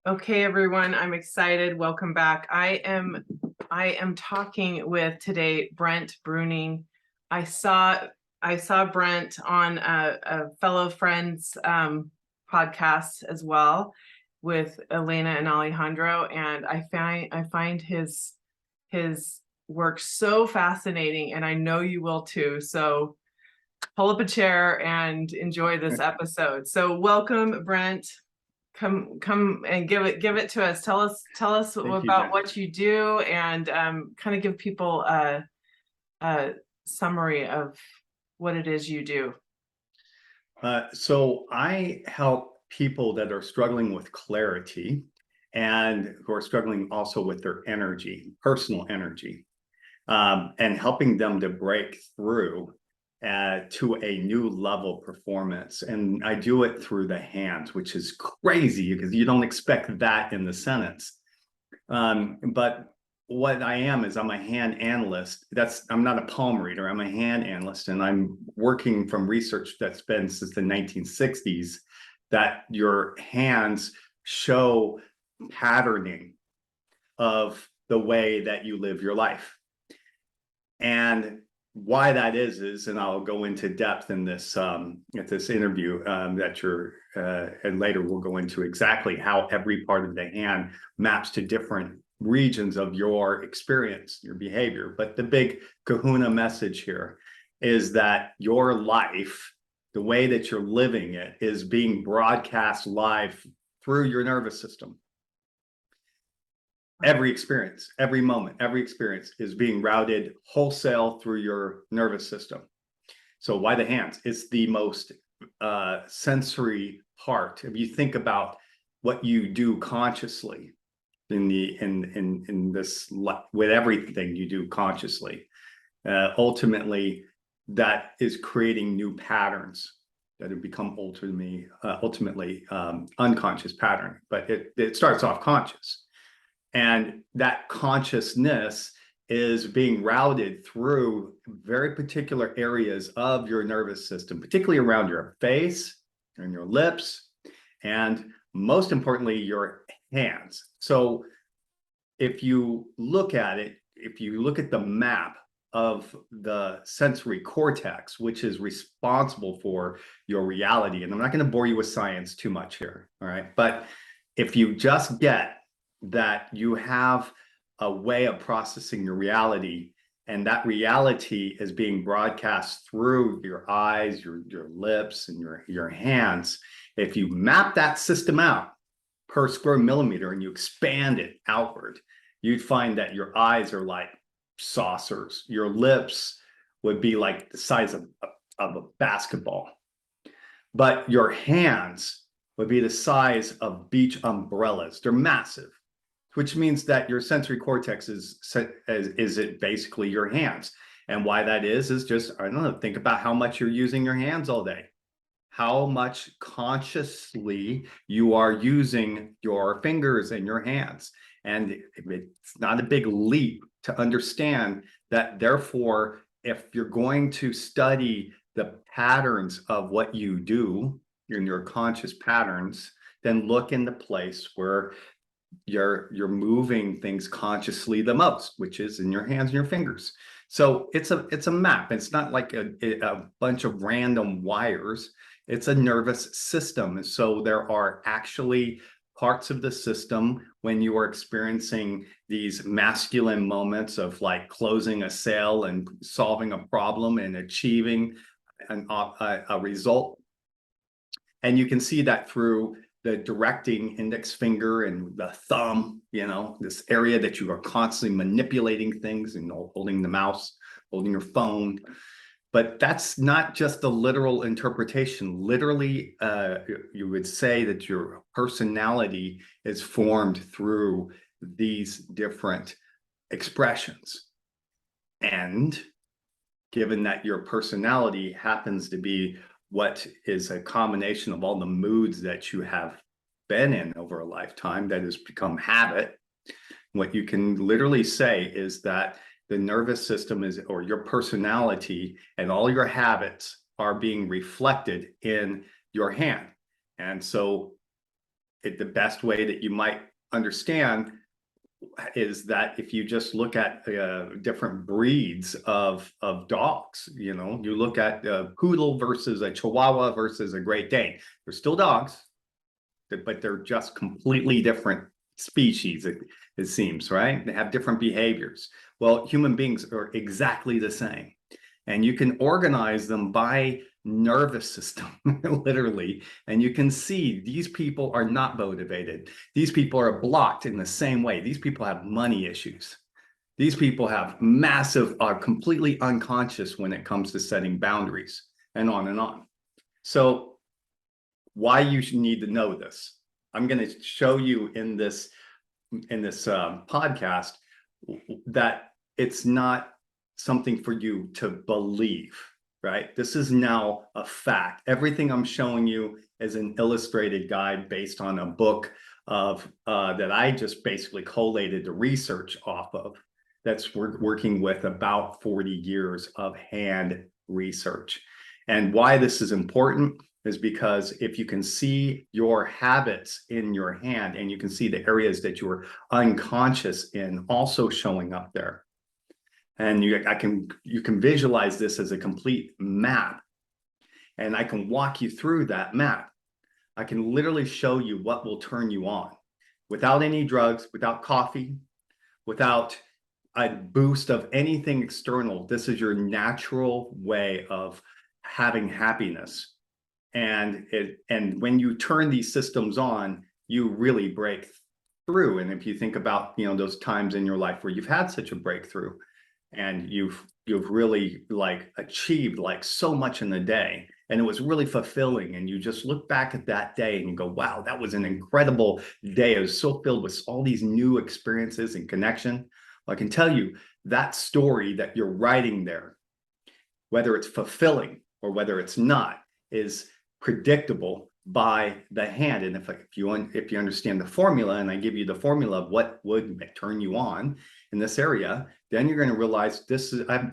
Okay, everyone, I'm excited. Welcome back. I am talking with today Brent Bruning. I saw Brent on a fellow friend's podcast as well with Elena and Alejandro, and I find his work so fascinating, and I know you will too. So pull up a chair and enjoy this episode. So welcome, Brent. Come and give it to us. Tell us Thank you, about Jen. what you do, and kind of give people a summary of what it is you do. So I help people that are struggling with clarity and who are struggling also with their energy, personal energy, and helping them to break through to a new level of performance. And I do it through the hands, which is crazy because you don't expect that in the sentence. But what I am is I'm a hand analyst. I'm not a palm reader. I'm a hand analyst, and I'm working from research that's been since the 1960s that your hands show patterning of the way that you live your life. And why that is, and I'll go into depth in this at this interview and later we'll go into exactly how every part of the hand maps to different regions of your experience, your behavior. But the big kahuna message here is that your life, the way that you're living it, is being broadcast live through your nervous system. Every experience, every moment, every experience is being routed wholesale through your nervous system. So why the hands? It's the most sensory part. If you think about what you do consciously in this, with everything you do consciously, ultimately that is creating new patterns that have become ultimately unconscious pattern. But it starts off conscious. And that consciousness is being routed through very particular areas of your nervous system, particularly around your face and your lips, and most importantly, your hands. So if you look at it, if you look at the map of the sensory cortex, which is responsible for your reality, and I'm not going to bore you with science too much here, all right? But if you just get that you have a way of processing your reality, and that reality is being broadcast through your eyes, your lips, and your hands. If you map that system out per square millimeter and you expand it outward, you'd find that your eyes are like saucers. Your lips would be like the size of a basketball, but your hands would be the size of beach umbrellas. They're massive, which means that your sensory cortex is it basically your hands. And why that is just, I don't know, think about how much you're using your hands all day, how much consciously you are using your fingers and your hands. And it's not a big leap to understand that, therefore, if you're going to study the patterns of what you do in your conscious patterns, then look in the place where you're moving things consciously the most, which is in your hands and your fingers. So it's a map. It's not like a bunch of random wires. It's a nervous system. So there are actually parts of the system when you are experiencing these masculine moments of like closing a sale and solving a problem and achieving a result. And you can see that through the directing index finger and the thumb, this area that you are constantly manipulating things and holding the mouse, holding your phone. But that's not just the literal interpretation. Literally, you would say that your personality is formed through these different expressions. And given that your personality happens to be what is a combination of all the moods that you have been in over a lifetime that has become habit, what you can literally say is that the nervous system is, or your personality and all your habits are being reflected in your hand. And so the best way that you might understand is that if you just look at different breeds of dogs, you look at a poodle versus a Chihuahua versus a Great Dane. They're still dogs, but they're just completely different species, it seems, right? They have different behaviors. Well, human beings are exactly the same. And you can organize them by nervous system, literally. And you can see these people are not motivated. These people are blocked in the same way. These people have money issues. These people have massive, are completely unconscious when it comes to setting boundaries, and on and on. So why you should need to know this. I'm going to show you in this podcast that it's not something for you to believe, right? This is now a fact. Everything I'm showing you is an illustrated guide based on a book of that I just basically collated the research off of. That's working with about 40 years of hand research. And why this is important is because if you can see your habits in your hand and you can see the areas that you are unconscious in also showing up there, and you can visualize this as a complete map, and I can walk you through that map. I can literally show you what will turn you on without any drugs, without coffee, without a boost of anything external. This is your natural way of having happiness. And when you turn these systems on, you really break through. And if you think about, those times in your life where you've had such a breakthrough and you've really like achieved like so much in the day, and it was really fulfilling, and you just look back at that day and you go, wow, that was an incredible day. It was so filled with all these new experiences and connection. I can tell you that story that you're writing there, whether it's fulfilling or whether it's not, is predictable by the hand. And if you understand the formula, and I give you the formula of what would turn you on in this area, then you're going to realize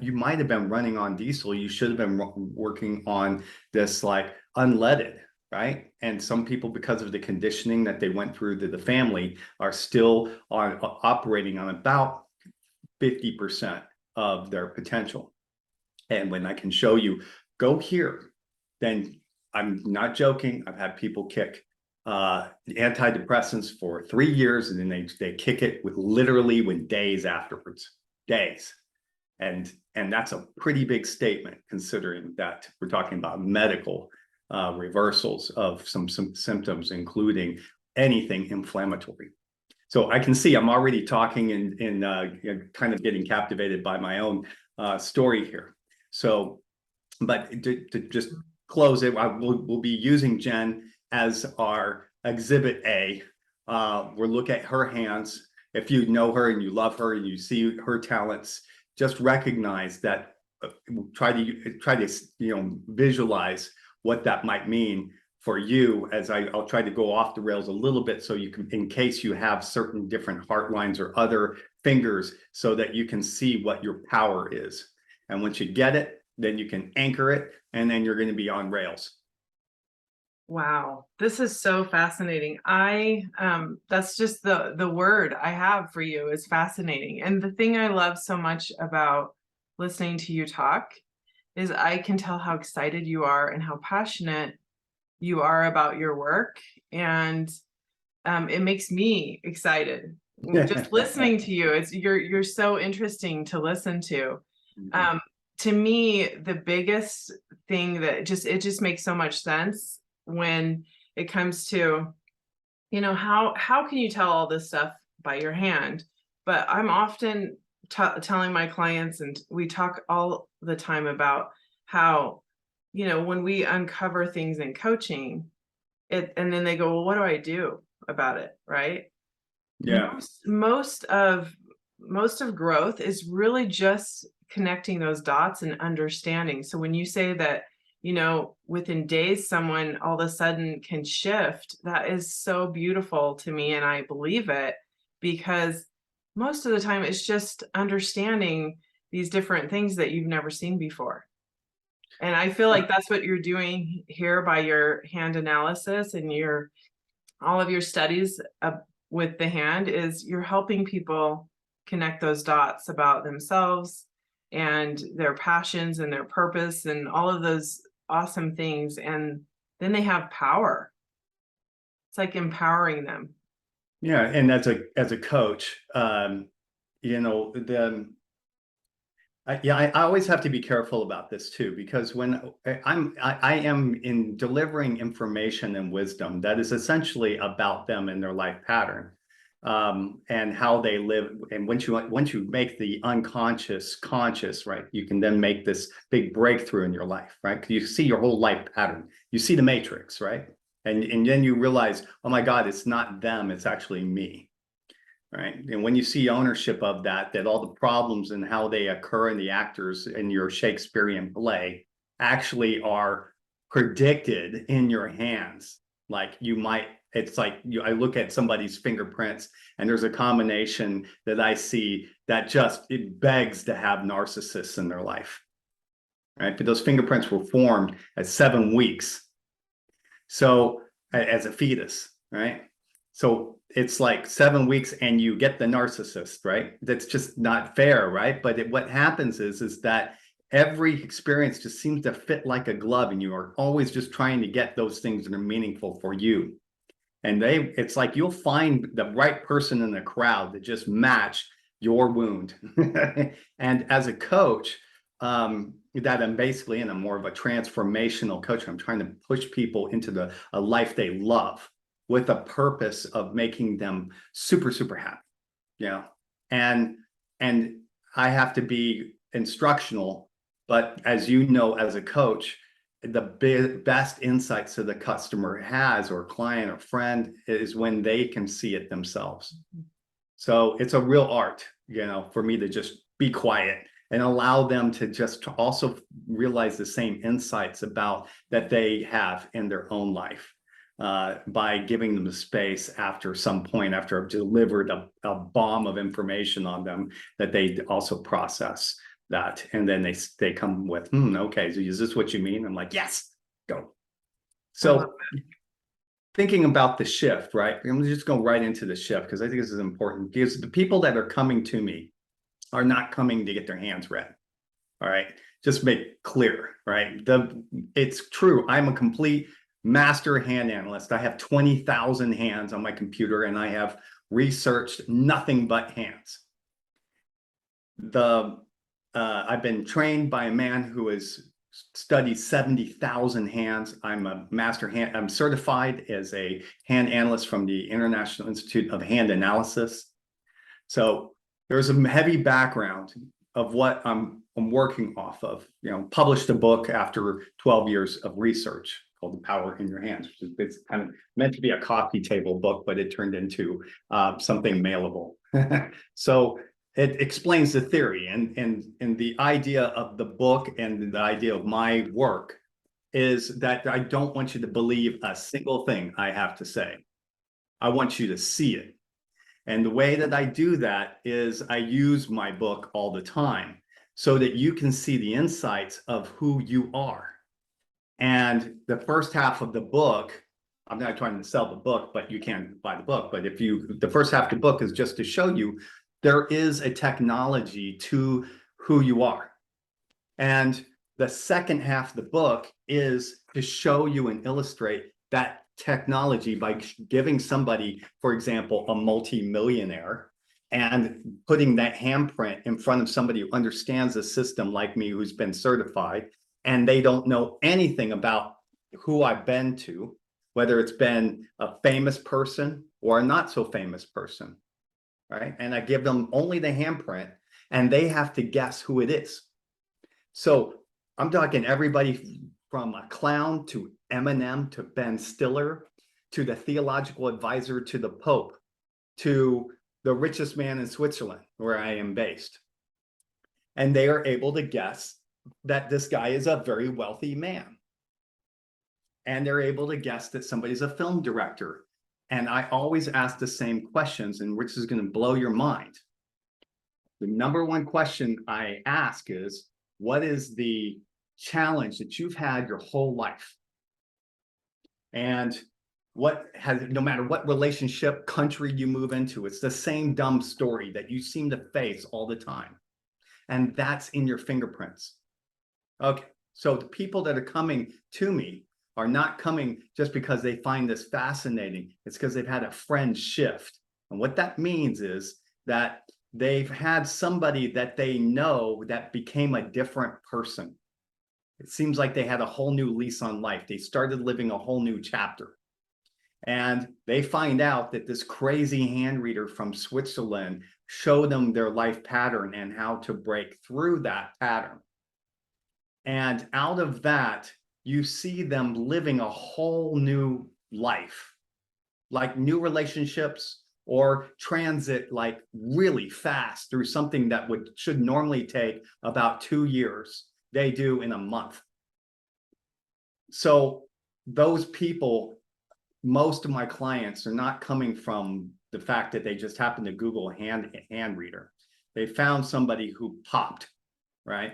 you might have been running on diesel. You should have been working on this like unleaded, right? And some people, because of the conditioning that they went through to the family, are still operating on about 50% of their potential. And when I can show you, go here, then I'm not joking. I've had people kick antidepressants for 3 years, and then they kick it with days afterwards, days. And that's a pretty big statement, considering that we're talking about medical reversals of some symptoms, including anything inflammatory. So I can see I'm already talking and kind of getting captivated by my own story here. So, but to just close it, we'll be using Jen as our exhibit A. We'll look at her hands. If you know her and you love her and you see her talents, just recognize that. Try to visualize what that might mean for you, as I'll try to go off the rails a little bit, so you can, in case you have certain different heart lines or other fingers, so that you can see what your power is. And once you get it, then you can anchor it, and then you're going to be on rails. Wow, this is so fascinating. That's just the word I have for you, is fascinating. And the thing I love so much about listening to you talk is I can tell how excited you are and how passionate you are about your work. And it makes me excited just listening to you. You're so interesting to listen to. To me, the biggest thing that it just makes so much sense when it comes to, how can you tell all this stuff by your hand? But I'm often telling my clients, and we talk all the time about how, when we uncover things in coaching, and then they go, well, what do I do about it? Right? Yeah. Most of growth is really just connecting those dots and understanding. So when you say that, within days, someone all of a sudden can shift, that is so beautiful to me. And I believe it, because most of the time it's just understanding these different things that you've never seen before. And I feel like that's what you're doing here by your hand analysis and your all of your studies with the hand is you're helping people connect those dots about themselves and their passions and their purpose and all of those awesome things. And then they have power. It's like empowering them. Yeah, and as a coach, you know, I always have to be careful about this too, because when I am in delivering information and wisdom that is essentially about them and their life pattern, and how they live. And once you make the unconscious conscious, right, you can then make this big breakthrough in your life, right? Because you see your whole life pattern, you see the matrix, right? And then you realize, oh my God, it's not them, it's actually me. Right. And when you see ownership of that all the problems and how they occur in the actors in your Shakespearean play actually are predicted in your hands. Like you might, it's like I look at somebody's fingerprints and there's a combination that I see that just, it begs to have narcissists in their life. Right. But those fingerprints were formed at 7 weeks. So as a fetus, right? So it's like 7 weeks and you get the narcissist, right? That's just not fair, right? But what happens is that every experience just seems to fit like a glove, and you are always just trying to get those things that are meaningful for you. And it's like you'll find the right person in the crowd that just match your wound. And as a coach, that I'm basically in a more of a transformational coach. I'm trying to push people into a life they love, with a purpose of making them super, super happy, you know, and I have to be instructional, but as you know, as a coach, the best insights that the customer has, or client or friend, is when they can see it themselves. So it's a real art, you know, for me to just be quiet and allow them to just also realize the same insights about that they have in their own life. By giving them the space after some point, after I've delivered a bomb of information on them, that they also process that. And then they come with, okay, so is this what you mean? I'm like, yes, go. So thinking about the shift, right? I'm just going right into the shift, because I think this is important, because the people that are coming to me are not coming to get their hands read. All right. Just make clear, right? It's true. I'm a complete master hand analyst. I have 20,000 hands on my computer, and I have researched nothing but hands. I've been trained by a man who has studied 70,000 hands. I'm a I'm certified as a hand analyst from the International Institute of Hand Analysis. So there's a heavy background of what I'm working off of. You know, published a book after 12 years of research called The Power in Your Hands, which is, it's kind of meant to be a coffee table book, but it turned into something mailable. So it explains the theory, and the idea of the book and the idea of my work is that I don't want you to believe a single thing I have to say. I want you to see it. And the way that I do that is I use my book all the time so that you can see the insights of who you are. And the first half of the book, I'm not trying to sell the book, but you can buy the book. But the first half of the book is just to show you there is a technology to who you are. And the second half of the book is to show you and illustrate that technology by giving somebody, for example, a multi-millionaire, and putting that handprint in front of somebody who understands the system like me, who's been certified, and they don't know anything about who I've been to, whether it's been a famous person or a not so famous person, right? And I give them only the handprint, and they have to guess who it is. So I'm talking everybody from a clown to Eminem to Ben Stiller to the theological advisor to the Pope to the richest man in Switzerland, where I am based. And they are able to guess that this guy is a very wealthy man. And they're able to guess that somebody's a film director. And I always ask the same questions, and which is going to blow your mind. The number one question I ask is, what is the challenge that you've had your whole life? And no matter what relationship, country you move into, it's the same dumb story that you seem to face all the time. And that's in your fingerprints. Okay, so the people that are coming to me are not coming just because they find this fascinating. It's because they've had a friend shift. And what that means is that they've had somebody that they know that became a different person. It seems like they had a whole new lease on life. They started living a whole new chapter. And they find out that this crazy hand reader from Switzerland showed them their life pattern and how to break through that pattern. And out of that, you see them living a whole new life, like new relationships or transit like really fast through something that should normally take about 2 years. They do in a month. So those people, most of my clients are not coming from the fact that they just happen to Google hand reader. They found somebody who popped, right?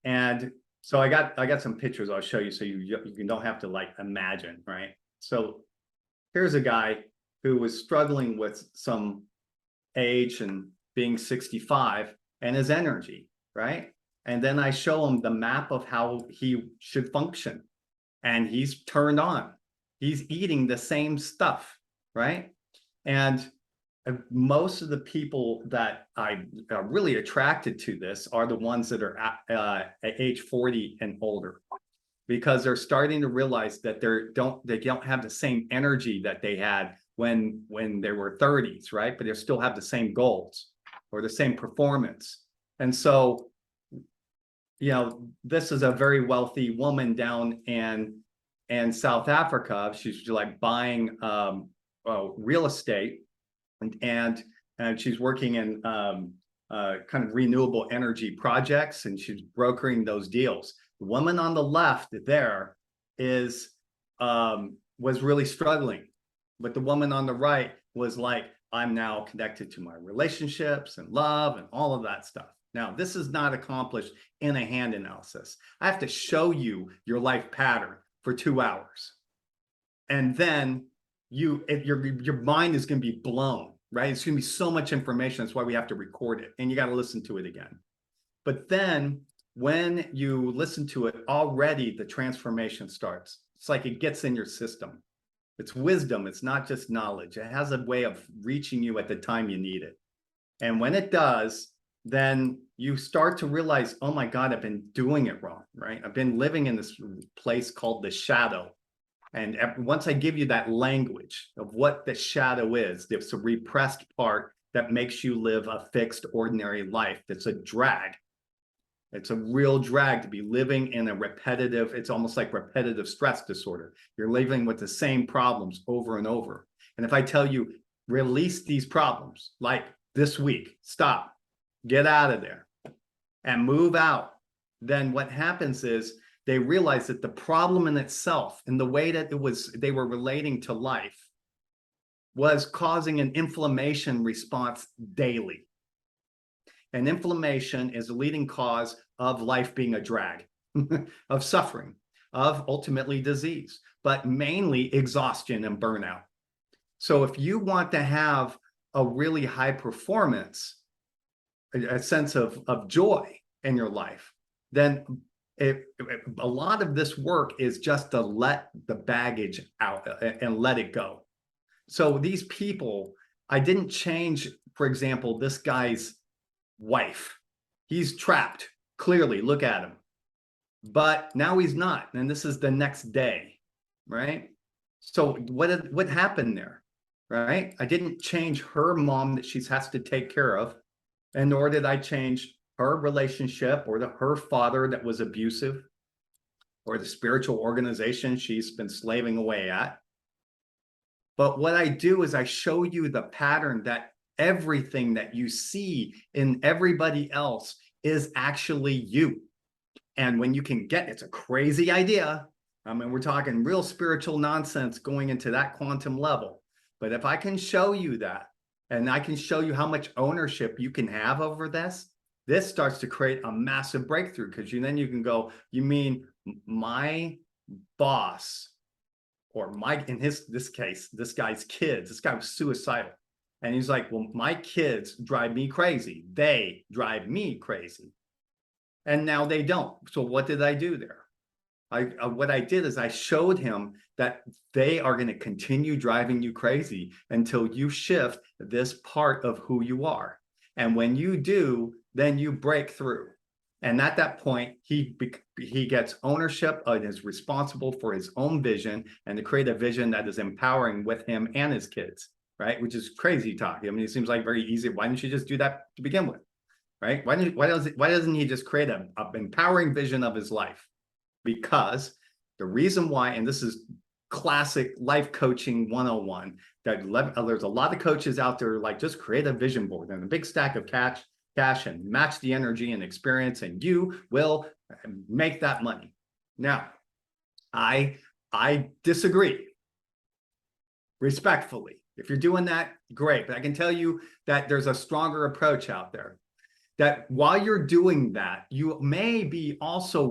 And so I got some pictures I'll show you so you don't have to like imagine, right? So here's a guy who was struggling with some age and being 65 and his energy, right? And then I show him the map of how he should function. And he's turned on. He's eating the same stuff, right? And most of the people that I are really attracted to this are the ones that are at age 40 and older, because they're starting to realize that they don't have the same energy that they had when they were 30s, right? But they still have the same goals or the same performance. And so, this is a very wealthy woman down in South Africa. She's like buying real estate, and she's working in kind of renewable energy projects, and she's brokering those deals. The woman on the left there was really struggling, but the woman on the right was like, I'm now connected to my relationships and love and all of that stuff. Now, this is not accomplished in a hand analysis. I have to show you your life pattern for 2 hours. And then your mind is going to be blown, right? It's going to be so much information. That's why we have to record it. And you got to listen to it again. But then when you listen to it, already the transformation starts. It's like it gets in your system. It's wisdom. It's not just knowledge. It has a way of reaching you at the time you need it. And when it does, then you start to realize, oh my God, I've been doing it wrong, right? I've been living in this place called the shadow. And once I give you that language of what the shadow is, it's a repressed part that makes you live a fixed, ordinary life. That's a drag. It's a real drag to be living in a repetitive, it's almost like repetitive stress disorder. You're living with the same problems over and over. And if I tell you, release these problems, like this week, stop, get out of there and move out, then what happens is they realize that the problem in itself and the way that they were relating to life was causing an inflammation response daily. And inflammation is a leading cause of life being a drag, of suffering, of ultimately disease, but mainly exhaustion and burnout. So if you want to have a really high performance, a sense of joy in your life, then a lot of this work is just to let the baggage out and let it go. So these people, I didn't change, for example, this guy's wife. He's trapped, clearly, look at him. But now he's not, and this is the next day, right? So what happened there, right? I didn't change her mom that she has to take care of, and nor did I change her relationship or her father that was abusive, or the spiritual organization she's been slaving away at. But what I do is I show you the pattern that everything that you see in everybody else is actually you. And when you can it's a crazy idea. I mean, we're talking real spiritual nonsense going into that quantum level. But if I can show you that, and I can show you how much ownership you can have over this starts to create a massive breakthrough, because then you can go, you mean my boss or in this case, this guy's kids, this guy was suicidal. And he's like, well, my kids drive me crazy. They drive me crazy. And now they don't. So what did I do there? What I did is I showed him that they are going to continue driving you crazy until you shift this part of who you are. And when you do, then you break through. And at that point, he gets ownership and is responsible for his own vision and to create a vision that is empowering with him and his kids, right? Which is crazy talk. I mean, it seems like very easy. Why didn't you just do that to begin with, right? Why doesn't he just create an empowering vision of his life? Because the reason why, and this is classic life coaching 101, that there's a lot of coaches out there like just create a vision board and a big stack of cash and match the energy and experience, and you will make that money. Now, I disagree respectfully. If you're doing that, great. But I can tell you that there's a stronger approach out there. That while you're doing that, you may be also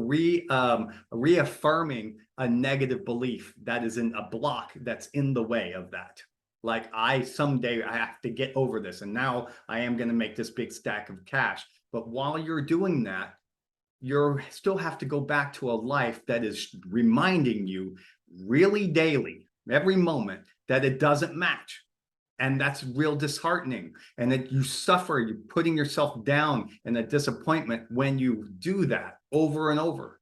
reaffirming a negative belief that is in a block that's in the way of that. Like someday I have to get over this, and now I am going to make this big stack of cash. But while you're doing that, you still have to go back to a life that is reminding you really daily, every moment, that it doesn't match. And that's real disheartening. And that you suffer, you're putting yourself down in a disappointment when you do that over and over.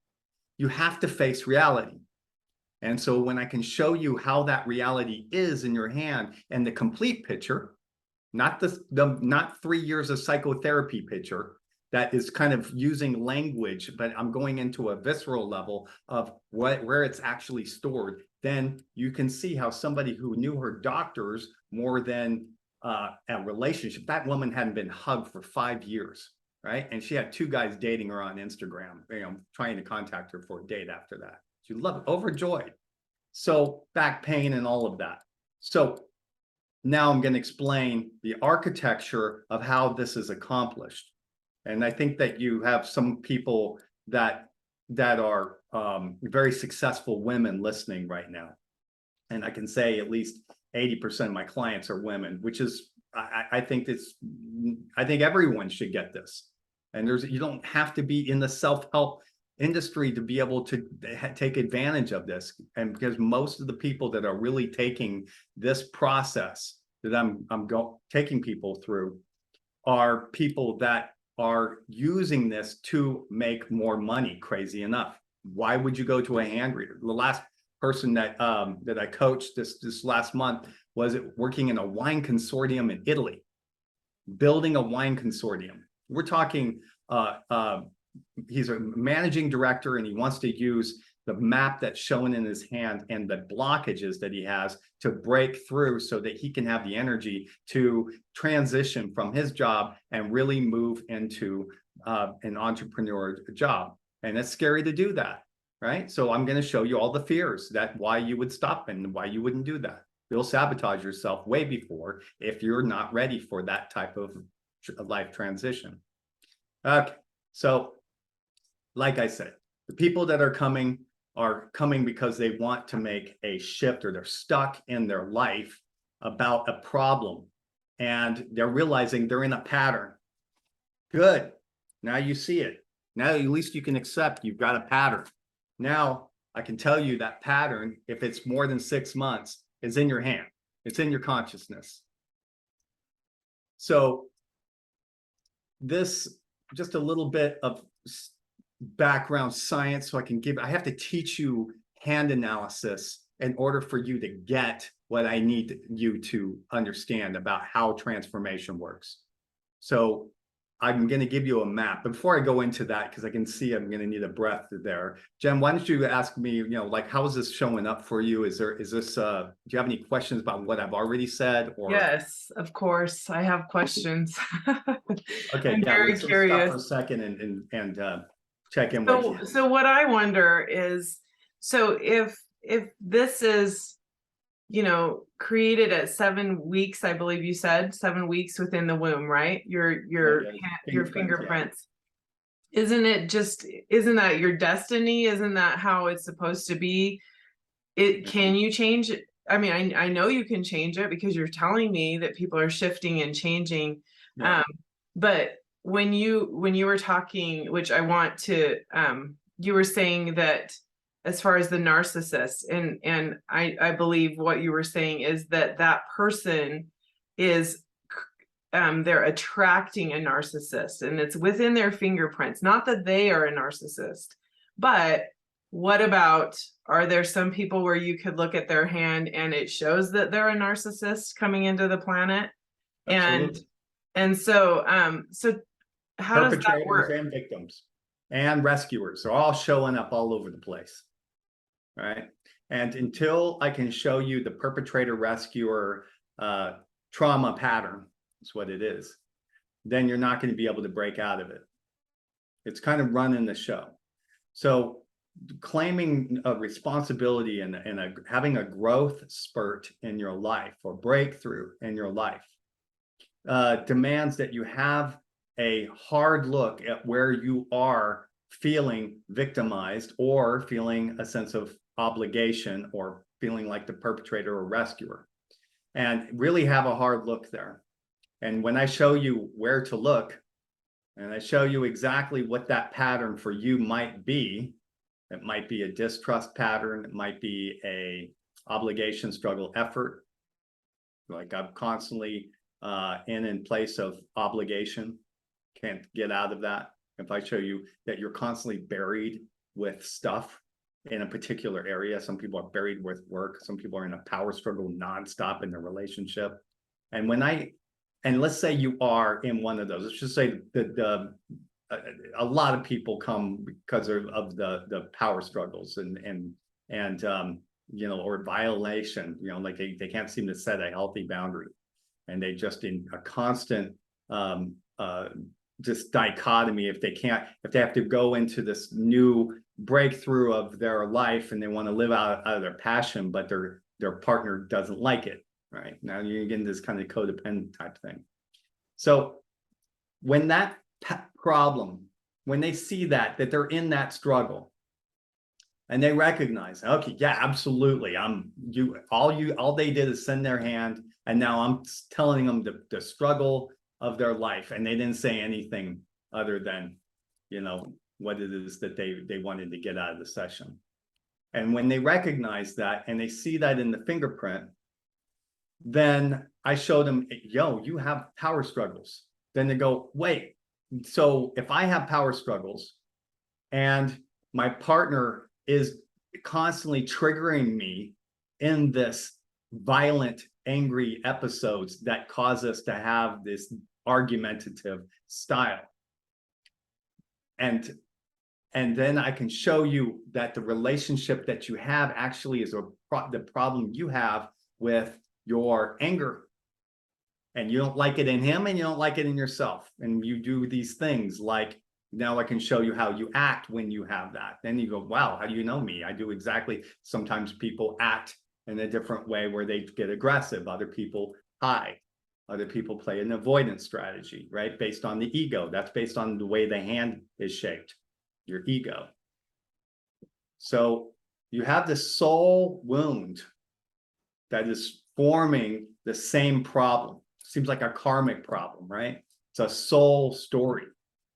You have to face reality. And so when I can show you how that reality is in your hand and the complete picture, not not 3 years of psychotherapy picture that is kind of using language, but I'm going into a visceral level of where it's actually stored, then you can see how somebody who knew her doctors more than a relationship, that woman hadn't been hugged for 5 years, right? And she had 2 guys dating her on Instagram, trying to contact her for a date after that. She loved it, overjoyed. So back pain and all of that. So now I'm going to explain the architecture of how this is accomplished. And I think that you have some people that are very successful women listening right now. And I can say at least 80% of my clients are women, which is, I think everyone should get this. And you don't have to be in the self-help industry to be able to take advantage of this. And because most of the people that are really taking this process that I'm taking people through are people that are using this to make more money, crazy enough. Why would you go to a hand reader? The last person that I coached this last month was working in a wine consortium in Italy, building a wine consortium. We're talking, he's a managing director and he wants to use the map that's shown in his hand and the blockages that he has to break through so that he can have the energy to transition from his job and really move into an entrepreneur job. And it's scary to do that, right? So I'm going to show you all the fears why you would stop and why you wouldn't do that. You'll sabotage yourself way before if you're not ready for that type of life transition. Okay, so like I said, the people that are coming because they want to make a shift or they're stuck in their life about a problem and they're realizing they're in a pattern. Good. Now you see it. Now at least you can accept you've got a pattern. Now I can tell you that pattern, if it's more than 6 months, is in your hand. It's in your consciousness. So this, just a little bit of background science so I have to teach you hand analysis in order for you to get what I need you to understand about how transformation works. So I'm going to give you a map. But before I go into that, because I can see I'm going to need a breath there. Jen, why don't you ask me, like, how is this showing up for you? Do you have any questions about what I've already said? Or Yes, of course. I have questions. Okay, I'm very let's curious. stop for a second and check in with you. So what I wonder is, so if this is, created at 7 weeks, I believe you said 7 weeks within the womb, right? Your fingerprints. Yeah. Isn't that your destiny? Isn't that how it's supposed to be? Can you change it? I mean, I know you can change it because you're telling me that people are shifting and changing. Yeah. But when you were talking, which I want to, you were saying that as far as the narcissist, and I believe what you were saying is that that person is they're attracting a narcissist and it's within their fingerprints, not that they are a narcissist. But what about, are there some people where you could look at their hand and it shows that they're a narcissist coming into the planet? Absolutely. And so how does that Perpetrators work? and victims and rescuers are all showing up all over the place, right? And until I can show you the perpetrator rescuer trauma pattern, is what it is, then you're not going to be able to break out of it. It's kind of running the show. So claiming a responsibility and having a growth spurt in your life or breakthrough in your life demands that you have a hard look at where you are feeling victimized or feeling a sense of obligation or feeling like the perpetrator or rescuer, and really have a hard look there. And when I show you where to look, and I show you exactly what that pattern for you might be, it might be a distrust pattern, it might be a obligation, struggle, effort. Like I'm constantly in place of obligation, can't get out of that. If I show you that you're constantly buried with stuff in a particular area, some people are buried with work, some people are in a power struggle nonstop in their relationship. And let's say you are in one of those. Let's just say that a lot of people come because of the power struggles and you know, or violation. You know, like they can't seem to set a healthy boundary, and they just in a constant just dichotomy. If they have to go into this new breakthrough of their life and they want to live out of their passion, but their partner doesn't like it. Right now, you're getting this kind of codependent type thing. So when that problem, when they see that they're in that struggle, and they recognize, okay, yeah, absolutely, all they did is send their hand, and now I'm telling them the struggle of their life, and they didn't say anything other than, you know, what it is that they wanted to get out of the session. And when they recognize that and they see that in the fingerprint, then I show them, yo, you have power struggles. Then they go, wait, so if I have power struggles and my partner is constantly triggering me in this violent, angry episodes that cause us to have this argumentative style, and then I can show you that the relationship that you have actually is the problem you have with your anger, and you don't like it in him and you don't like it in yourself, and you do these things like, now I can show you how you act when you have that. Then you go, wow, how do you know me? I do exactly. Sometimes people act in a different way where they get aggressive. Other people hide. Other people play an avoidance strategy, right? Based on the ego. That's based on the way the hand is shaped, your ego. So you have this soul wound that is forming the same problem. Seems like a karmic problem, right? It's a soul story,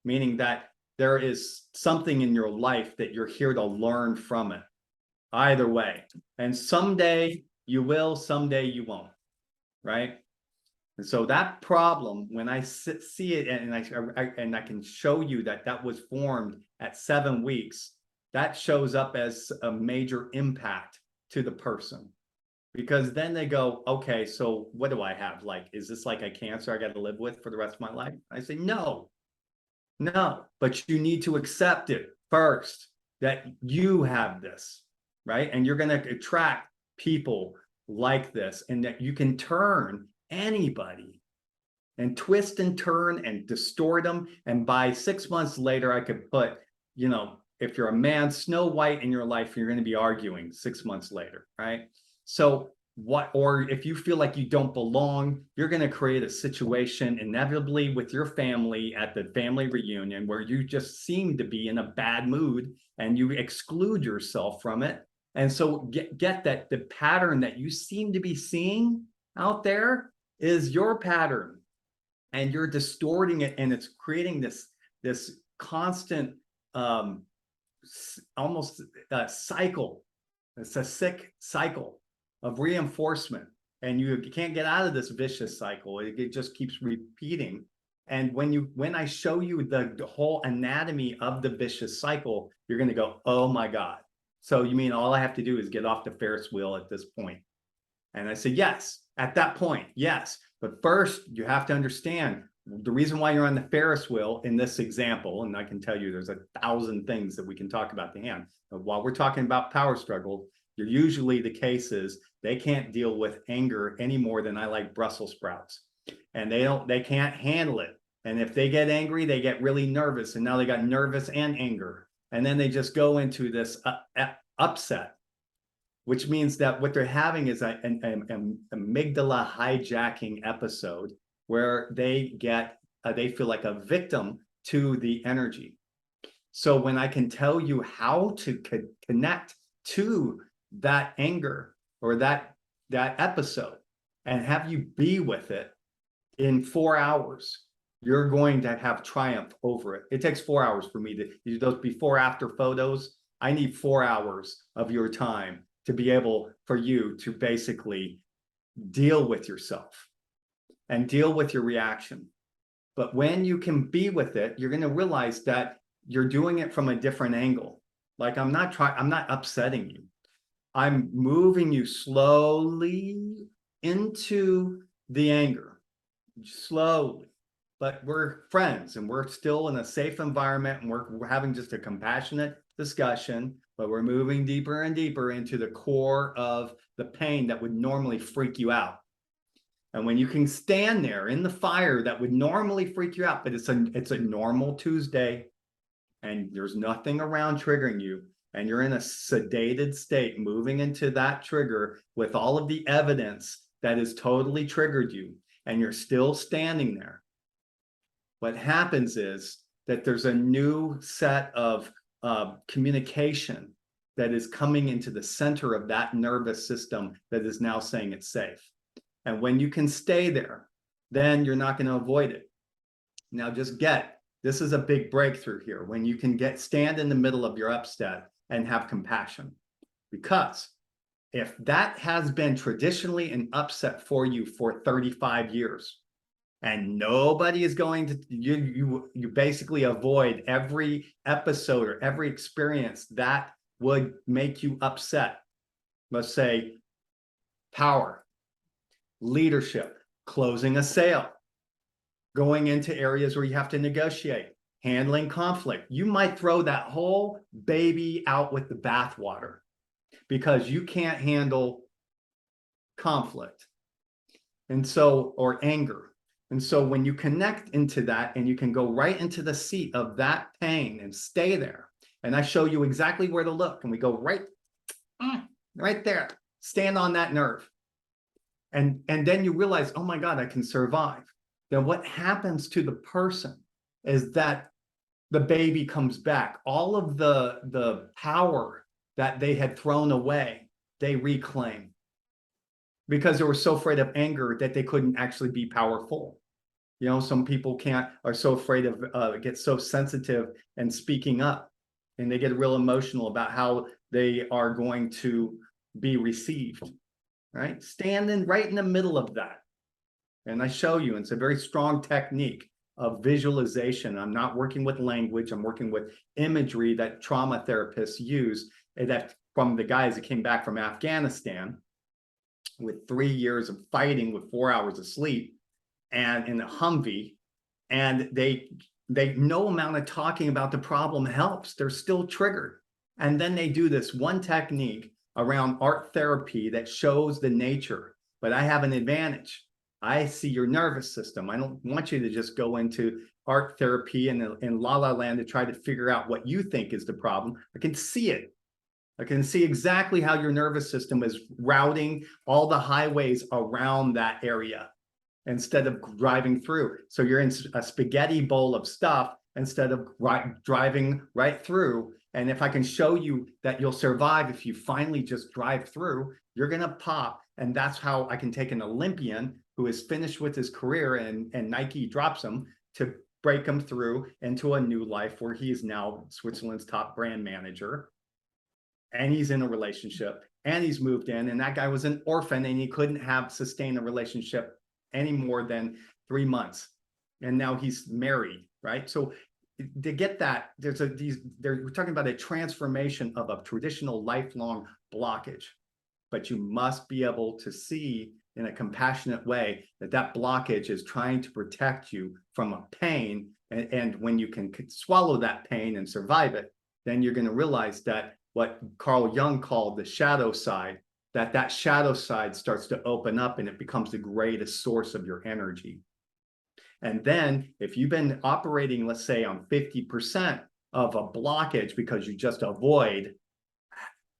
meaning that there is something in your life that you're here to learn from it. Either way. And someday you will, someday you won't, right? And so that problem, when I see it and I can show you that was formed at 7 weeks, that shows up as a major impact to the person. Because then they go, okay, so what do I have? Like, is this like a cancer I got to live with for the rest of my life? I say, no, but you need to accept it first, that you have this, right? And you're going to attract people like this, and that you can turn anybody and twist and turn and distort them. And by 6 months later, I could put, you know, if you're a man, Snow White in your life, you're going to be arguing 6 months later, right? So or if you feel like you don't belong, you're going to create a situation inevitably with your family at the family reunion where you just seem to be in a bad mood and you exclude yourself from it. And so get that the pattern that you seem to be seeing out there is your pattern, and you're distorting it, and it's creating this constant almost cycle. It's a sick cycle of reinforcement, and you can't get out of this vicious cycle. It just keeps repeating. And when I show you the whole anatomy of the vicious cycle, you're going to go, oh my God. So you mean all I have to do is get off the Ferris wheel at this point? And I say, yes, at that point, yes. But first, you have to understand the reason why you're on the Ferris wheel in this example, and I can tell you there's 1,000 things that we can talk about the hand. But while we're talking about power struggle, you're usually the case is they can't deal with anger any more than I like Brussels sprouts. And they can't handle it. And if they get angry, they get really nervous. And now they got nervous and anger. And then they just go into this upset, which means that what they're having is an amygdala hijacking episode where they feel like a victim to the energy. So when I can tell you how to connect to that anger or that episode and have you be with it in 4 hours, you're going to have triumph over it. It takes 4 hours for me to do those before after photos. I need 4 hours of your time to be able for you to basically deal with yourself and deal with your reaction. But when you can be with it, you're going to realize that you're doing it from a different angle. Like I'm not upsetting you. I'm moving you slowly into the anger, slowly. But we're friends and we're still in a safe environment, and we're having just a compassionate discussion, but we're moving deeper and deeper into the core of the pain that would normally freak you out. And when you can stand there in the fire that would normally freak you out, but it's a normal Tuesday and there's nothing around triggering you, and you're in a sedated state, moving into that trigger with all of the evidence that has totally triggered you, and you're still standing there. What happens is that there's a new set of communication that is coming into the center of that nervous system that is now saying it's safe. And when you can stay there, then you're not going to avoid it. Now this is a big breakthrough here, when you can stand in the middle of your upset and have compassion. Because if that has been traditionally an upset for you for 35 years, and nobody is going to, you basically avoid every episode or every experience that would make you upset. Let's say power, leadership, closing a sale, going into areas where you have to negotiate, handling conflict. You might throw that whole baby out with the bathwater because you can't handle conflict. And so, or anger. And so when you connect into that and you can go right into the seat of that pain and stay there, and I show you exactly where to look, and we go right there, stand on that nerve. And then you realize, oh my God, I can survive. Then what happens to the person is that the baby comes back. All of the power that they had thrown away, they reclaim, because they were so afraid of anger that they couldn't actually be powerful. You know, some people are so afraid of get so sensitive and speaking up, and they get real emotional about how they are going to be received, right? Standing right in the middle of that. And I show you, and it's a very strong technique of visualization. I'm not working with language. I'm working with imagery that trauma therapists use, that from the guys that came back from Afghanistan with 3 years of fighting with 4 hours of sleep and in a Humvee, and they no amount of talking about the problem helps. They're still triggered. And then they do this one technique around art therapy that shows the nature, but I have an advantage. I see your nervous system. I don't want you to just go into art therapy in La La Land to try to figure out what you think is the problem. I can see it. I can see exactly how your nervous system is routing all the highways around that area instead of driving through. So you're in a spaghetti bowl of stuff instead of driving right through. And if I can show you that you'll survive if you finally just drive through, you're going to pop. And that's how I can take an Olympian who is finished with his career and Nike drops him to break him through into a new life where he is now Switzerland's top brand manager. And he's in a relationship and he's moved in. And that guy was an orphan and he couldn't have sustained a relationship any more than 3 months. And now he's married, right? So to get that, we're talking about a transformation of a traditional lifelong blockage, but you must be able to see in a compassionate way that that blockage is trying to protect you from a pain. And when you can swallow that pain and survive it, then you're going to realize that what Carl Jung called the shadow side, that shadow side starts to open up and it becomes the greatest source of your energy. And then if you've been operating, let's say on 50% of a blockage because you just avoid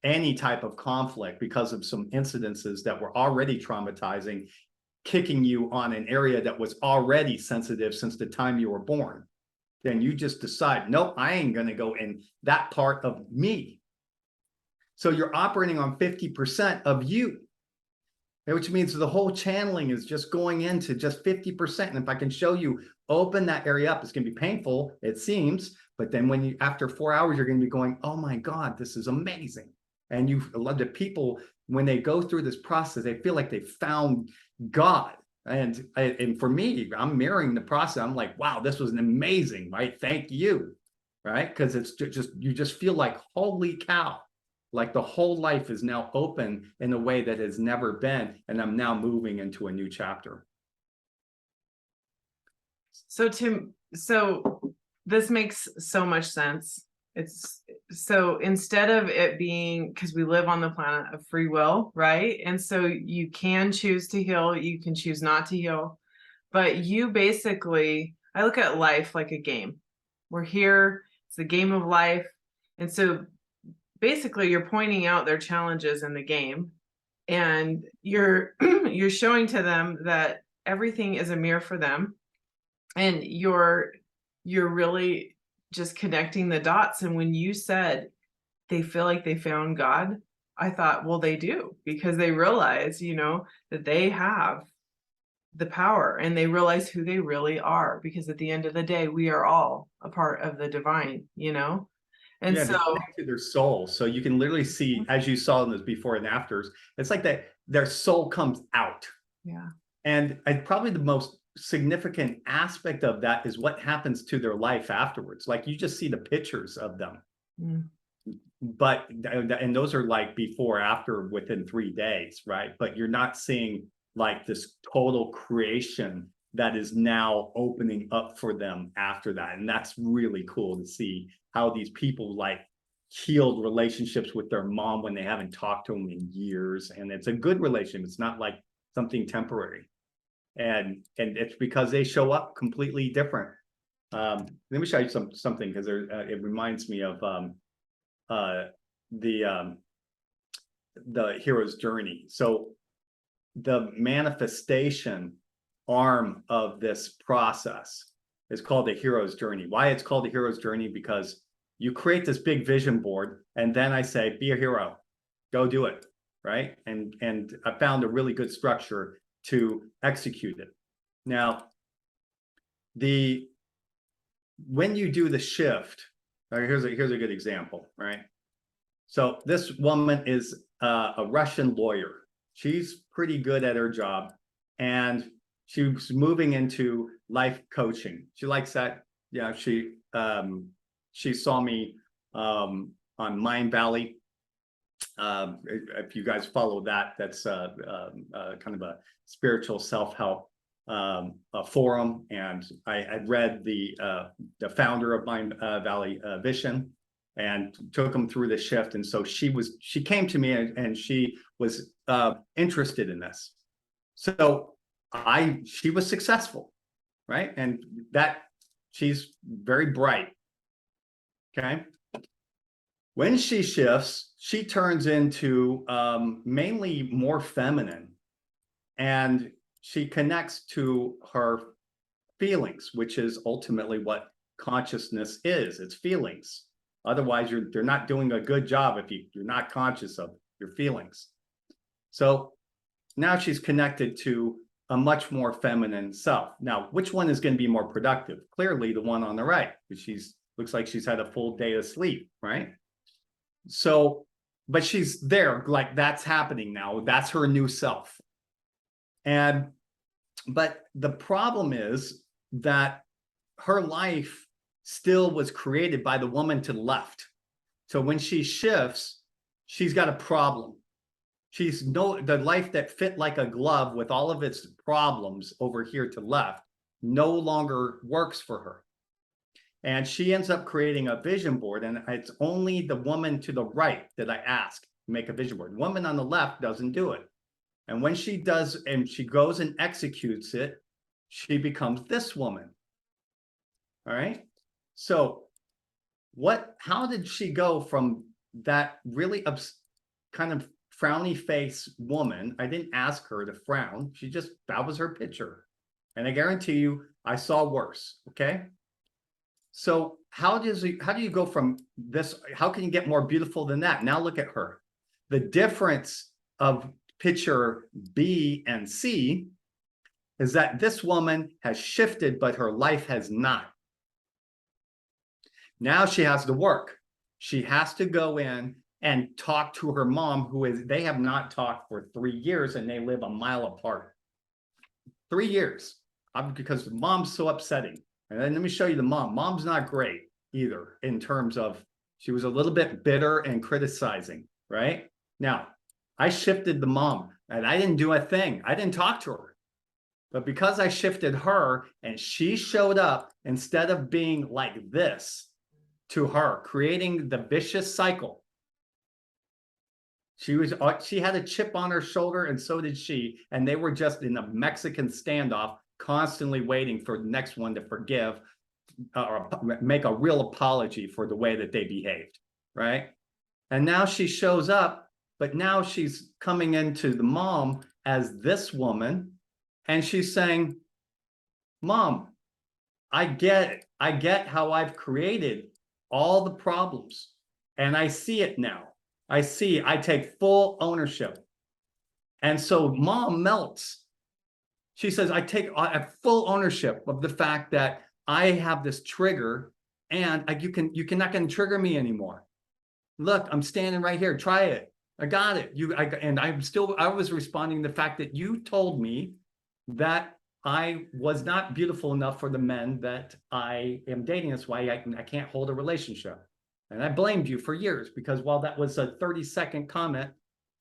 any type of conflict because of some incidences that were already traumatizing, kicking you on an area that was already sensitive since the time you were born, then you just decide, nope, I ain't going to go in that part of me. So you're operating on 50% of you, which means the whole channeling is just going into just 50%. And if I can show you, open that area up, it's going to be painful, it seems. But then when you, after 4 hours, you're going to be going, oh my God, this is amazing. And you love the people, when they go through this process, they feel like they found God. And for me, I'm mirroring the process. I'm like, wow, this was amazing, right? Thank you, right? Because it's just, you just feel like, holy cow. Like the whole life is now open in a way that has never been. And I'm now moving into a new chapter. So this makes so much sense. It's so instead of it being, because we live on the planet of free will, right? And so you can choose to heal, you can choose not to heal. But you basically, I look at life like a game. We're here, it's the game of life. And so basically you're pointing out their challenges in the game and you're showing to them that everything is a mirror for them, and you're really just connecting the dots. And when you said they feel like they found God, I thought, well, they do, because they realize, that they have the power and they realize who they really are, because at the end of the day, we are all a part of the divine, And yeah, so they connect to their soul. So you can literally see, as you saw in this before and afters, it's like that their soul comes out. yeah. And probably the most significant aspect of that is what happens to their life afterwards. Like you just see the pictures of them. Mm. But, and those are like before, after, within 3 days, right? But you're not seeing like this total creation that is now opening up for them after that. And that's really cool to see how these people like healed relationships with their mom when they haven't talked to them in years. And it's a good relationship. It's not like something temporary. And it's because they show up completely different. Let me show you something, because it reminds me of the hero's journey. So the manifestation arm of this process is called the hero's journey. Why it's called the hero's journey? Because you create this big vision board, and then I say, be a hero, go do it, right? And I found a really good structure to execute it. Now, when you do the shift, here's a good example, right? So this woman is a Russian lawyer. She's pretty good at her job, and she's moving into life coaching. She likes that. Yeah, she saw me on Mind Valley. If you guys follow that, that's kind of a spiritual self-help forum. And I read the founder of Mind Valley Vision, and took them through the shift. And so she came to me, and she was interested in this. So she was successful, right? And that she's very bright. Okay. When she shifts, she turns into mainly more feminine, and she connects to her feelings, which is ultimately what consciousness is. It's feelings. Otherwise, they're not doing a good job if you're not conscious of your feelings. So now she's connected to a much more feminine self. Now, which one is going to be more productive? Clearly, the one on the right, because looks like she's had a full day of sleep, right? So, but she's there, like that's happening now. That's her new self. But the problem is that her life still was created by the woman to the left. So when she shifts, she's got a problem. The life that fit like a glove with all of its problems over here to left no longer works for her. And she ends up creating a vision board, and it's only the woman to the right that I ask to make a vision board. The woman on the left doesn't do it. And when she does, and she goes and executes it, she becomes this woman. All right. So how did she go from that really kind of frowny face woman? I didn't ask her to frown. That was her picture. And I guarantee you, I saw worse. Okay. So how do you go from this? How can you get more beautiful than that? Now look at her. The difference of picture B and C is that this woman has shifted, but her life has not. Now she has to work. She has to go in and talk to her mom, they have not talked for 3 years and they live a mile apart. 3 years, because the mom's so upsetting. And then let me show you the mom. Mom's not great either in terms of, she was a little bit bitter and criticizing, right? Now, I shifted the mom and I didn't do a thing. I didn't talk to her. But because I shifted her and she showed up, instead of being like this to her, creating the vicious cycle, she had a chip on her shoulder and so did she. And they were just in a Mexican standoff, constantly waiting for the next one to forgive or make a real apology for the way that they behaved, right? And now she shows up, but now she's coming into the mom as this woman, and she's saying, Mom, I get how I've created all the problems, and I see it now. I take full ownership. And so Mom melts. She says, I take full ownership of the fact that I have this trigger and you're not going to trigger me anymore. Look, I'm standing right here. Try it. I got it. I was responding to the fact that you told me that I was not beautiful enough for the men that I am dating. That's why I can't hold a relationship. And I blamed you for years, because while that was a 30-second comment,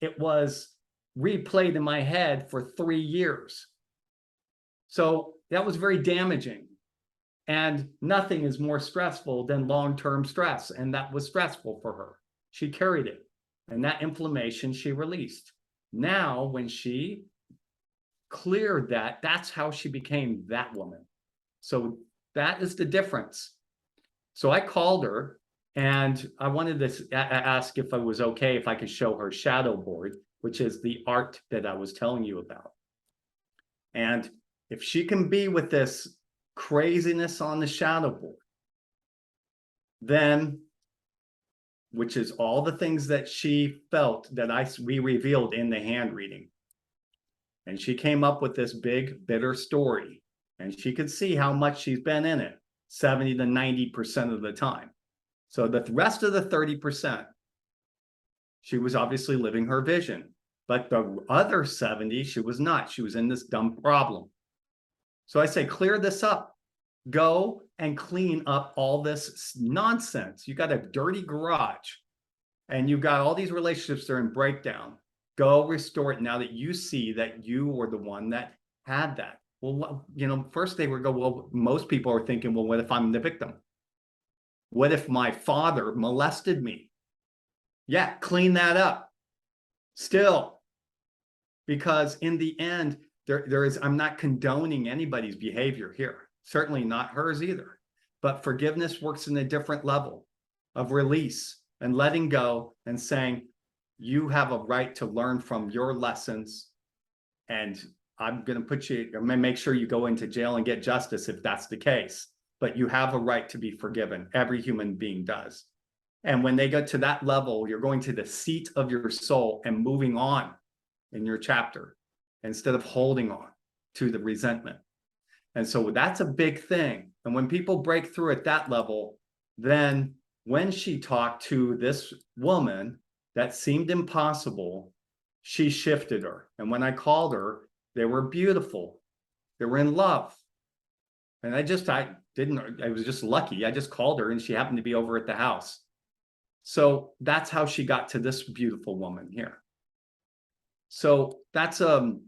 it was replayed in my head for 3 years. So that was very damaging. And nothing is more stressful than long-term stress. And that was stressful for her. She carried it. And that inflammation she released. Now, when she cleared that, that's how she became that woman. So that is the difference. So I called her and I wanted to ask if it was okay if I could show her shadow board, which is the art that I was telling you about. And if she can be with this craziness on the shadow board, then, which is all the things that she felt that we revealed in the hand reading. And she came up with this big, bitter story. And she could see how much she's been in it, 70 to 90% of the time. So the rest of the 30%, she was obviously living her vision. But the other 70, she was not. She was in this dumb problem. So I say, clear this up. Go and clean up all this nonsense. You got a dirty garage and you've got all these relationships that are in breakdown. Go restore it now that you see that you were the one that had that. Well, first they would go, well, most people are thinking, well, what if I'm the victim? What if my father molested me? Yeah, clean that up. Still, because in the end, I'm not condoning anybody's behavior here. Certainly not hers either. But forgiveness works in a different level of release and letting go and saying, you have a right to learn from your lessons. And I'm going to make sure you go into jail and get justice if that's the case. But you have a right to be forgiven. Every human being does. And when they get to that level, you're going to the seat of your soul and moving on in your chapter instead of holding on to the resentment. And so that's a big thing. And when people break through at that level, then when she talked to this woman that seemed impossible, she shifted her. And when I called her, they were beautiful. They were in love. And I was just lucky. I just called her and she happened to be over at the house. So that's how she got to this beautiful woman here. So that's an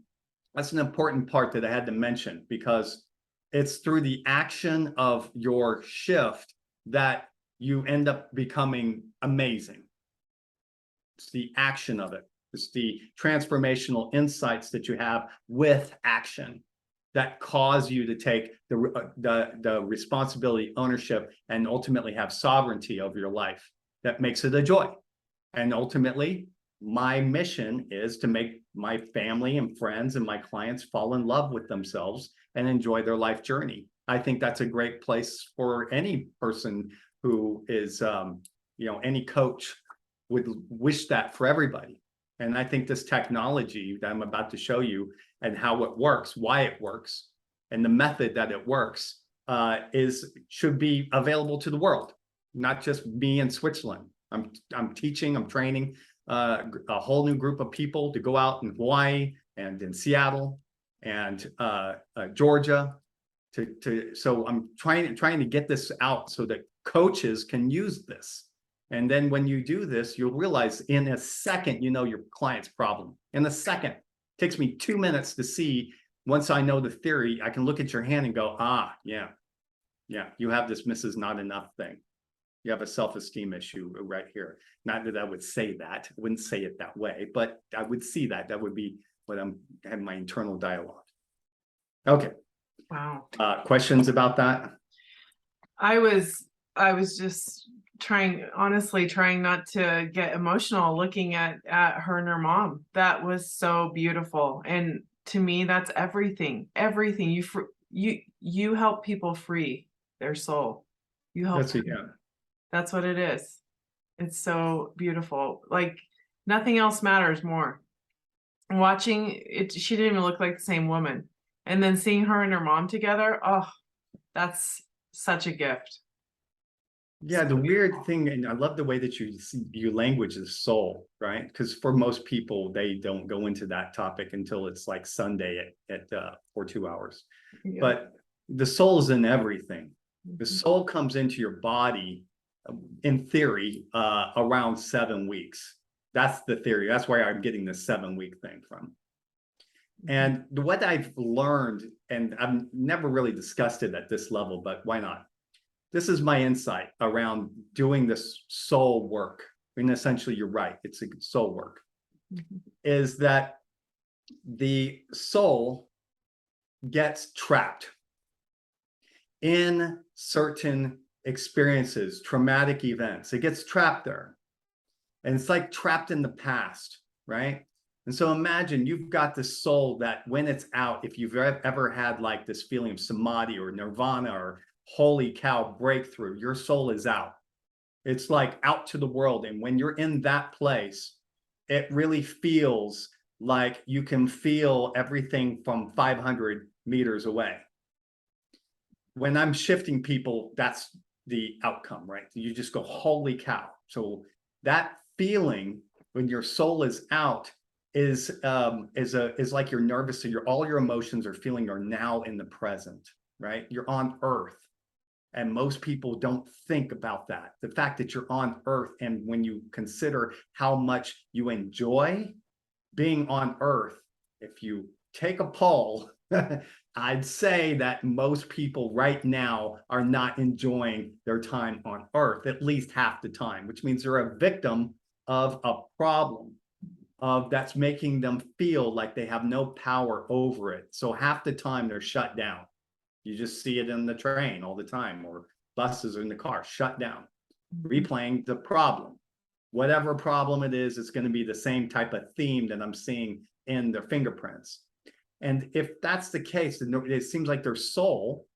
important part that I had to mention, because it's through the action of your shift that you end up becoming amazing. It's the action of it. It's the transformational insights that you have with action that cause you to take the responsibility, ownership, and ultimately have sovereignty over your life. That makes it a joy. And ultimately, my mission is to make my family and friends and my clients fall in love with themselves and enjoy their life journey. I think that's a great place for any person who is, any coach would wish that for everybody. And I think this technology that I'm about to show you and how it works, why it works, and the method that it works should be available to the world, not just me in Switzerland. I'm teaching, I'm training a whole new group of people to go out in Hawaii and in Seattle and Georgia. So I'm trying to get this out so that coaches can use this. And then when you do this, you'll realize in a second, you know your client's problem. In a second, it takes me 2 minutes to see. Once I know the theory, I can look at your hand and go, yeah, you have this Mrs. Not Enough thing. You have a self-esteem issue right here. Not that I would say that, I wouldn't say it that way, but I would see that. That would be what I'm having my internal dialogue. Okay. Wow. Questions about that? I was just honestly trying not to get emotional looking at her and her mom. That was so beautiful. And to me, that's everything. Everything. You help people free their soul. You help. That's what it is. It's so beautiful. Like nothing else matters more. Watching it, she didn't even look like the same woman. And then seeing her and her mom together, oh, that's such a gift. Yeah, the weird thing, and I love the way that you language the soul, right? Because for most people, they don't go into that topic until it's like Sunday for 2 hours. Yeah. But the soul is in everything. The soul comes into your body, in theory, around 7 weeks. That's the theory. That's where I'm getting the 7-week thing from. And what I've learned, and I've never really discussed it at this level, but why not? This is my insight around doing this soul work. And essentially, you're right, it's a soul work. Is that the soul gets trapped in certain experiences, traumatic events. It gets trapped there. And it's like trapped in the past, right? And so imagine you've got this soul that when it's out, if you've ever had like this feeling of samadhi or nirvana or holy cow breakthrough, your soul is out. It's like out to the world. And when you're in that place, it really feels like you can feel everything from 500 meters away. When I'm shifting people, that's the outcome, right? You just go, holy cow. So that feeling when your soul is out is like your nervous, so all your emotions are feeling are now in the present, right? You're on earth. And most people don't think about that. The fact that you're on earth, and when you consider how much you enjoy being on earth, if you take a poll, I'd say that most people right now are not enjoying their time on earth, at least half the time, which means they're a victim of a problem that's making them feel like they have no power over it. So half the time they're shut down. You just see it in the train all the time, or buses or in the car, shut down, replaying the problem. Whatever problem it is, it's going to be the same type of theme that I'm seeing in their fingerprints. And if that's the case, then it seems like their soul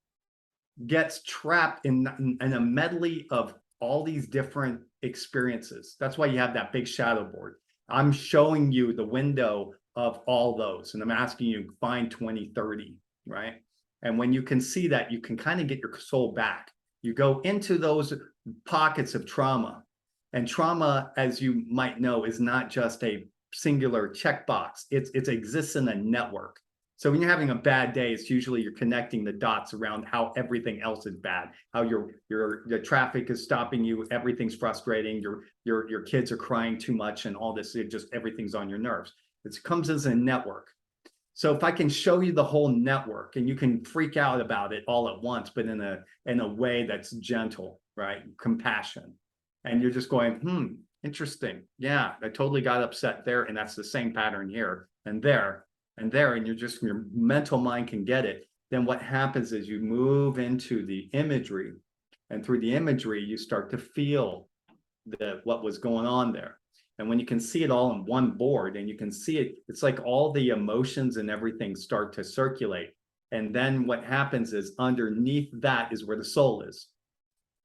gets trapped in a medley of all these different experiences. That's why you have that big shadow board. I'm showing you the window of all those, and I'm asking you to find 20, 30, right? And when you can see that, you can kind of get your soul back. You go into those pockets of trauma. And trauma, as you might know, is not just a singular checkbox. It exists in a network. So when you're having a bad day, it's usually you're connecting the dots around how everything else is bad, how your traffic is stopping you, everything's frustrating, your kids are crying too much, and all this. It just everything's on your nerves. It comes as a network. So if I can show you the whole network, and you can freak out about it all at once, but in a way that's gentle, right? Compassion, and you're just going, interesting. Yeah, I totally got upset there, and that's the same pattern here and there. And there, and your mental mind can get it. Then what happens is you move into the imagery, and through the imagery, you start to feel what was going on there. And when you can see it all in one board, and you can see it, it's like all the emotions and everything start to circulate. And then what happens is underneath that is where the soul is.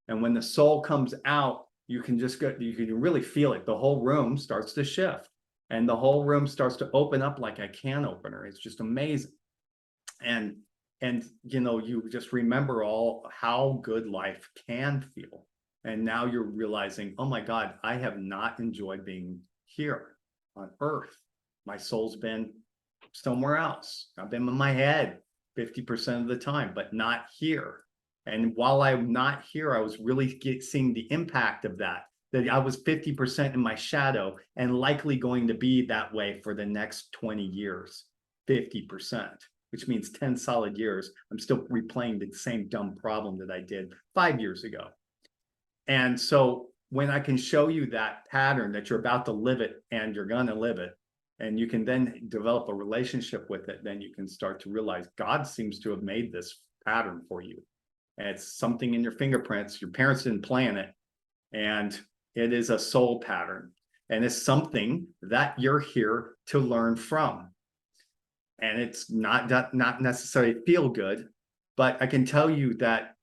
And when the soul comes out, you can really feel it. The whole room starts to shift. And the whole room starts to open up like a can opener. It's just amazing. And you just remember how good life can feel. And now you're realizing, oh my God, I have not enjoyed being here on earth. My soul's been somewhere else. I've been in my head 50% of the time, but not here. And while I'm not here, I was really seeing the impact of that I was 50% in my shadow, and likely going to be that way for the next 20 years, 50%, which means 10 solid years. I'm still replaying the same dumb problem that I did 5 years ago. And so when I can show you that pattern that you're about to live it, and you're going to live it, and you can then develop a relationship with it, then you can start to realize God seems to have made this pattern for you. And it's something in your fingerprints. Your parents didn't plan it. And it is a soul pattern, and it's something that you're here to learn from. And it's not necessarily feel good, but I can tell you that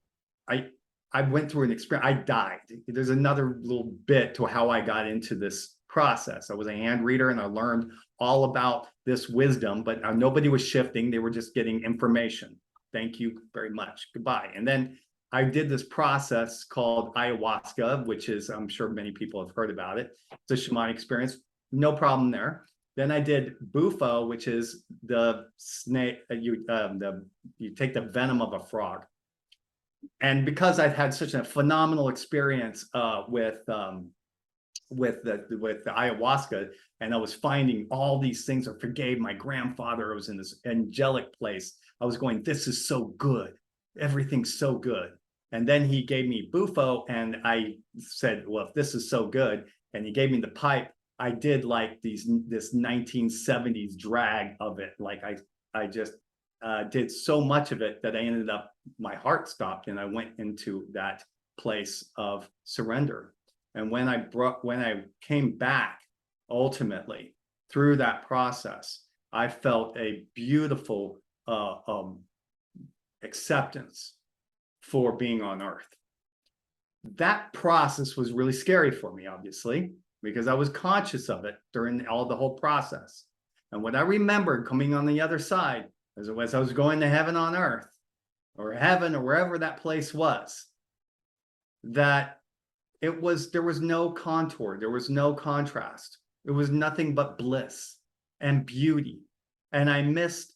I went through an experience. I died. There's another little bit to how I got into this process. I was a hand reader, and I learned all about this wisdom, but nobody was shifting. They were just getting information. Thank you very much. Goodbye. And then I did this process called ayahuasca, which is, I'm sure many people have heard about it. It's a shamanic experience, no problem there. Then I did bufo, which is the snake. You take the venom of a frog. And because I've had such a phenomenal experience with the ayahuasca, and I was finding all these things, I forgave my grandfather. I was in this angelic place. I was going, this is so good. Everything's so good. And then he gave me bufo, and I said, well, if this is so good, and he gave me the pipe, I did like this 1970s drag of it. Like I just did so much of it that I ended up, my heart stopped, and I went into that place of surrender. And when I came back, ultimately through that process, I felt a beautiful acceptance for being on earth. That process was really scary for me, obviously, because I was conscious of it during the whole process. And what I remembered coming on the other side, as I was going to heaven on earth, or heaven, or wherever that place was, that there was no contour, there was no contrast. It was nothing but bliss and beauty. And I missed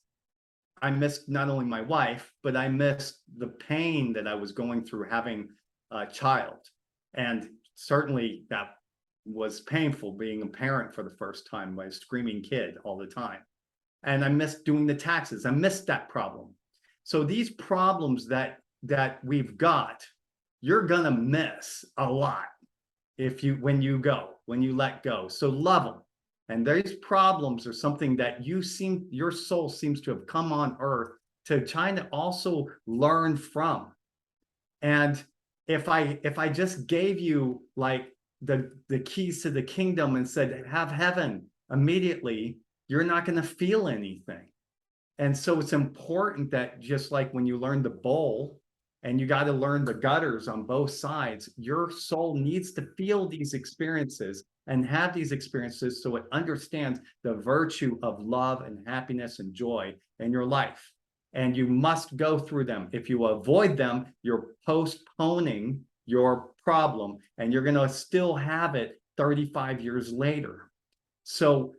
not only my wife, but I missed the pain that I was going through having a child. And certainly that was painful, being a parent for the first time, my screaming kid all the time. And I missed doing the taxes. I missed that problem. So these problems that we've got, you're gonna miss a lot when you let go. So love them. And these problems are something that your soul seems to have come on earth to try to also learn from. And if I just gave you like the keys to the kingdom and said, have heaven immediately, you're not going to feel anything. And so it's important that, just like when you learn the bowl and you got to learn the gutters on both sides. Your soul needs to feel these experiences and have these experiences so it understands the virtue of love and happiness and joy in your life. And you must go through them. If you avoid them, you're postponing your problem, and you're going to still have it 35 years later. So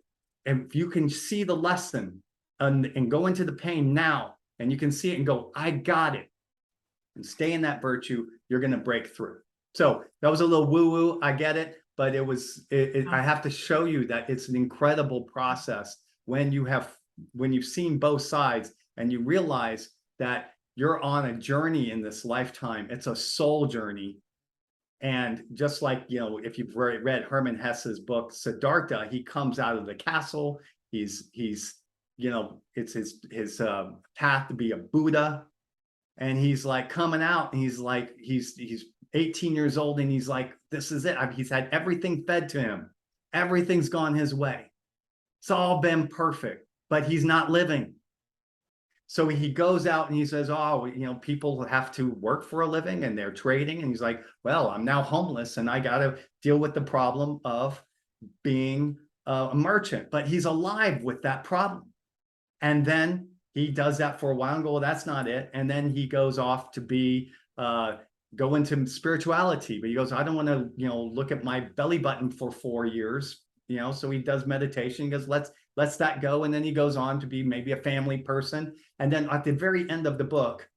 if you can see the lesson and go into the pain now, and you can see it and go, I got it, and stay in that virtue, you're going to break through. So that was a little woo-woo, I get it, but I have to show you that it's an incredible process when you've seen both sides and you realize that you're on a journey in this lifetime. It's a soul journey. And just like, if you've read Hermann Hesse's book, Siddhartha, he comes out of the castle. He's it's his path to be a Buddha. And he's like coming out, and he's 18 years old, and he's like, this is it. He's had everything fed to him. Everything's gone his way. It's all been perfect, but he's not living. So he goes out and he says, oh, people have to work for a living and they're trading. And he's like, well, I'm now homeless and I got to deal with the problem of being a merchant. But he's alive with that problem. And then he does that for a while and go, well, that's not it. And then he goes off to go into spirituality. But he goes, I don't want to, look at my belly button for 4 years. So he does meditation. He goes, let's that go. And then he goes on to be maybe a family person. And then at the very end of the book,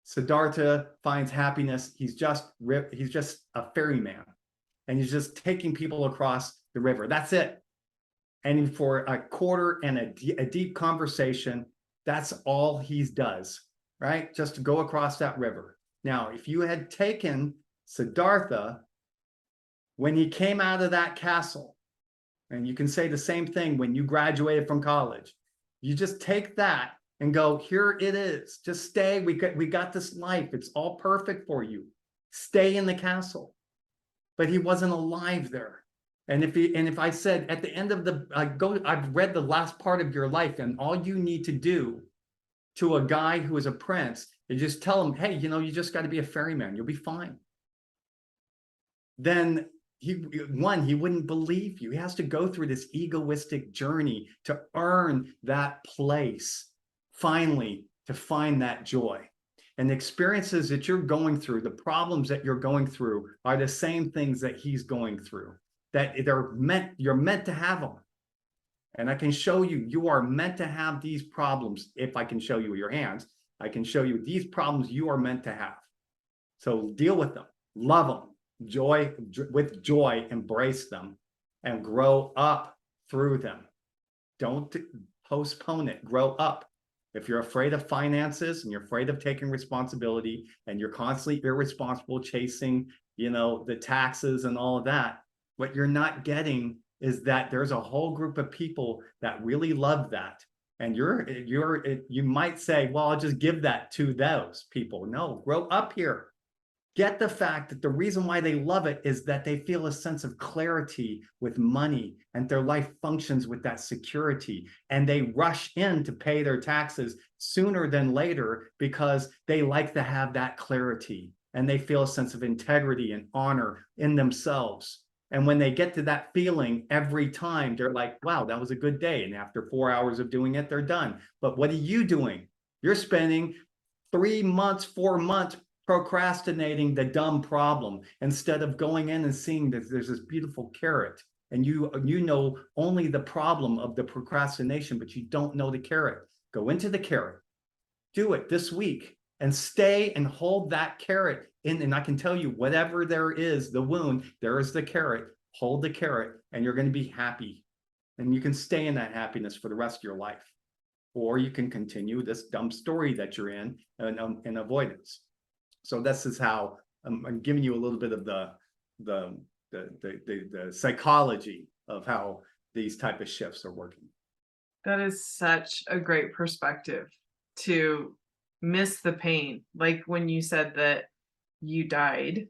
Siddhartha finds happiness. He's just a ferryman, and he's just taking people across the river. That's it. And for a quarter and a deep conversation, that's all he does, right? Just to go across that river. Now, if you had taken Siddhartha when he came out of that castle, and you can say the same thing when you graduated from college, you just take that and go, here it is. Just stay. We got this life. It's all perfect for you. Stay in the castle. But he wasn't alive there. And if I said at the end of I've read the last part of your life, and all you need to do to a guy who is a prince is just tell him, hey, you just got to be a ferryman. You'll be fine. Then he wouldn't believe you. He has to go through this egoistic journey to earn that place, finally, to find that joy. And the experiences that you're going through, the problems that you're going through, are the same things that he's going through. That you're meant to have them. And I can show you, you are meant to have these problems. If I can show you your hands, I can show you these problems you are meant to have. So deal with them, love them. With joy, embrace them, and grow up through them. Don't postpone it. Grow up. If you're afraid of finances and you're afraid of taking responsibility and you're constantly irresponsible, chasing, the taxes and all of that, what you're not getting is that there's a whole group of people that really love that. And you might say, well, I'll just give that to those people. No, grow up here. Get the fact that the reason why they love it is that they feel a sense of clarity with money, and their life functions with that security. And they rush in to pay their taxes sooner than later because they like to have that clarity, and they feel a sense of integrity and honor in themselves. And when they get to that feeling every time, they're like, wow, that was a good day. And after 4 hours of doing it, they're done. But what are you doing? You're spending 3 months, 4 months procrastinating the dumb problem instead of going in and seeing that there's this beautiful carrot, and you know only the problem of the procrastination, but you don't know the carrot. Go into the carrot, do it this week, and stay and hold that carrot in. And I can tell you, whatever there is, the wound, there is the carrot. Hold the carrot, and you're going to be happy, and you can stay in that happiness for the rest of your life. Or you can continue this dumb story that you're in avoidance. So this is how I'm giving you a little bit of the psychology of how these type of shifts are working. That is such a great perspective, to miss the pain. Like when you said that you died,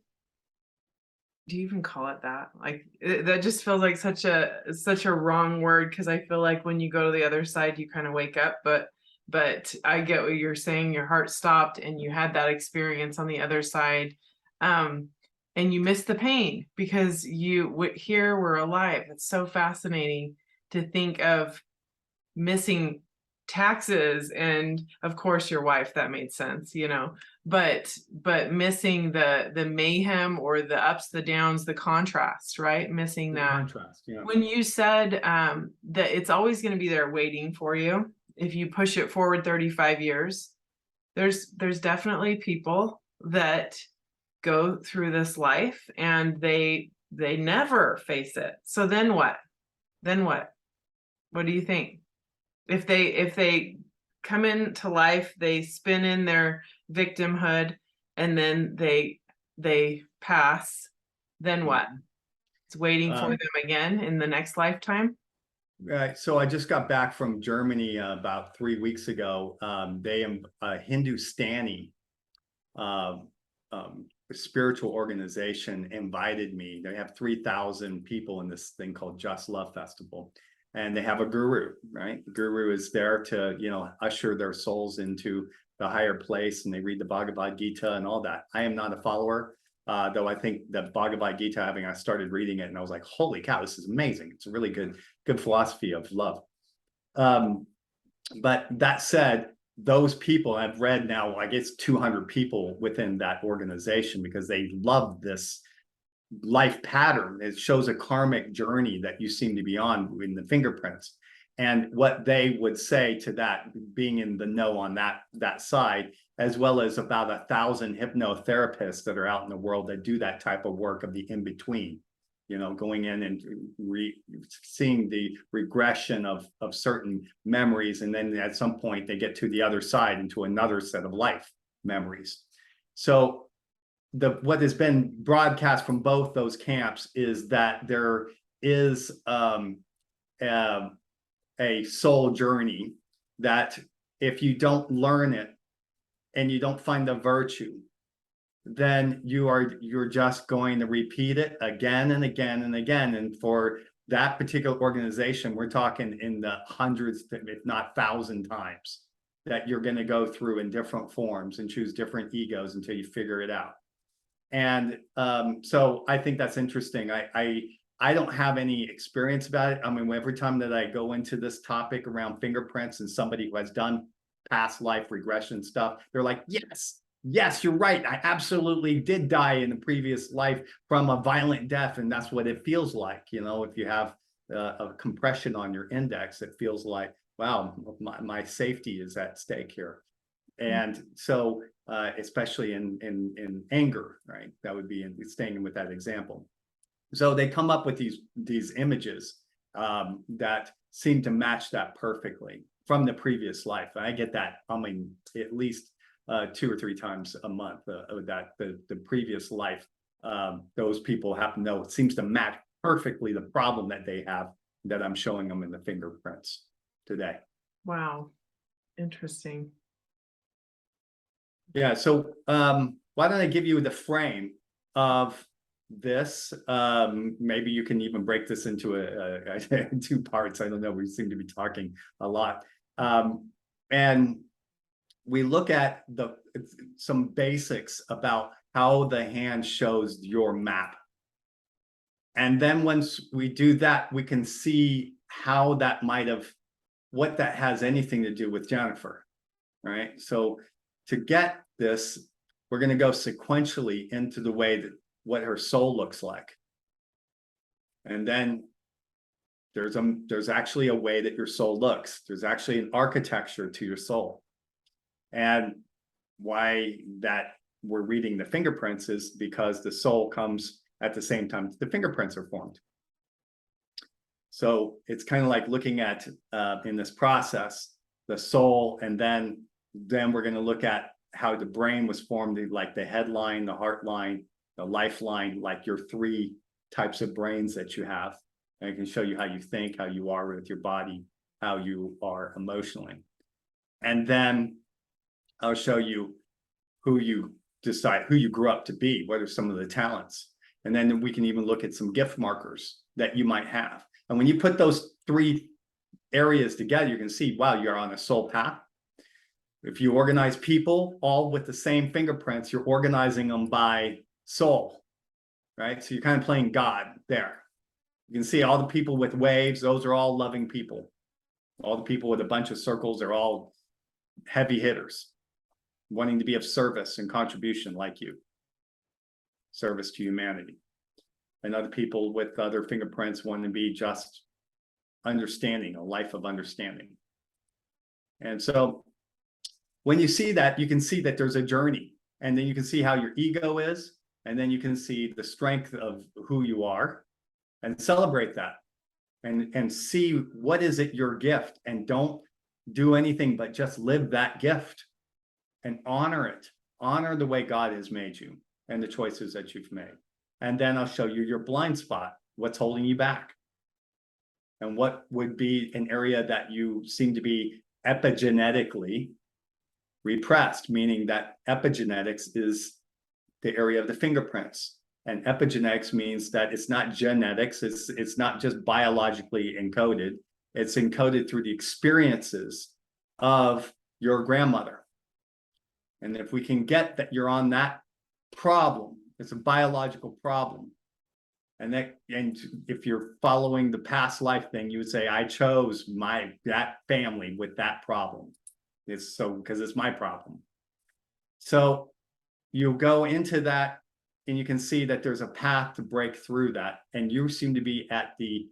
do you even call it that? Like that just feels like such a wrong word, because I feel like when you go to the other side, you kind of wake up. But but I get what you're saying. Your heart stopped and you had that experience on the other side. And you missed the pain because here we're alive. It's so fascinating to think of missing taxes, and of course your wife, that made sense, but missing the mayhem or the ups, the downs, the contrast, right? Missing The that. contrast, yeah. When you said that it's always going to be there waiting for you if you push it forward 35 years, there's definitely people that go through this life and they never face it. So then what? What do you think? If they come into life, they spin in their victimhood, and then they pass, then what? It's waiting for them again in the next lifetime. Right. So I just got back from Germany about 3 weeks ago. They a Hindustani spiritual organization invited me. They have 3,000 people in this thing called Just Love Festival. And they have a guru, right? The guru is there to, usher their souls into the higher place, and they read the Bhagavad Gita and all that. I am not a follower, though I think the Bhagavad Gita, I started reading it and I was like, holy cow, this is amazing. It's a really good philosophy of love. But that said, those people, I've read now, I guess 200 people within that organization, because they love this life pattern. It shows a karmic journey that you seem to be on in the fingerprints. And what they would say to that, being in the know on that side, as well as about 1,000 hypnotherapists that are out in the world that do that type of work of the in-between, going in and seeing the regression of certain memories. And then at some point they get to the other side into another set of life memories. So what has been broadcast from both those camps is that there is a soul journey that if you don't learn it and you don't find the virtue, then you're just going to repeat it again and again and again. And for that particular organization, we're talking in the hundreds, if not 1,000 times, that you're going to go through in different forms and choose different egos until you figure it out. And so I think that's interesting. I don't have any experience about it. Every time that I go into this topic around fingerprints and somebody who has done past life regression stuff, they're like, yes, you're right. I absolutely did die in a previous life from a violent death. And that's what it feels like. If you have a compression on your index, it feels like, wow, my safety is at stake here. And so, especially in anger, right? That would be staying with that example. So they come up with these images that seem to match that perfectly from the previous life. And I get that, at least 2 or 3 times a month, that the previous life, those people have to know, it seems to match perfectly the problem that they have, that I'm showing them in the fingerprints today. Wow. Interesting. Yeah. So why don't I give you the frame of this? Maybe you can even break this into 2 parts. I don't know. We seem to be talking a lot. And we look at some basics about how the hand shows your map. And then once we do that, we can see how that what that has anything to do with Jennifer, right? So to get this, we're going to go sequentially into the way that what her soul looks like. And then there's actually a way that your soul looks. There's actually an architecture to your soul. And why that we're reading the fingerprints is because the soul comes at the same time the fingerprints are formed. So it's kind of like looking at in this process, the soul, and then we're going to look at how the brain was formed, like the headline, the heart line, the lifeline, like your 3 types of brains that you have. And I can show you how you think, how you are with your body, how you are emotionally. And then I'll show you who you grew up to be, what are some of the talents. And then we can even look at some gift markers that you might have. And when you put those 3 areas together, you can see, wow, you're on a soul path. If you organize people all with the same fingerprints, you're organizing them by soul, right? So you're kind of playing God there. You can see all the people with waves, those are all loving people. All the people with a bunch of circles are all heavy hitters, wanting to be of service and contribution like you. Service to humanity. And other people with other fingerprints want to be just understanding, a life of understanding. And so when you see that, you can see that there's a journey, and then you can see how your ego is, and then you can see the strength of who you are, and celebrate that, and see what is it your gift, and don't do anything but just live that gift and honor it. Honor the way God has made you and the choices that you've made. And then I'll show you your blind spot, what's holding you back, and what would be an area that you seem to be epigenetically repressed, meaning that epigenetics is the area of the fingerprints. And epigenetics means that it's not genetics, it's not just biologically encoded, it's encoded through the experiences of your grandmother. And if we can get that you're on that problem, it's a biological problem. And if you're following the past life thing, you would say, I chose that family with that problem. It's so because it's my problem. So you go into that, and you can see that there's a path to break through that. And you seem to be at the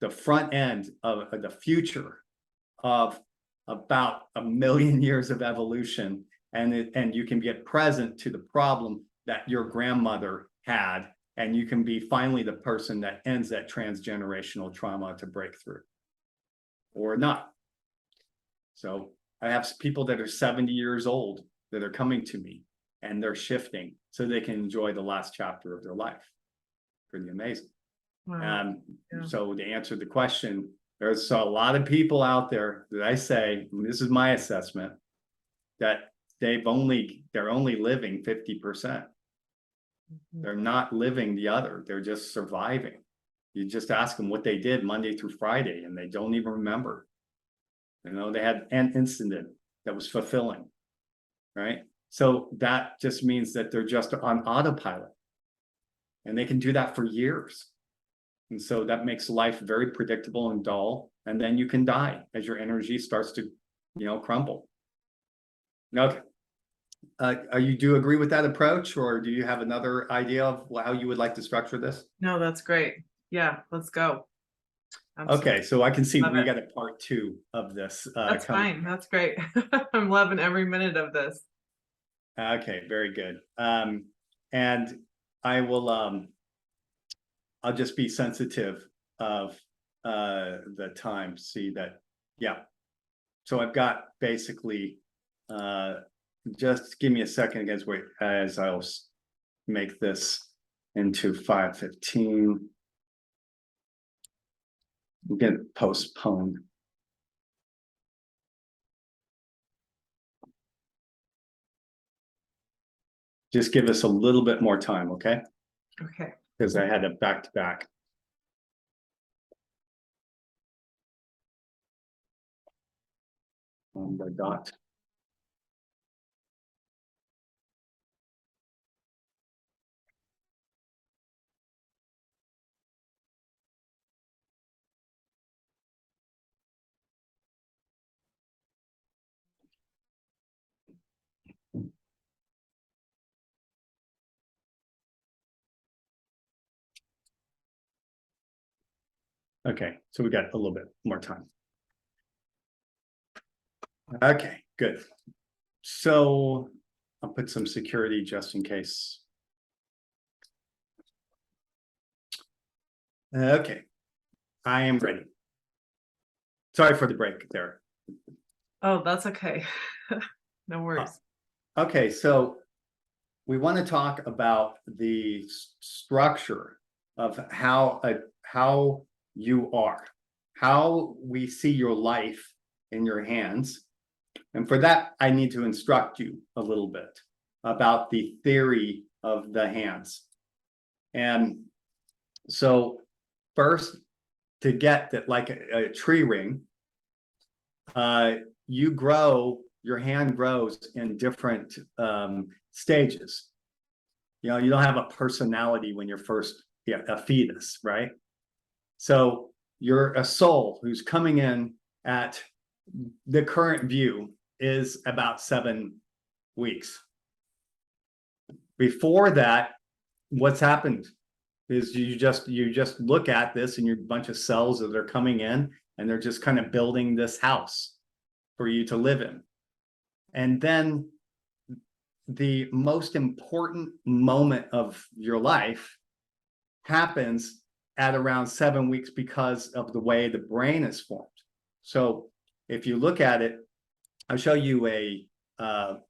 front end of the future of about 1 million years of evolution. And you can get present to the problem that your grandmother had. And you can be finally the person that ends that transgenerational trauma to break through, or not. So I have people that are 70 years old that are coming to me, and they're shifting so they can enjoy the last chapter of their life. Pretty amazing. Wow. So to answer the question, there's a lot of people out there that I say, and this is my assessment, that they're only living 50%. They're not living the other. They're just surviving. You just ask them what they did Monday through Friday, and they don't even remember. You know, they had an incident that was fulfilling, right? So that just means that they're just on autopilot, and they can do that for years. And so that makes life very predictable and dull. And then you can die as your energy starts to, crumble. Okay. Do you agree with that approach, or do you have another idea of how you would like to structure this? No, that's great. Yeah, let's go. Absolutely. Okay, so I can see Love we it. got a part 2 of this. That's fine. That's great. I'm loving every minute of this. Okay, very good. And I will, I'll just be sensitive of the time. See that, yeah. So I've got basically, just give me a second as I'll make this into 5:15. Get it postponed. Just give us a little bit more time, okay? Okay. Because I had a back-to-back. On the dot. Okay, so we got a little bit more time. Okay, good. So I'll put some security just in case. Okay, I am ready. Sorry for the break there. Oh, that's okay. No worries. Okay, so we want to talk about the structure of how you are, how we see your life in your hands. And for that, I need to instruct you a little bit about the theory of the hands. And so first, to get that, like a tree ring, you grow your hand grows in different stages. You know, you don't have a personality when you're first a fetus, right? So you're a soul who's coming in at the current view is about 7 weeks. Before that, what's happened is you just look at this and you're a bunch of cells that are coming in and they're just kind of building this house for you to live in. And then the most important moment of your life happens at around 7 weeks because of the way the brain is formed. So if you look at it, I'll show you an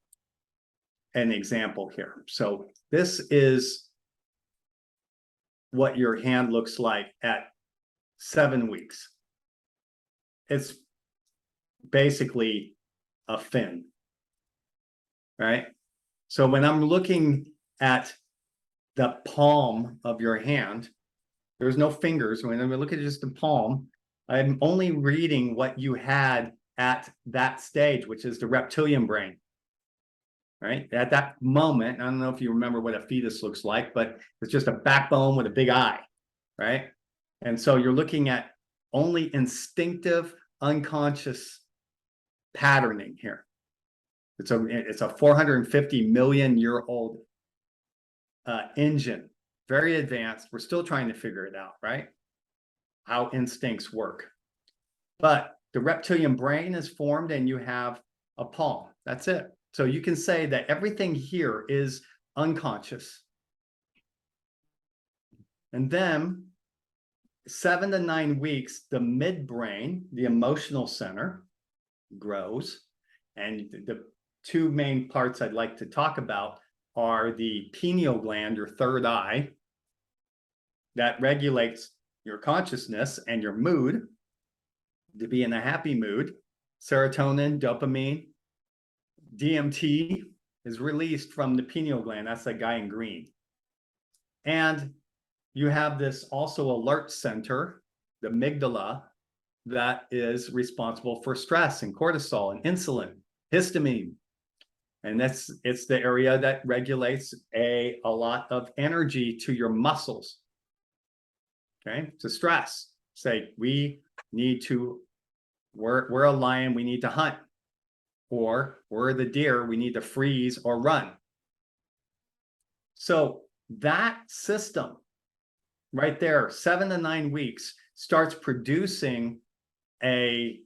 example here. So this is what your hand looks like at 7 weeks. It's basically a fin, right? So when I'm looking at the palm of your hand, there's no fingers. When I look at just the palm, I'm only reading what you had at that stage, which is the reptilian brain, right? At that moment, I don't know if you remember what a fetus looks like, but it's just a backbone with a big eye, right? And so you're looking at only instinctive, unconscious patterning here. It's a 450 million year old engine, very advanced. We're still trying to figure it out, right? How instincts work. But the reptilian brain is formed and you have a palm. That's it. So you can say that everything here is unconscious. And then 7 to 9 weeks, the midbrain, the emotional center, grows. And the two main parts I'd like to talk about are the pineal gland, your third eye, that regulates your consciousness and your mood, to be in a happy mood. Serotonin, dopamine, DMT is released from the pineal gland. That's the guy in green. And you have this also alert center, the amygdala, that is responsible for stress and cortisol and insulin, histamine. And it's the area that regulates a lot of energy to your muscles. Okay, to stress. Say, we need to, we're a lion, we need to hunt. Or we're the deer, we need to freeze or run. So that system right there, 7 to 9 weeks, starts producing a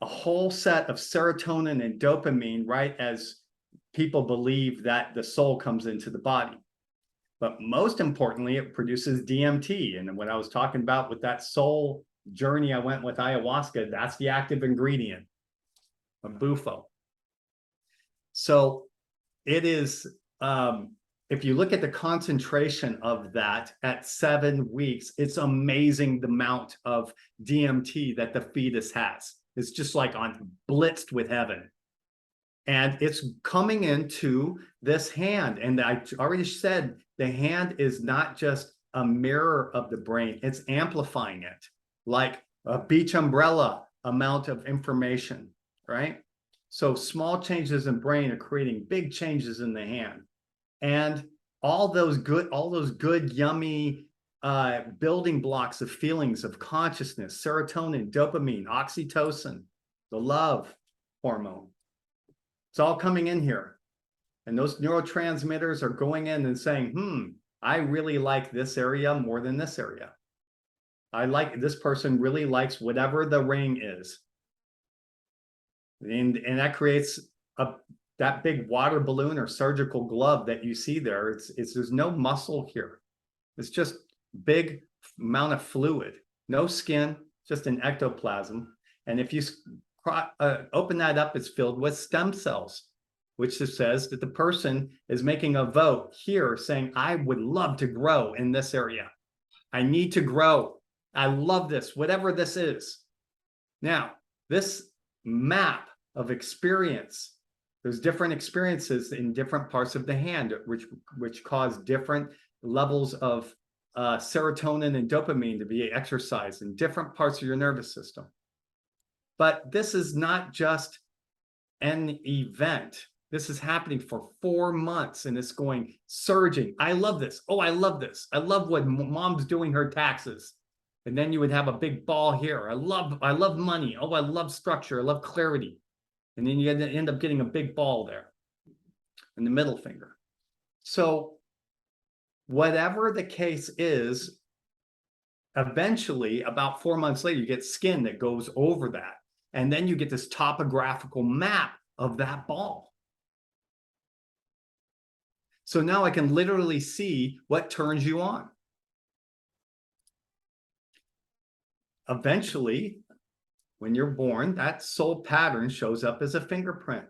whole set of serotonin and dopamine right as people believe that the soul comes into the body. But most importantly, it produces DMT. And what I was talking about with that soul journey I went with ayahuasca, that's the active ingredient of bufo. So it is, if you look at the concentration of that at 7 weeks, it's amazing the amount of DMT that the fetus has. It's just like blitzed with heaven. And it's coming into this hand. And I already said the hand is not just a mirror of the brain, it's amplifying it like a beach umbrella amount of information, right? So small changes in brain are creating big changes in the hand. And all those good, yummy building blocks of feelings of consciousness, serotonin, dopamine, oxytocin, the love hormone. It's all coming in here. And those neurotransmitters are going in and saying, I really like this area more than this area. I like, this person really likes whatever the ring is. And that creates that big water balloon or surgical glove that you see there. There's no muscle here. It's just big amount of fluid, no skin, just an ectoplasm. And if you open that up, it's filled with stem cells, which just says that the person is making a vote here saying, I would love to grow in this area. I need to grow. I love this, whatever this is. Now, this map of experience, there's different experiences in different parts of the hand, which cause different levels of serotonin and dopamine to be exercised in different parts of your nervous system. But this is not just an event. This is happening for 4 months and it's going surging. I love this. Oh, I love this. I love what mom's doing her taxes. And then you would have a big ball here. I love money. Oh, I love structure. I love clarity. And then you end up getting a big ball there in the middle finger. So whatever the case is, eventually about 4 months later, you get skin that goes over that. And then you get this topographical map of that ball. So now I can literally see what turns you on. Eventually, when you're born, that soul pattern shows up as a fingerprint.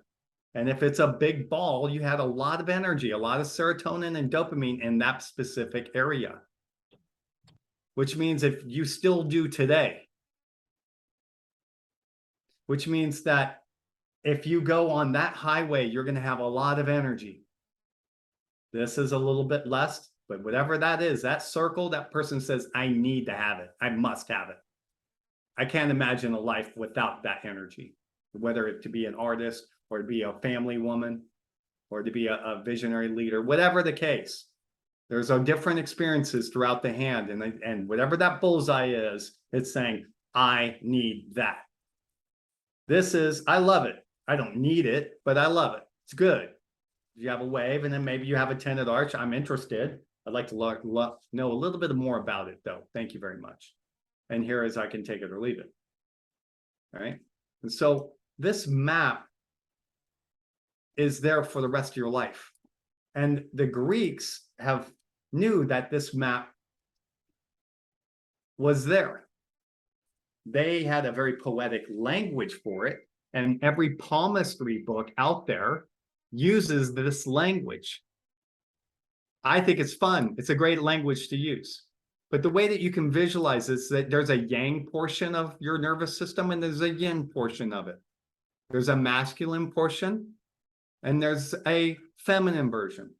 And if it's a big ball, you had a lot of energy, a lot of serotonin and dopamine in that specific area. Which means if you still do today, which means that if you go on that highway, you're going to have a lot of energy. This is a little bit less, but whatever that is, that circle, that person says, I need to have it. I must have it. I can't imagine a life without that energy, whether it to be an artist or to be a family woman or to be a visionary leader, whatever the case. There's different experiences throughout the hand. And whatever that bullseye is, it's saying, I need that. This is, I love it. I don't need it, but I love it. It's good. You have a wave, and then maybe you have a tenet arch. I'm interested. I'd like to know a little bit more about it, though. Thank you very much. And here is I can take it or leave it. All right. And so this map is there for the rest of your life. And the Greeks knew that this map was there. They had a very poetic language for it. And every palmistry book out there uses this language. I think it's fun. It's a great language to use. But the way that you can visualize is that there's a yang portion of your nervous system and there's a yin portion of it. There's a masculine portion and there's a feminine version.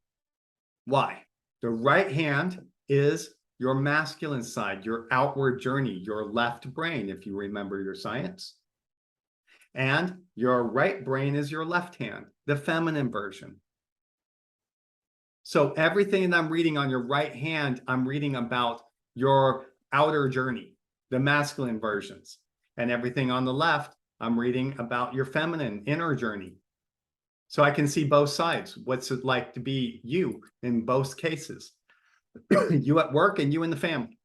Why? The right hand is your masculine side, your outward journey, your left brain, if you remember your science. And your right brain is your left hand, the feminine version. So everything that I'm reading on your right hand, I'm reading about your outer journey, the masculine versions. And everything on the left, I'm reading about your feminine inner journey. So I can see both sides. What's it like to be you in both cases? You at work and you in the family.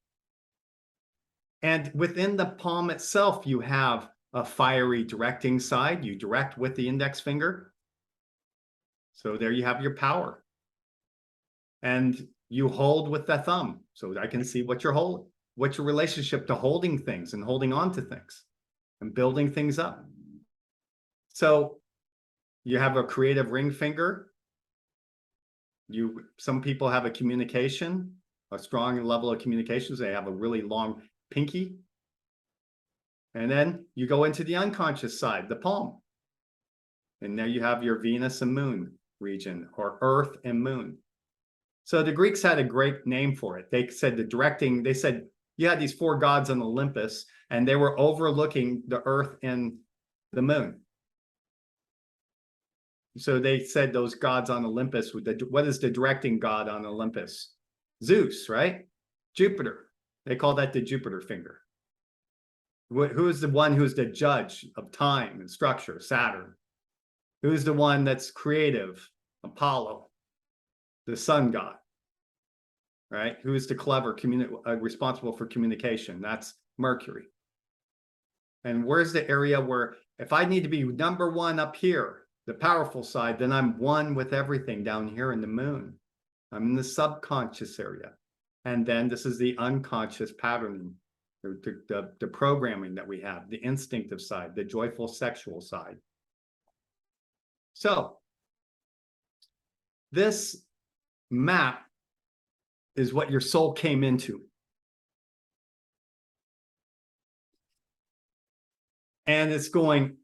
And within the palm itself, you have a fiery directing side. You direct with the index finger. So there you have your power. And you hold with the thumb. So I can see what you're holding. What's your relationship to holding things and holding on to things and building things up? So you have a creative ring finger. Some people have a strong level of communications. They have a really long pinky. And then you go into the unconscious side, the palm. And there you have your Venus and Moon region, or Earth and Moon. So the Greeks had a great name for it. They said they said you had these 4 gods on Olympus, and they were overlooking the Earth and the Moon. So they said those gods on Olympus, what is the directing god on Olympus? Zeus, right? Jupiter. They call that the Jupiter finger. Who is the one who's the judge of time and structure? Saturn. Who's the one that's creative? Apollo, the sun god. Right? Who is the clever, responsible for communication? That's Mercury. And where's the area where if I need to be number 1 up here, the powerful side, then I'm one with everything down here in the Moon. I'm in the subconscious area. And then this is the unconscious patterning, the programming that we have, the instinctive side, the joyful sexual side. So this map is what your soul came into. And it's going,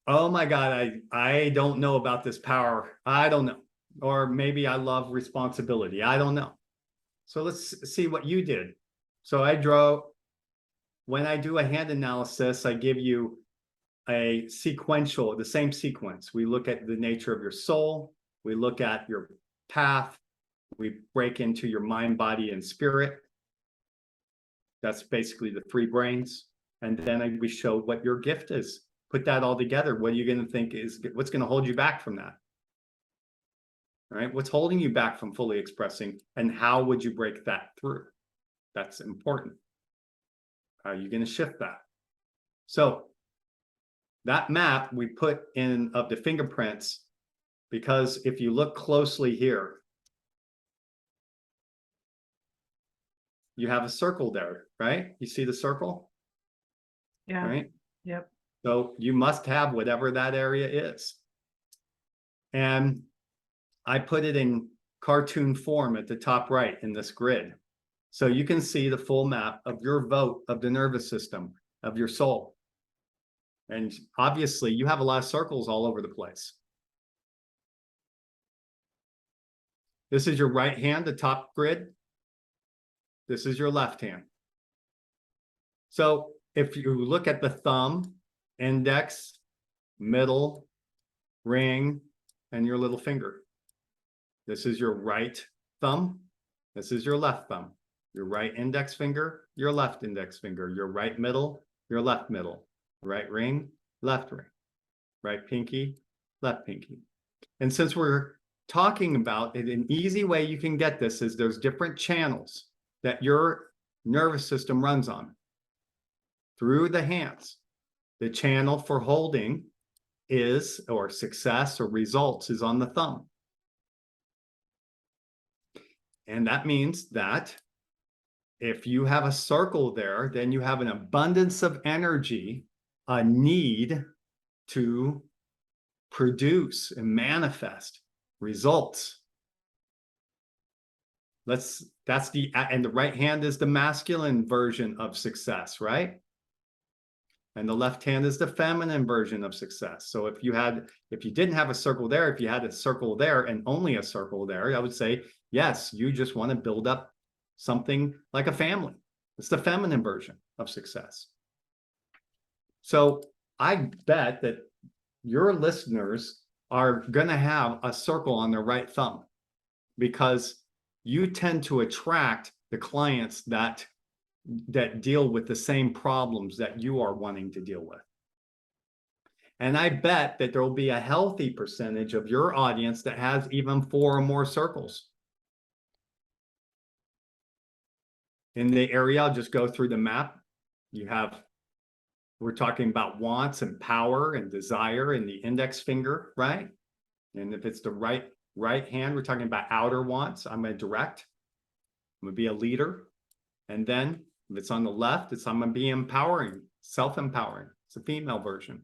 oh my God, I don't know about this power. I don't know. Or maybe I love responsibility. I don't know. So let's see what you did. So when I do a hand analysis, I give you the same sequence. We look at the nature of your soul. We look at your path. We break into your mind, body, and spirit. That's basically the three brains. And then we show what your gift is. Put that all together. What are you going to think is, what's going to hold you back from that? All right. What's holding you back from fully expressing, and how would you break that through? That's important. How are you going to shift that? So that map we put in of the fingerprints, because if you look closely here, you have a circle there, right? You see the circle? Yeah. Right? Yep. So you must have whatever that area is. And I put it in cartoon form at the top right in this grid. So you can see the full map of your vote of the nervous system, of your soul. And obviously you have a lot of circles all over the place. This is your right hand, the top grid. This is your left hand. So if you look at the thumb, index, middle, ring, and your little finger, this is your right thumb. This is your left thumb. Your right index finger, your left index finger, your right middle, your left middle, right ring, left ring, right pinky, left pinky. And since we're talking about it, an easy way you can get this is there's different channels that your nervous system runs on through the hands. The channel for holding is, or success or results, is on the thumb. And that means that if you have a circle there, then you have an abundance of energy, a need to produce and manifest results. And the right hand is the masculine version of success, right? And the left hand is the feminine version of success. So if you didn't have a circle there, if you had a circle there and only a circle there, I would say, yes, you just want to build up something like a family. It's the feminine version of success. So I bet that your listeners are going to have a circle on their right thumb, because you tend to attract the clients that deal with the same problems that you are wanting to deal with. And I bet that there will be a healthy percentage of your audience that has even 4 or more circles. In the area, I'll just go through the map. We're talking about wants and power and desire in the index finger, right? And if it's the right hand, we're talking about outer wants. I'm going to direct. I'm going to be a leader. And then if it's on the left, I'm going to be empowering, self-empowering. It's a female version.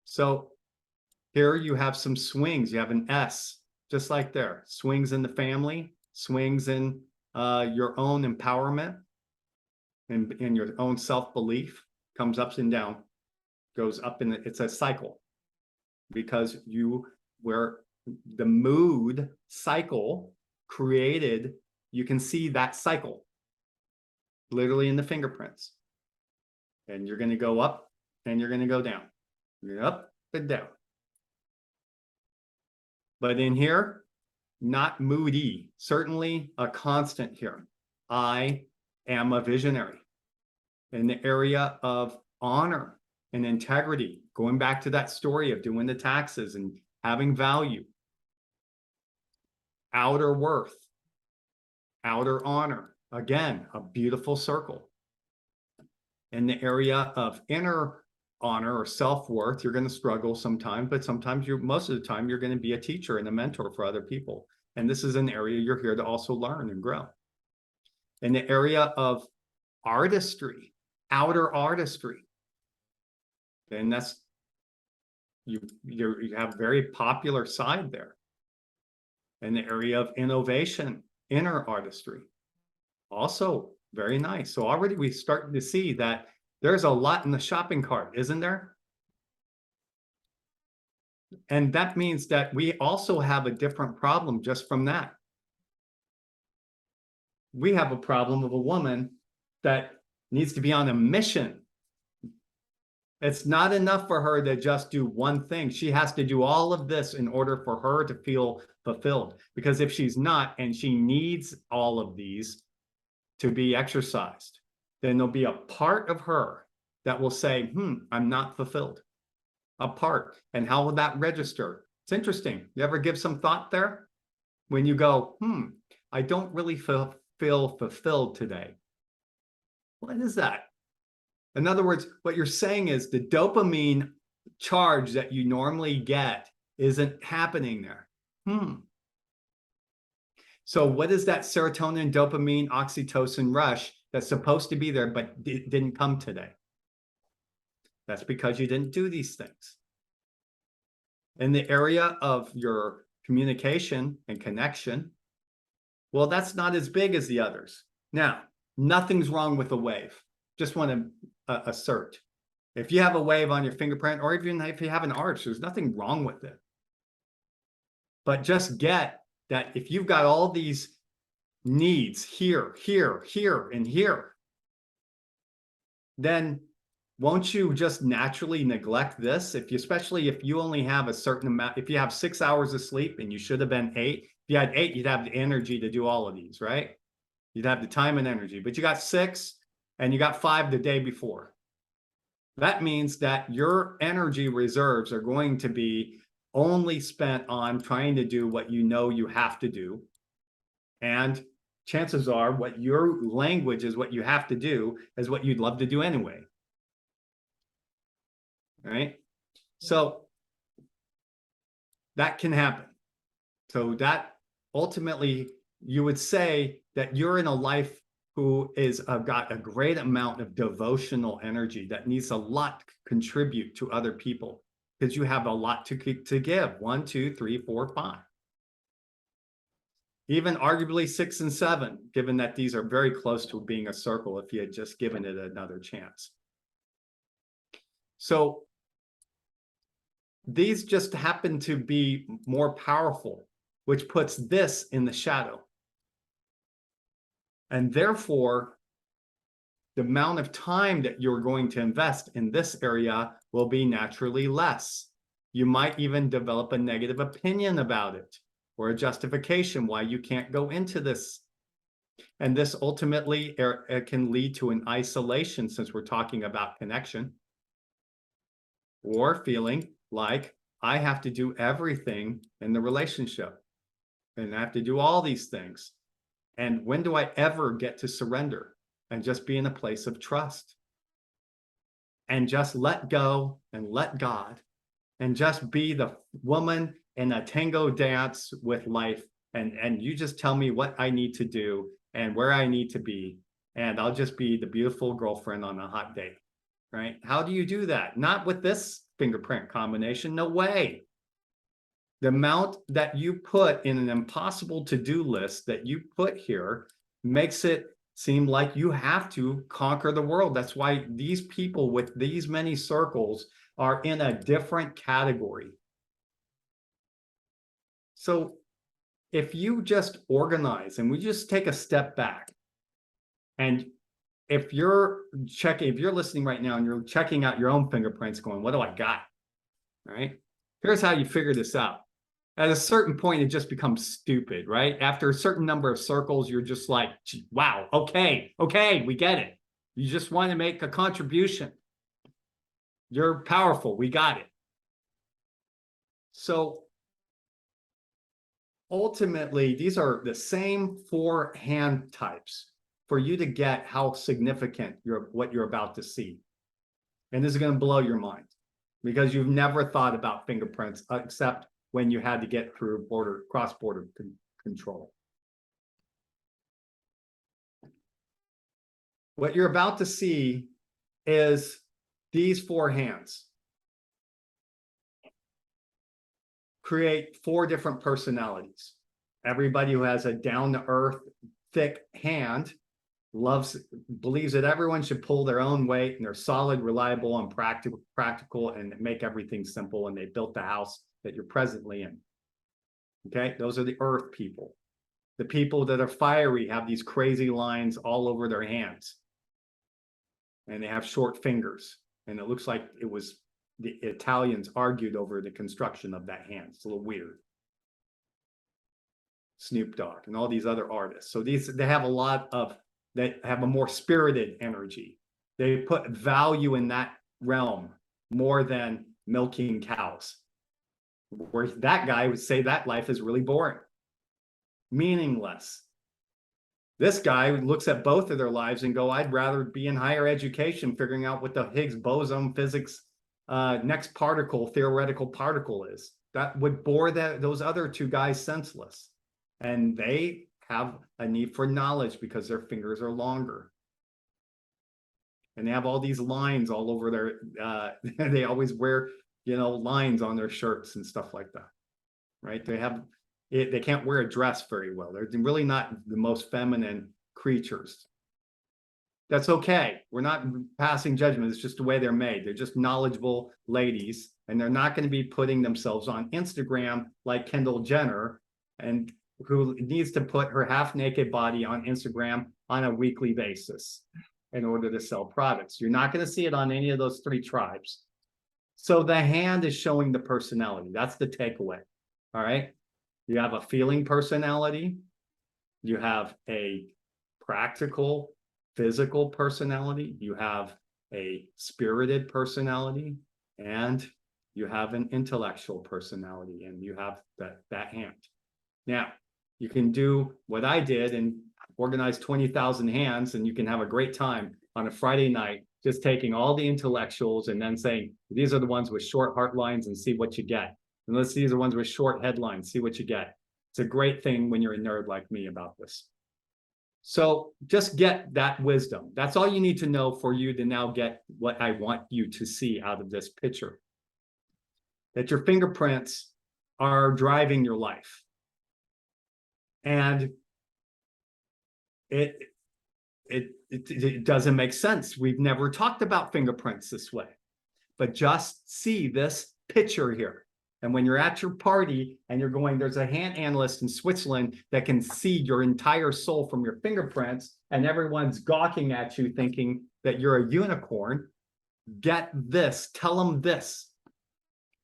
So here you have some swings. You have an S, just like there. Swings in the family, swings in your own empowerment and in your own self-belief. Comes up and down, goes up, and it's a cycle, because where the mood cycle created, you can see that cycle literally in the fingerprints. And you're going to go up and you're going to go down. You're up and down. But in here, not moody, certainly a constant here. I am a visionary. In the area of honor and integrity, going back to that story of doing the taxes and having value. Outer worth, outer honor, again, a beautiful circle. In the area of inner honor or self-worth, you're going to struggle sometimes, but sometimes most of the time, you're going to be a teacher and a mentor for other people. And this is an area you're here to also learn and grow. In the area of artistry, outer artistry, then that's you have very popular side there. In the area of innovation, inner artistry, also very nice. So already we're starting to see that there's a lot in the shopping cart, isn't there? And that means that we also have a different problem just from that. We have a problem of a woman that needs to be on a mission It's not enough for her to just do one thing. She has to do all of this in order for her to feel fulfilled. Because if she's not, and she needs all of these to be exercised, then there'll be a part of her that will say, I'm not fulfilled. A part. And how will that register? It's interesting. You ever give some thought there? When you go, I don't really feel fulfilled today. What is that? In other words, what you're saying is the dopamine charge that you normally get isn't happening there. So what is that serotonin, dopamine, oxytocin rush that's supposed to be there, but it didn't come today? That's because you didn't do these things. In the area of your communication and connection, well, that's not as big as the others. Now, nothing's wrong with a wave. Just want to assert. If you have a wave on your fingerprint, or even if you have an arch, there's nothing wrong with it. But just get that if you've got all these needs here, here, here, and here, then won't you just naturally neglect this? Especially if you only have a certain amount, if you have 6 hours of sleep and you should have been 8, if you had 8, you'd have the energy to do all of these, right? You'd have the time and energy, but you got 6 and you got 5 the day before. That means that your energy reserves are going to be only spent on trying to do what you know you have to do. And chances are what your language is what you have to do is what you'd love to do anyway. Right? So that can happen. So that ultimately you would say that you're in a life who is got a great amount of devotional energy that needs a lot to contribute to other people because you have a lot to give. 1, 2, 3, 4, 5. Even arguably 6 and 7, given that these are very close to being a circle if you had just given it another chance. So these just happen to be more powerful, which puts this in the shadow. And therefore, the amount of time that you're going to invest in this area will be naturally less. You might even develop a negative opinion about it or a justification why you can't go into this. And this ultimately can lead to an isolation, since we're talking about connection, or feeling like I have to do everything in the relationship and I have to do all these things. And when do I ever get to surrender and just be in a place of trust and just let go and let God and just be the woman in a tango dance with life? And you just tell me what I need to do and where I need to be, and I'll just be the beautiful girlfriend on a hot date, right? How do you do that? Not with this fingerprint combination, no way. The amount that you put in an impossible to-do list that you put here makes it seem like you have to conquer the world. That's why these people with these many circles are in a different category. So if you just organize and we just take a step back, and if you're listening right now and you're checking out your own fingerprints going, what do I got? All right. Here's how you figure this out. At a certain point, it just becomes stupid, right? After a certain number of circles, you're just like, wow, okay, we get it. You just want to make a contribution. You're powerful. We got it. So ultimately, these are the same 4 hand types for you to get how significant what you're about to see. And this is going to blow your mind because you've never thought about fingerprints except when you had to get through cross-border control. What you're about to see is these 4 hands create 4 different personalities. Everybody who has a down-to-earth, thick hand believes that everyone should pull their own weight, and they're solid, reliable, and practical, and make everything simple, and they built the house that you're presently in. Okay, those are the earth people. The people that are fiery have these crazy lines all over their hands, and they have short fingers, And it looks like it was the Italians argued over the construction of that hand. It's a little weird. Snoop Dogg and all these other artists. So they have a lot of, they have a more spirited energy. They put value in that realm more than milking cows. Where that guy would say that life is really boring, meaningless. This guy looks at both of their lives and go, I'd rather be in higher education, figuring out what the Higgs boson physics next particle, theoretical particle is. That would bore those other two guys senseless. And they have a need for knowledge because their fingers are longer. And they have all these lines all over their, they always wear, lines on their shirts and stuff like that, right? They can't wear a dress very well. They're really not the most feminine creatures. That's okay. We're not passing judgment. It's just the way they're made. They're just knowledgeable ladies, and they're not going to be putting themselves on Instagram like Kendall Jenner, and who needs to put her half-naked body on Instagram on a weekly basis in order to sell products. You're not going to see it on any of those three tribes. So the hand is showing the personality. That's the takeaway. All right. You have a feeling personality. You have a practical, physical personality. You have a spirited personality, and you have an intellectual personality, and you have that hand. Now, you can do what I did and organize 20,000 hands, and you can have a great time on a Friday night, just taking all the intellectuals and then saying, these are the ones with short heart lines, and see what you get. And these are ones with short headlines, see what you get. It's a great thing when you're a nerd like me about this. So just get that wisdom. That's all you need to know for you to now get what I want you to see out of this picture. That your fingerprints are driving your life. And it doesn't make sense. We've never talked about fingerprints this way. But just see this picture here. And when you're at your party and you're going, there's a hand analyst in Switzerland that can see your entire soul from your fingerprints, and everyone's gawking at you thinking that you're a unicorn. Get this, tell them this,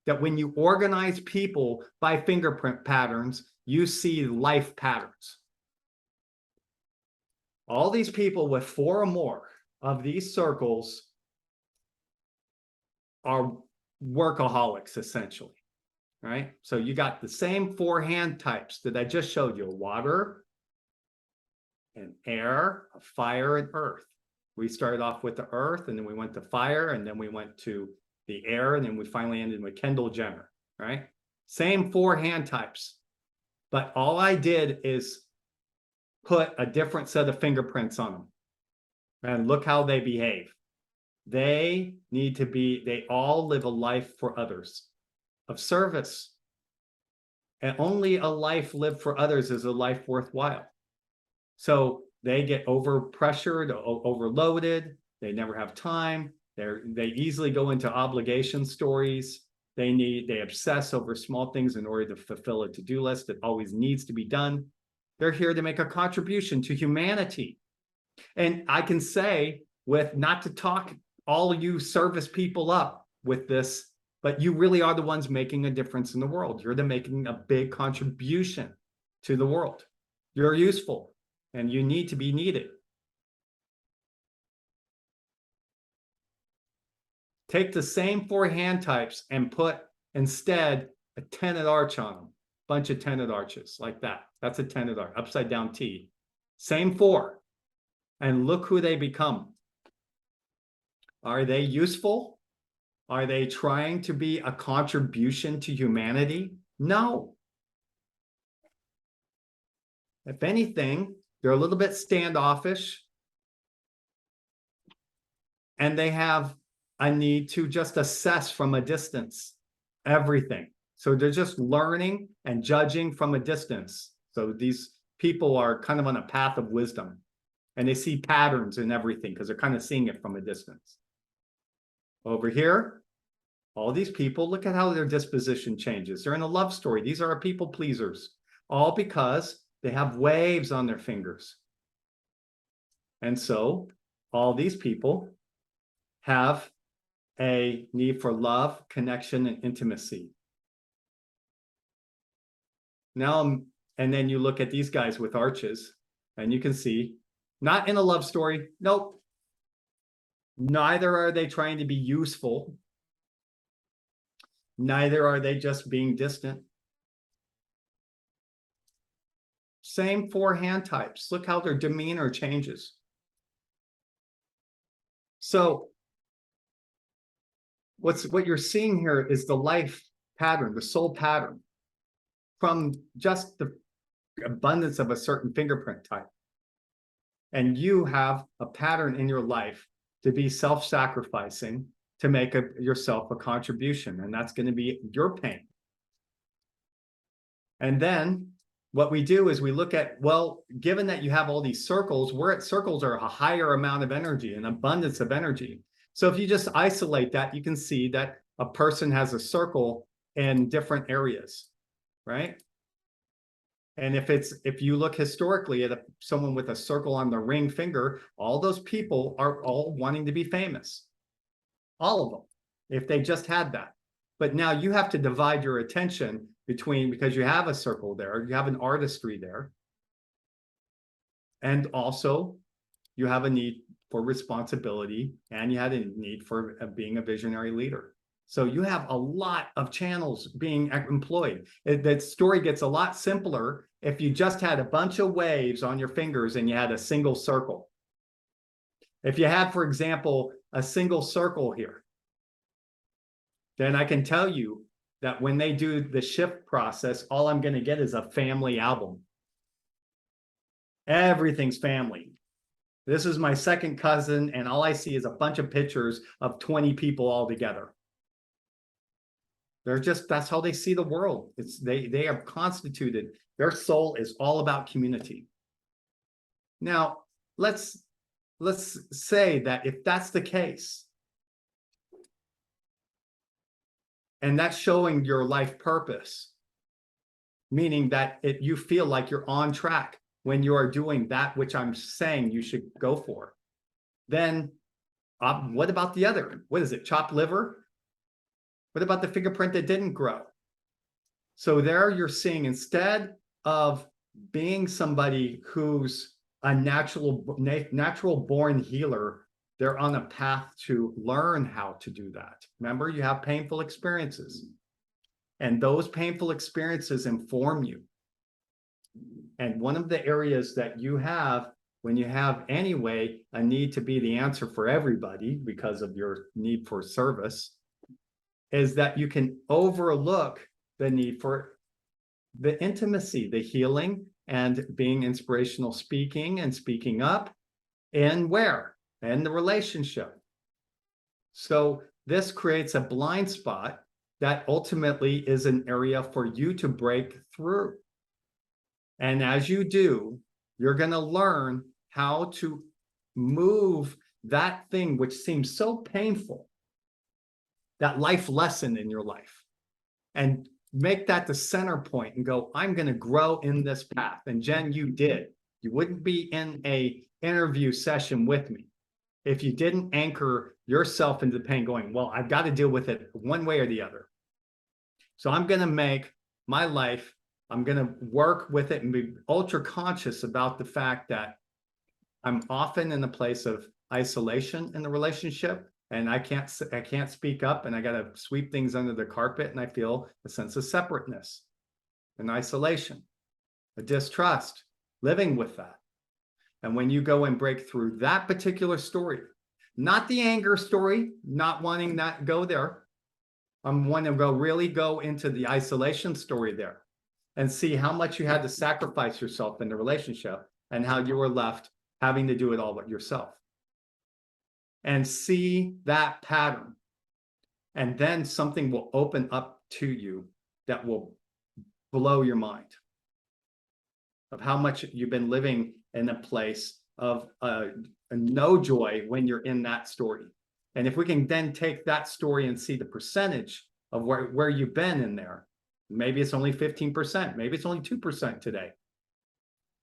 that when you organize people by fingerprint patterns, you see life patterns. All these people with 4 or more of these circles are workaholics, essentially. Right? So you got the same 4 hand types that I just showed you: water and air, fire and earth. We started off with the earth, and then we went to fire, and then we went to the air, and then we finally ended with Kendall Jenner, right? Same 4 hand types. But all I did is put a different set of fingerprints on them. And look how they behave. They all live a life for others, of service. And only a life lived for others is a life worthwhile. So they get overpressured, overloaded. They never have time. They easily go into obligation stories. They obsess over small things in order to fulfill a to-do list that always needs to be done. They're here to make a contribution to humanity. And I can say, with not to talk all you service people up with this, but you really are the ones making a difference in the world. You're making a big contribution to the world. You're useful, and you need to be needed. Take the same 4 hand types and put instead a tenon arch on them. Bunch of tenon arches like that. That's a tenon arch, upside down T. Same 4. And look who they become. Are they useful? Are they trying to be a contribution to humanity? No. If anything, they're a little bit standoffish, and they have a need to just assess from a distance everything. So they're just learning and judging from a distance. So these people are kind of on a path of wisdom, and they see patterns in everything because they're kind of seeing it from a distance. Over here, all these people, look at how their disposition changes. They're in a love story. These are people pleasers, all because they have waves on their fingers. And so all these people have a need for love, connection, and intimacy. Now, and then you look at these guys with arches, and you can see, not in a love story. Nope. Neither are they trying to be useful. Neither are they just being distant. Same 4 hand types. Look how their demeanor changes. So what you're seeing here is the life pattern, the soul pattern, from just the abundance of a certain fingerprint type. And you have a pattern in your life to be self-sacrificing, to make yourself a contribution, and that's going to be your pain. And then what we do is we look at, well, given that you have all these circles, circles are a higher amount of energy, an abundance of energy. So if you just isolate that, you can see that a person has a circle in different areas, right? And if you look historically at someone with a circle on the ring finger, all those people are all wanting to be famous. All of them, if they just had that. But now you have to divide your attention between, because you have a circle there, you have an artistry there. And also you have a need for responsibility, and you had a need for being a visionary leader. So you have a lot of channels being employed. That story gets a lot simpler if you just had a bunch of waves on your fingers and you had a single circle. If you had, for example, a single circle here, then I can tell you that when they do the shift process, all I'm going to get is a family album. Everything's family. This is my second cousin, and all I see is a bunch of pictures of 20 people all together. That's how they see the world. They are constituted. Their soul is all about community. Now, let's say that if that's the case, and that's showing your life purpose, meaning that you feel like you're on track when you are doing that which I'm saying you should go for, then what about the other? What is it, chopped liver? What about the fingerprint that didn't grow? So there you're seeing, instead of being somebody who's a natural born healer, they're on a path to learn how to do that. Remember, you have painful experiences, and those painful experiences inform you. And one of the areas that you have, when you have anyway a need to be the answer for everybody because of your need for service, is that you can overlook the need for the intimacy, the healing, and being inspirational speaking and speaking up, and where? And the relationship. So this creates a blind spot that ultimately is an area for you to break through. And as you do, you're going to learn how to move that thing which seems so painful, that life lesson in your life, and make that the center point and go, I'm going to grow in this path. And Jen, you did. You wouldn't be in a interview session with me if you didn't anchor yourself into the pain, going, well, I've got to deal with it one way or the other. So I'm going to make my life, I'm going to work with it and be ultra conscious about the fact that I'm often in a place of isolation in the relationship, and I can't speak up, and I got to sweep things under the carpet, and I feel a sense of separateness, an isolation, a distrust, living with that. And when you go and break through that particular story, not the anger story, not wanting that go there, I'm wanting to really go into the isolation story there and see how much you had to sacrifice yourself in the relationship and how you were left having to do it all yourself. And see that pattern. And then something will open up to you that will blow your mind of how much you've been living in a place of a no joy when you're in that story. And if we can then take that story and see the percentage of where you've been in there, maybe it's only 15%, maybe it's only 2% today,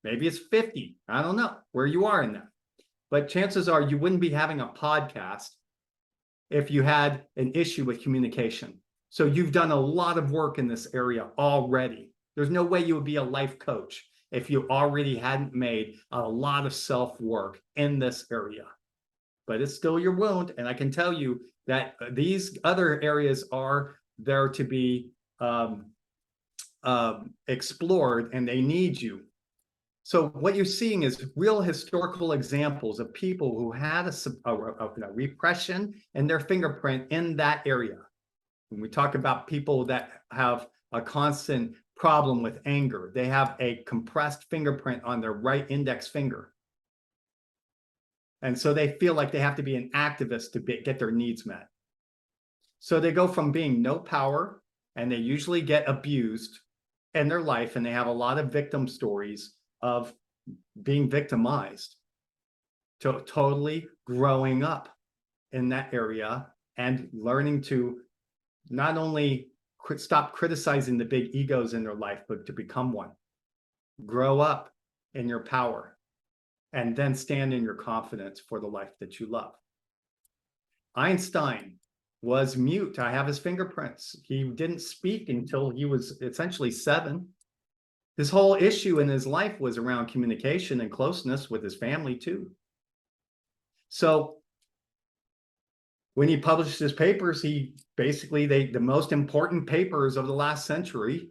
maybe it's 50, I don't know where you are in that. But chances are you wouldn't be having a podcast if you had an issue with communication. So you've done a lot of work in this area already. There's no way you would be a life coach if you already hadn't made a lot of self-work in this area. But it's still your wound. And I can tell you that these other areas are there to be explored, and they need you. So what you're seeing is real historical examples of people who had a repression in their fingerprint in that area. When we talk about people that have a constant problem with anger, they have a compressed fingerprint on their right index finger. And so they feel like they have to be an activist to get their needs met. So they go from being no power, and they usually get abused in their life, and they have a lot of victim stories of being victimized, to totally growing up in that area and learning to not only stop criticizing the big egos in their life, but to become one. Grow up in your power, and then stand in your confidence for the life that you love. Einstein was mute. I have his fingerprints. He didn't speak until he was essentially 7. His whole issue in his life was around communication and closeness with his family too. So when he published his papers, he basically, the most important papers of the last century,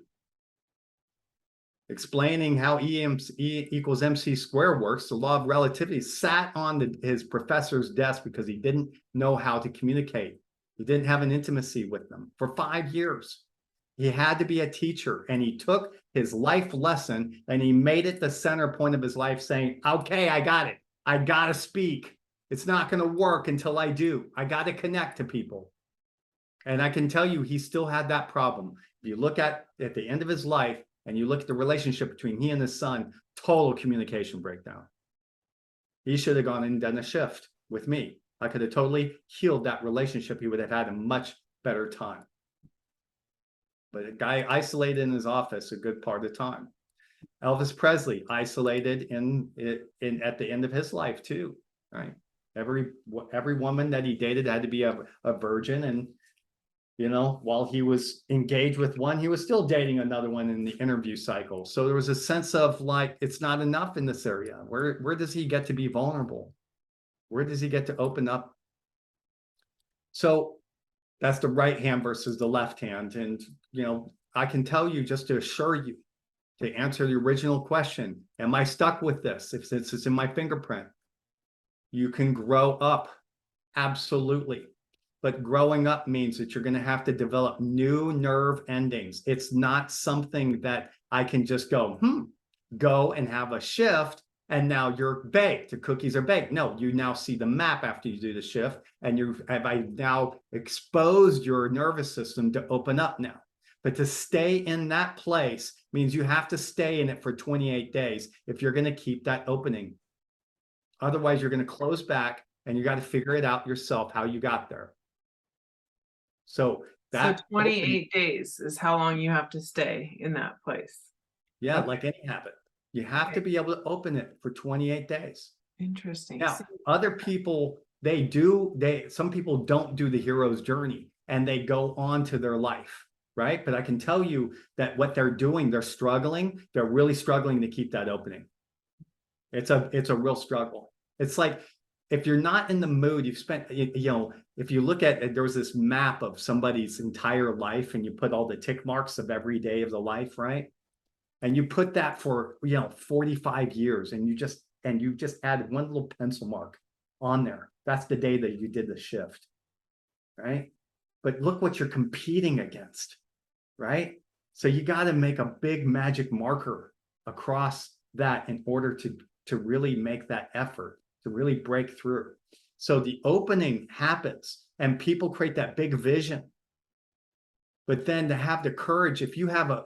explaining how E equals MC squared works, the law of relativity, sat on his professor's desk because he didn't know how to communicate. He didn't have an intimacy with them for 5 years. He had to be a teacher, and he took his life lesson and he made it the center point of his life, saying, okay, I got it. I got to speak. It's not going to work until I do. I got to connect to people. And I can tell you, he still had that problem. If you look at the end of his life and you look at the relationship between he and his son, total communication breakdown. He should have gone and done a shift with me. I could have totally healed that relationship. He would have had a much better time. But a guy isolated in his office a good part of the time. Elvis Presley isolated at the end of his life too, right? Every woman that he dated had to be a virgin, and you know, while he was engaged with one, he was still dating another one in the interview cycle. So there was a sense of like, it's not enough in this area. Where does he get to be vulnerable? Where does he get to open up? So that's the right hand versus the left hand. And, you know, I can tell you, just to assure you, to answer the original question, am I stuck with this? If it's in my fingerprint, you can grow up. Absolutely. But growing up means that you're going to have to develop new nerve endings. It's not something that I can just go and have a shift and now you're baked. The cookies are baked. No, you now see the map after you do the shift, and I now exposed your nervous system to open up now. But to stay in that place means you have to stay in it for 28 days if you're going to keep that opening. Otherwise, you're going to close back, and you got to figure it out yourself how you got there. So 28 days is how long you have to stay in that place. Yeah, okay. Like any habit. You have to be able to open it for 28 days. Interesting. Now, other people, some people don't do the hero's journey and they go on to their life, right? But I can tell you that what they're doing, they're struggling. They're really struggling to keep that opening. It's a real struggle. It's like, if you're not in the mood, you've spent, you know, if you look at, there was this map of somebody's entire life and you put all the tick marks of every day of the life, right? And you put that for, 45 years, and you just added one little pencil mark on there. That's the day that you did the shift, right? But look what you're competing against, right? So you got to make a big magic marker across that in order to really make that effort, to really break through. So the opening happens and people create that big vision. But then to have the courage, if you have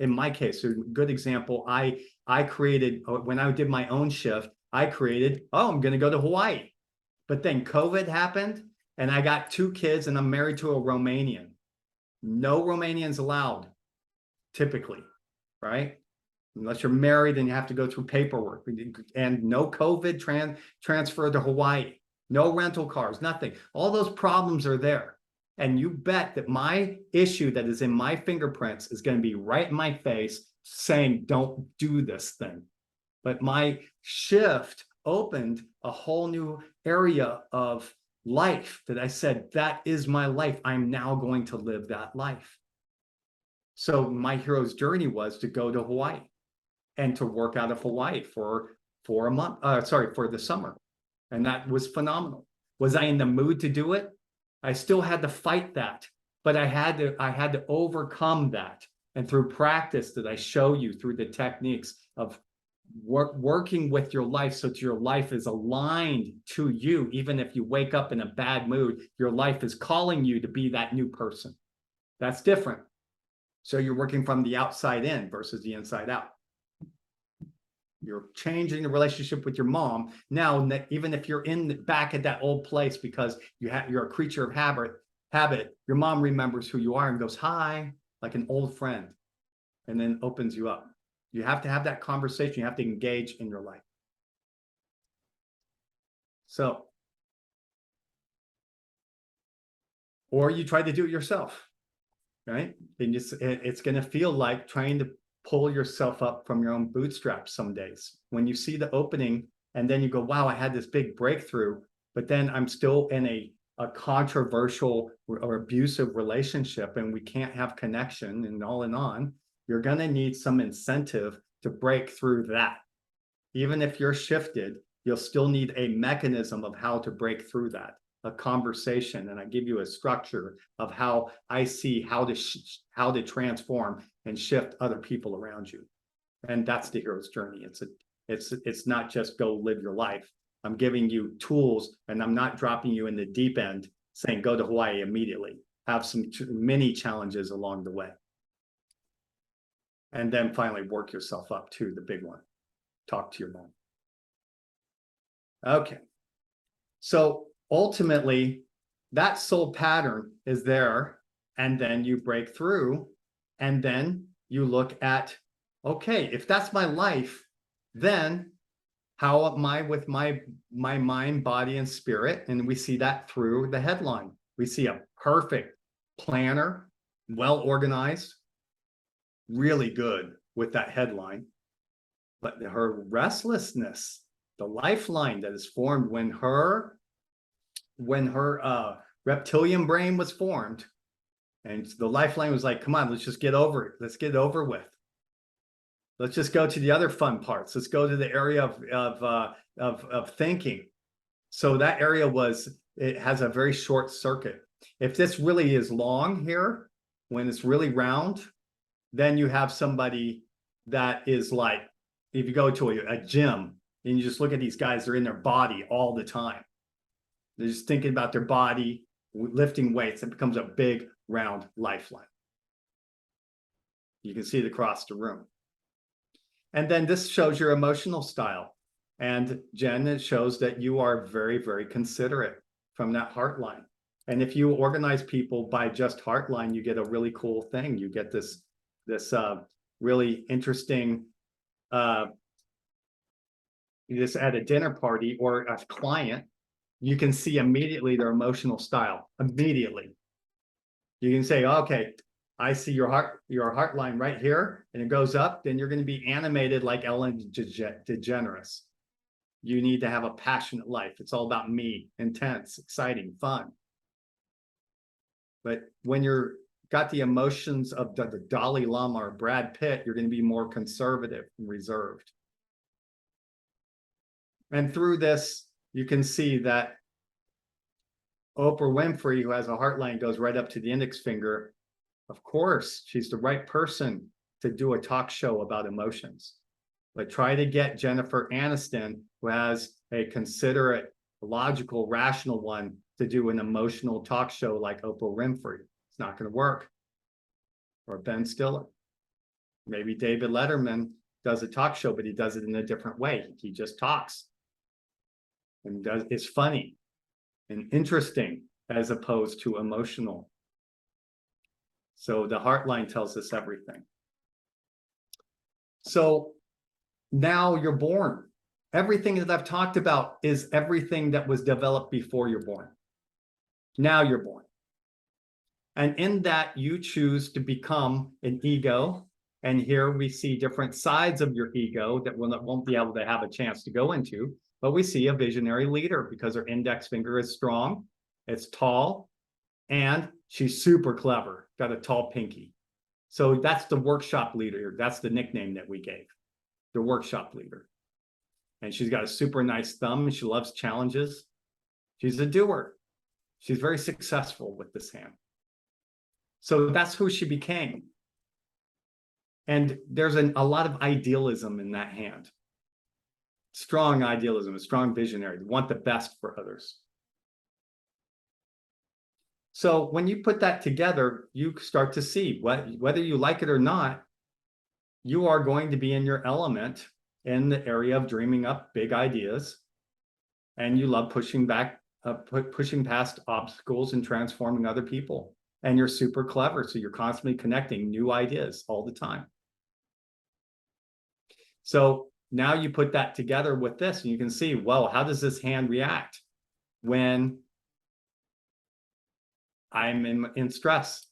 in my case, a good example, I created, when I did my own shift, I created, I'm going to go to Hawaii. But then COVID happened and I got 2 kids and I'm married to a Romanian. No Romanians allowed, typically, right? Unless you're married and you have to go through paperwork, and no COVID transfer to Hawaii. no rental cars, nothing. All those problems are there. And you bet that my issue that is in my fingerprints is going to be right in my face saying, don't do this thing. But my shift opened a whole new area of life that I said, that is my life. I'm now going to live that life. So my hero's journey was to go to Hawaii and to work out of Hawaii for a month, for the summer. And that was phenomenal. Was I in the mood to do it? I still had to fight that, but I had to overcome that. And through practice that I show you through the techniques of working with your life so that your life is aligned to you. Even if you wake up in a bad mood, your life is calling you to be that new person. That's different. So you're working from the outside in versus the inside out. You're changing the relationship with your mom. Now, even if you're back at that old place because you're a creature of habit, your mom remembers who you are and goes, hi, like an old friend, and then opens you up. You have to have that conversation. You have to engage in your life. So, or you try to do it yourself, right? And it's going to feel like trying to pull yourself up from your own bootstraps some days. When you see the opening and then you go, wow, I had this big breakthrough, but then I'm still in a controversial or abusive relationship and we can't have connection and on, you're going to need some incentive to break through that. Even if you're shifted, you'll still need a mechanism of how to break through that, a conversation. And I give you a structure of how I see how to transform and shift other people around you. And that's the hero's journey. It's not just go live your life. I'm giving you tools and I'm not dropping you in the deep end saying go to Hawaii immediately. Have some mini challenges along the way. And then finally work yourself up to the big one. Talk to your mom. Okay. So ultimately, that soul pattern is there. And then you break through. And then you look at, okay, if that's my life, then how am I with my mind, body, and spirit? And we see that through the headline. We see a perfect planner, well organized, really good with that headline. But her restlessness, the lifeline that is formed when her reptilian brain was formed, and the lifeline was like, come on, let's just get over it. Let's get it over with. Let's just go to the other fun parts. Let's go to the area of thinking. So that area it has a very short circuit. If this really is long here, when it's really round, then you have somebody that is like, if you go to a gym and you just look at these guys, they're in their body all the time. They're just thinking about their body, lifting weights. It becomes a big round lifeline. You can see it across the room. And then this shows your emotional style. And Jen, it shows that you are very, very considerate from that heart line. And if you organize people by just heart line, you get a really cool thing. You get this really interesting, this at a dinner party or a client, you can see immediately their emotional style. Immediately. You can say, okay, I see your heart line right here, and it goes up, then you're going to be animated like Ellen DeGeneres. You need to have a passionate life. It's all about me, intense, exciting, fun. But when you're got the emotions of the Dalai Lama or Brad Pitt, you're going to be more conservative and reserved. And through this, you can see that Oprah Winfrey, who has a heart line, goes right up to the index finger. Of course, she's the right person to do a talk show about emotions. But try to get Jennifer Aniston, who has a considerate, logical, rational one, to do an emotional talk show like Oprah Winfrey. It's not going to work. Or Ben Stiller. Maybe David Letterman does a talk show, but he does it in a different way. He just talks. And it's funny and interesting as opposed to emotional. So the heart line tells us everything. So now you're born. Everything that I've talked about is everything that was developed before you're born. Now you're born. And in that, you choose to become an ego. And here we see different sides of your ego that won't be able to have a chance to go into. But we see a visionary leader because her index finger is strong, it's tall, and she's super clever, got a tall pinky. So that's the workshop leader. That's the nickname that we gave, the workshop leader. And she's got a super nice thumb and she loves challenges. She's a doer. She's very successful with this hand. So that's who she became. And there's a lot of idealism in that hand. Strong idealism, a strong visionary, want the best for others. So when you put that together, you start to see whether you like it or not, you are going to be in your element in the area of dreaming up big ideas. And you love pushing past obstacles and transforming other people. And you're super clever. So you're constantly connecting new ideas all the time. So now you put that together with this and you can see, well, how does this hand react when I'm in stress?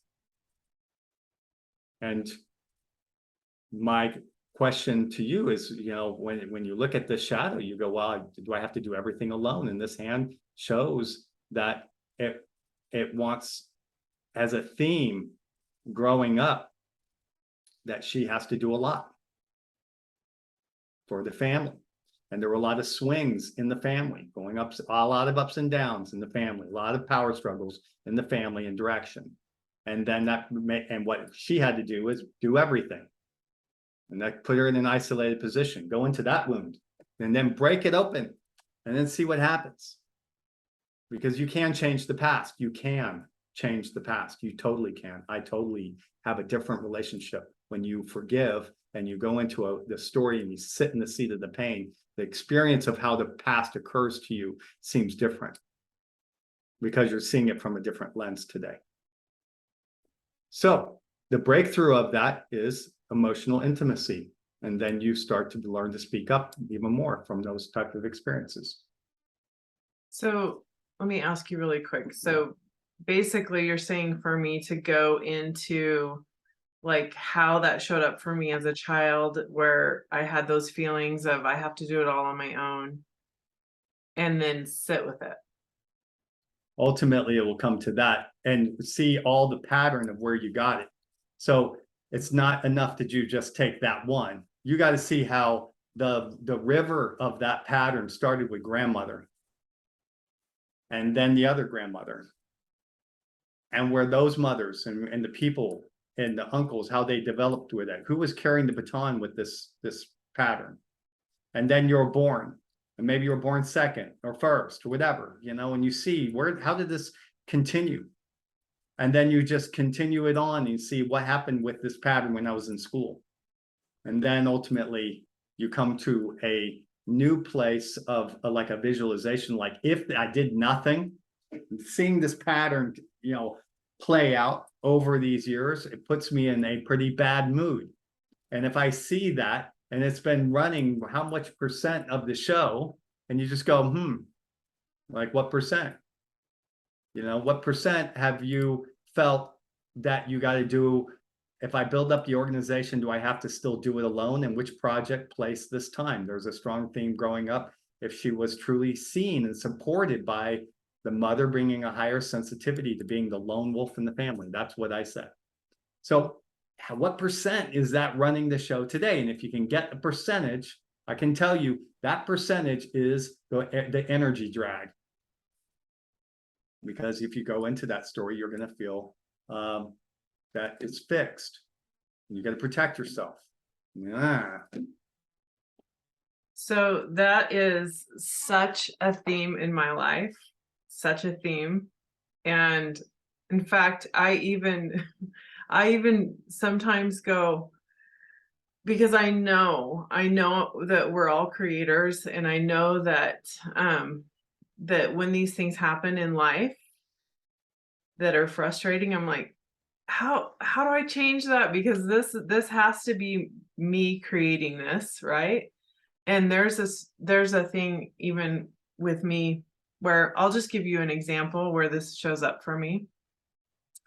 And my question to you is, when you look at the shadow, you go, well, do I have to do everything alone? And this hand shows that it wants, as a theme growing up, that she has to do a lot for the family. And there were a lot of swings in the family, going up, a lot of ups and downs in the family, a lot of power struggles in the family and direction. And then what she had to do is do everything. And that put her in an isolated position, go into that wound, and then break it open, and then see what happens. Because you can change the past. You can change the past. You totally can. I totally have a different relationship when you forgive and you go into the story and you sit in the seat of the pain. The experience of how the past occurs to you seems different because you're seeing it from a different lens today. So the breakthrough of that is emotional intimacy. And then you start to learn to speak up even more from those type of experiences. So let me ask you really quick. So basically you're saying for me to go into like how that showed up for me as a child, where I had those feelings of I have to do it all on my own, and then sit with it. Ultimately, it will come to that and see all the pattern of where you got it. So it's not enough that you just take that one. You got to see how the river of that pattern started with grandmother and then the other grandmother, and where those mothers and the people and the uncles, how they developed with it, who was carrying the baton with this pattern. And then you're born, and maybe you're born second or first or whatever, and you see how did this continue? And then you just continue it on and see what happened with this pattern when I was in school. And then ultimately you come to a new place of like a visualization, like if I did nothing, seeing this pattern, play out over these years, it puts me in a pretty bad mood. And if I see that, and it's been running how much percent of the show, and you just go, like what percent? What percent have you felt that you got to do? If I build up the organization, do I have to still do it alone? And which project placed this time? There's a strong theme growing up. If she was truly seen and supported by the mother, bringing a higher sensitivity to being the lone wolf in the family. That's what I said. So what percent is that running the show today? And if you can get a percentage, I can tell you that percentage is the energy drag. Because if you go into that story, you're going to feel that it's fixed. You got to protect yourself. Yeah. So that is such a theme in my life, such a theme. And in fact, I even sometimes go, because I know that we're all creators, and I know that that when these things happen in life that are frustrating, I'm like, how do I change that? Because this has to be me creating this, right? And there's a thing even with me where I'll just give you an example where this shows up for me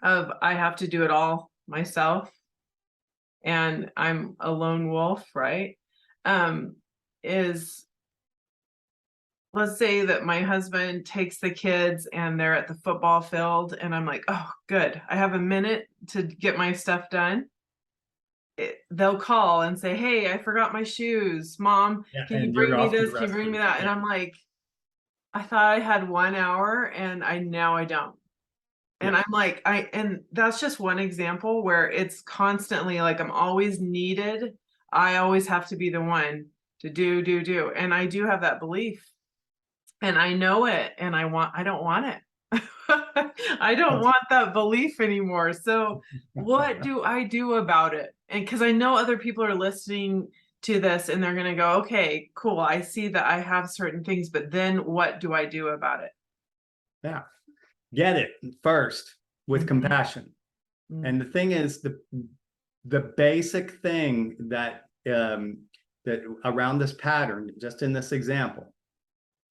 of I have to do it all myself and I'm a lone wolf, right? Um, is let's say that my husband takes the kids and they're at the football field and I'm like, oh, good. I have a minute to get my stuff done. They'll call and say, hey, I forgot my shoes. Mom, Yeah, can you and you're bring me off to this? the Can you bring me rescue. that? And Yeah, I'm like, I thought I had 1 hour and I don't. And yeah. I'm like, and that's just one example where it's constantly like I'm always needed. I always have to be the one to do. And I do have that belief and I know it and I don't want it. I don't want that belief anymore. So what do I do about it? And because I know other people are listening to this and they're going to go, okay, cool. I see that I have certain things, but then what do I do about it? Yeah. Get it first with Mhm, compassion. mm, And the thing is, the basic thing that that around this pattern, just in this example,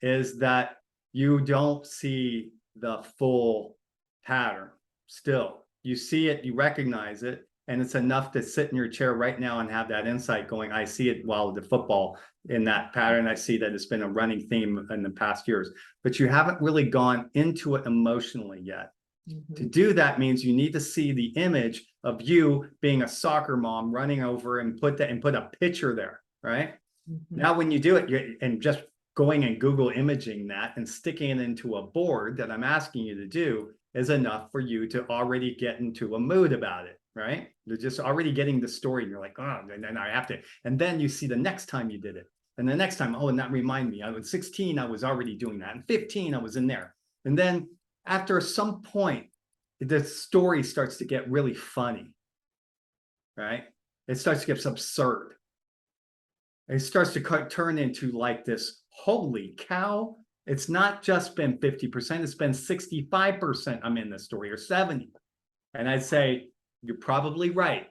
is that you don't see the full pattern still. You see it, you recognize it, and it's enough to sit in your chair right now and have that insight going, I see it while the football in that pattern. I see that it's been a running theme in the past years, but you haven't really gone into it emotionally yet. To mhm, do that means you need to see the image of you being a soccer mom running over and put a picture there, right? mhm. Now, when you do it, and just going and Google imaging that and sticking it into a board that I'm asking you to do is enough for you to already get into a mood about it, right? You're just already getting the story and you're like, oh, and then I have to. And then you see the next time you did it. And the next time, oh, and that remind me, I was 16, I was already doing that. And 15, I was in there. And then after some point, the story starts to get really funny, right? It starts to get absurd. It starts to turn into like this, holy cow, it's not just been 50%, it's been 65% I'm in this story, or 70. And I'd say, you're probably right.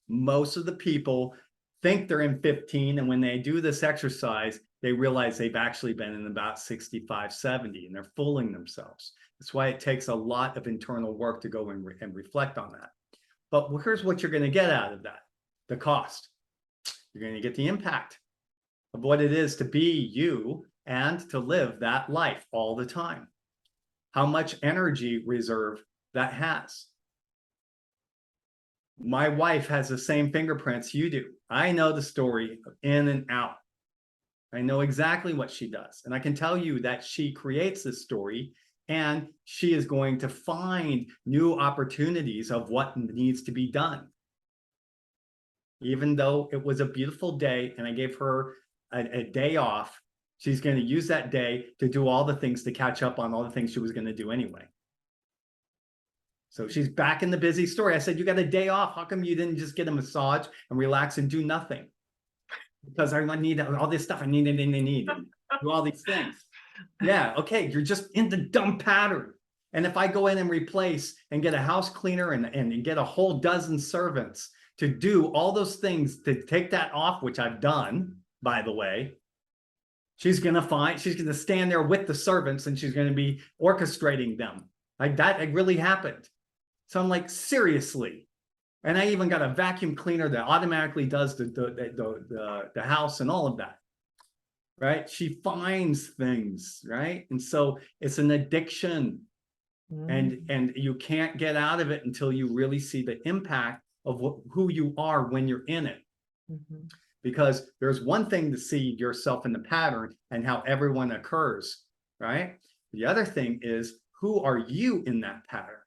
Most of the people think they're in 15, and when they do this exercise, they realize they've actually been in about 65, 70, and they're fooling themselves. That's why it takes a lot of internal work to go and reflect on that. But here's what you're going to get out of that: the cost. You're going to get the impact of what it is to be you and to live that life all the time. How much energy reserve that has. My wife has the same fingerprints you do. I know the story in and out. I know exactly what she does. And I can tell you that she creates this story and she is going to find new opportunities of what needs to be done. Even though it was a beautiful day and I gave her a day off, she's going to use that day to do all the things to catch up on all the things she was going to do anyway. So she's back in the busy story. I said, you got a day off. How come you didn't just get a massage and relax and do nothing? Because I need all this stuff. I need do all these things. Yeah, okay, you're just in the dumb pattern. And if I go in and replace and get a house cleaner and get a whole dozen servants to do all those things to take that off, which I've done, by the way, she's going to stand there with the servants and she's going to be orchestrating them. Like that, it really happened. So I'm like, seriously. And I even got a vacuum cleaner that automatically does the house and all of that. Right? She finds things, right? And so it's an addiction. Mm, And you can't get out of it until you really see the impact of who you are when you're in it. mhm, Because there's one thing to see yourself in the pattern and how everyone occurs, right? The other thing is, who are you in that pattern,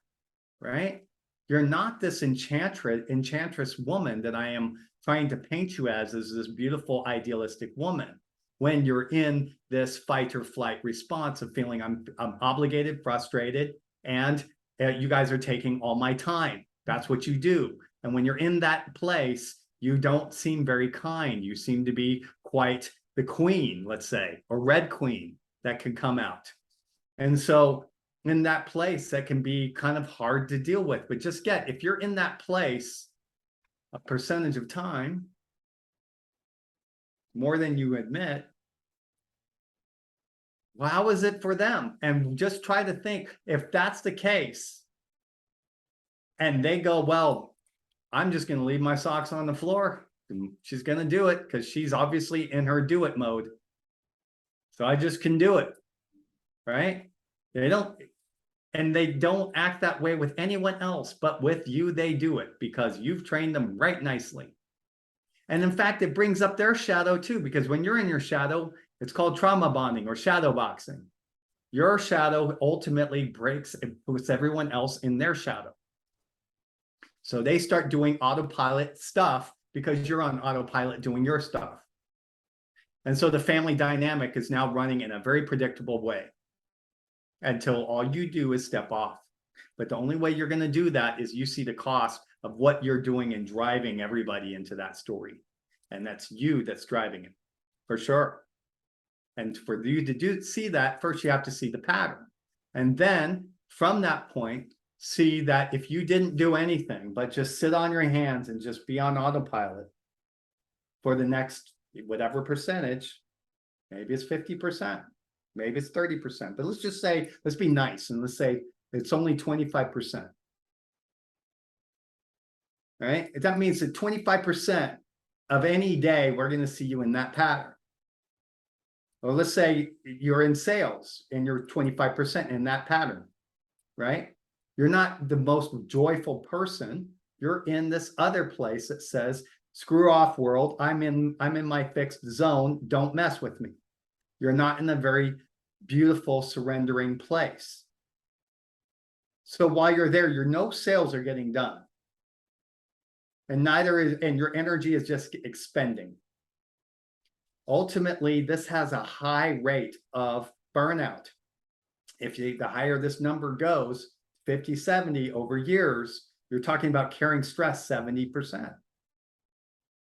right? You're not this enchantress woman that I am trying to paint you as this beautiful idealistic woman. When you're in this fight or flight response of feeling I'm obligated, frustrated, and you guys are taking all my time. That's what you do. And when you're in that place, you don't seem very kind. You seem to be quite the queen, let's say, or red queen that can come out. And so in that place, that can be kind of hard to deal with. But just if you're in that place a percentage of time, more than you admit, well, how is it for them? And just try to think, if that's the case, and they go, well, I'm just going to leave my socks on the floor. And she's going to do it because she's obviously in her do it mode. So I just can do it. Right? They don't act that way with anyone else, but with you, they do it because you've trained them right nicely. And in fact, it brings up their shadow too, because when you're in your shadow, it's called trauma bonding or shadow boxing. Your shadow ultimately breaks and puts everyone else in their shadow. So they start doing autopilot stuff because you're on autopilot doing your stuff. And so the family dynamic is now running in a very predictable way until all you do is step off. But the only way you're going to do that is you see the cost of what you're doing and driving everybody into that story. And that's you that's driving it, for sure. And for you to see that, first you have to see the pattern. And then from that point, see that if you didn't do anything, but just sit on your hands and just be on autopilot for the next whatever percentage, maybe it's 50%, maybe it's 30%, but let's just say, let's be nice and let's say it's only 25%. Right? That means that 25% of any day, we're going to see you in that pattern. Or let's say you're in sales and you're 25% in that pattern, right? You're not the most joyful person. You're in this other place that says, screw off world. I'm in my fixed zone. Don't mess with me. You're not in a very beautiful surrendering place. So while you're there, no sales are getting done. And your energy is just expending. Ultimately, this has a high rate of burnout. The higher this number goes, 50, 70 over years, you're talking about carrying stress 70%,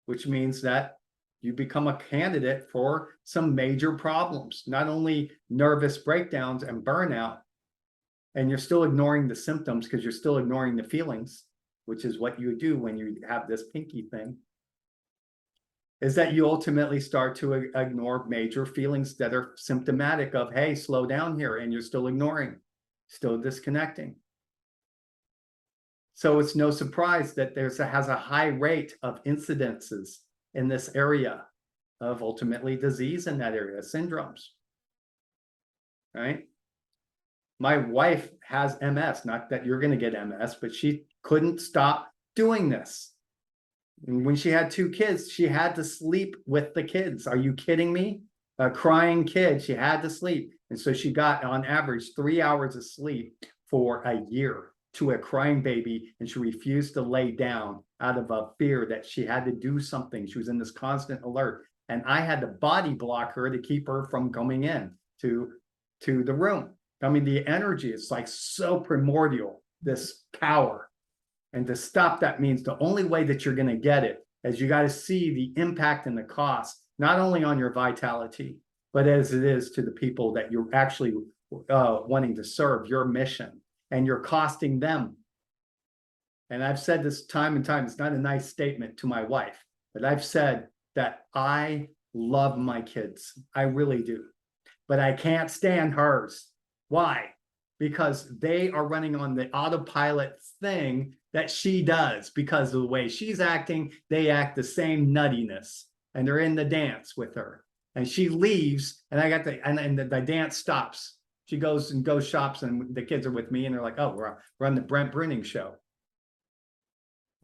which means that you become a candidate for some major problems, not only nervous breakdowns and burnout, and you're still ignoring the symptoms because you're still ignoring the feelings, which is what you do when you have this pinky thing, is that you ultimately start to ignore major feelings that are symptomatic of, hey, slow down here, and you're still ignoring, still disconnecting. So it's no surprise that has a high rate of incidences in this area of ultimately disease in that area, syndromes, right? My wife has MS, not that you're going to get MS, but she couldn't stop doing this. And when she had 2 kids, she had to sleep with the kids. Are you kidding me? A crying kid, she had to sleep. And so she got on average 3 hours of sleep for a year to a crying baby. And she refused to lay down out of a fear that she had to do something. She was in this constant alert. And I had to body block her to keep her from coming in to the room. I mean, the energy is like so primordial, this power. And to stop that means the only way that you're going to get it is you got to see the impact and the cost, not only on your vitality, but as it is to the people that you're actually wanting to serve, your mission, and you're costing them. And I've said this time and time, it's not a nice statement to my wife, but I've said that I love my kids. I really do. But I can't stand hers. Why? Because they are running on the autopilot thing that she does. Because of the way she's acting, they act the same nuttiness, and they're in the dance with her. And she leaves, and the dance stops. She goes shops, and the kids are with me, and they're like, "Oh, we're on the Brent Bruning show."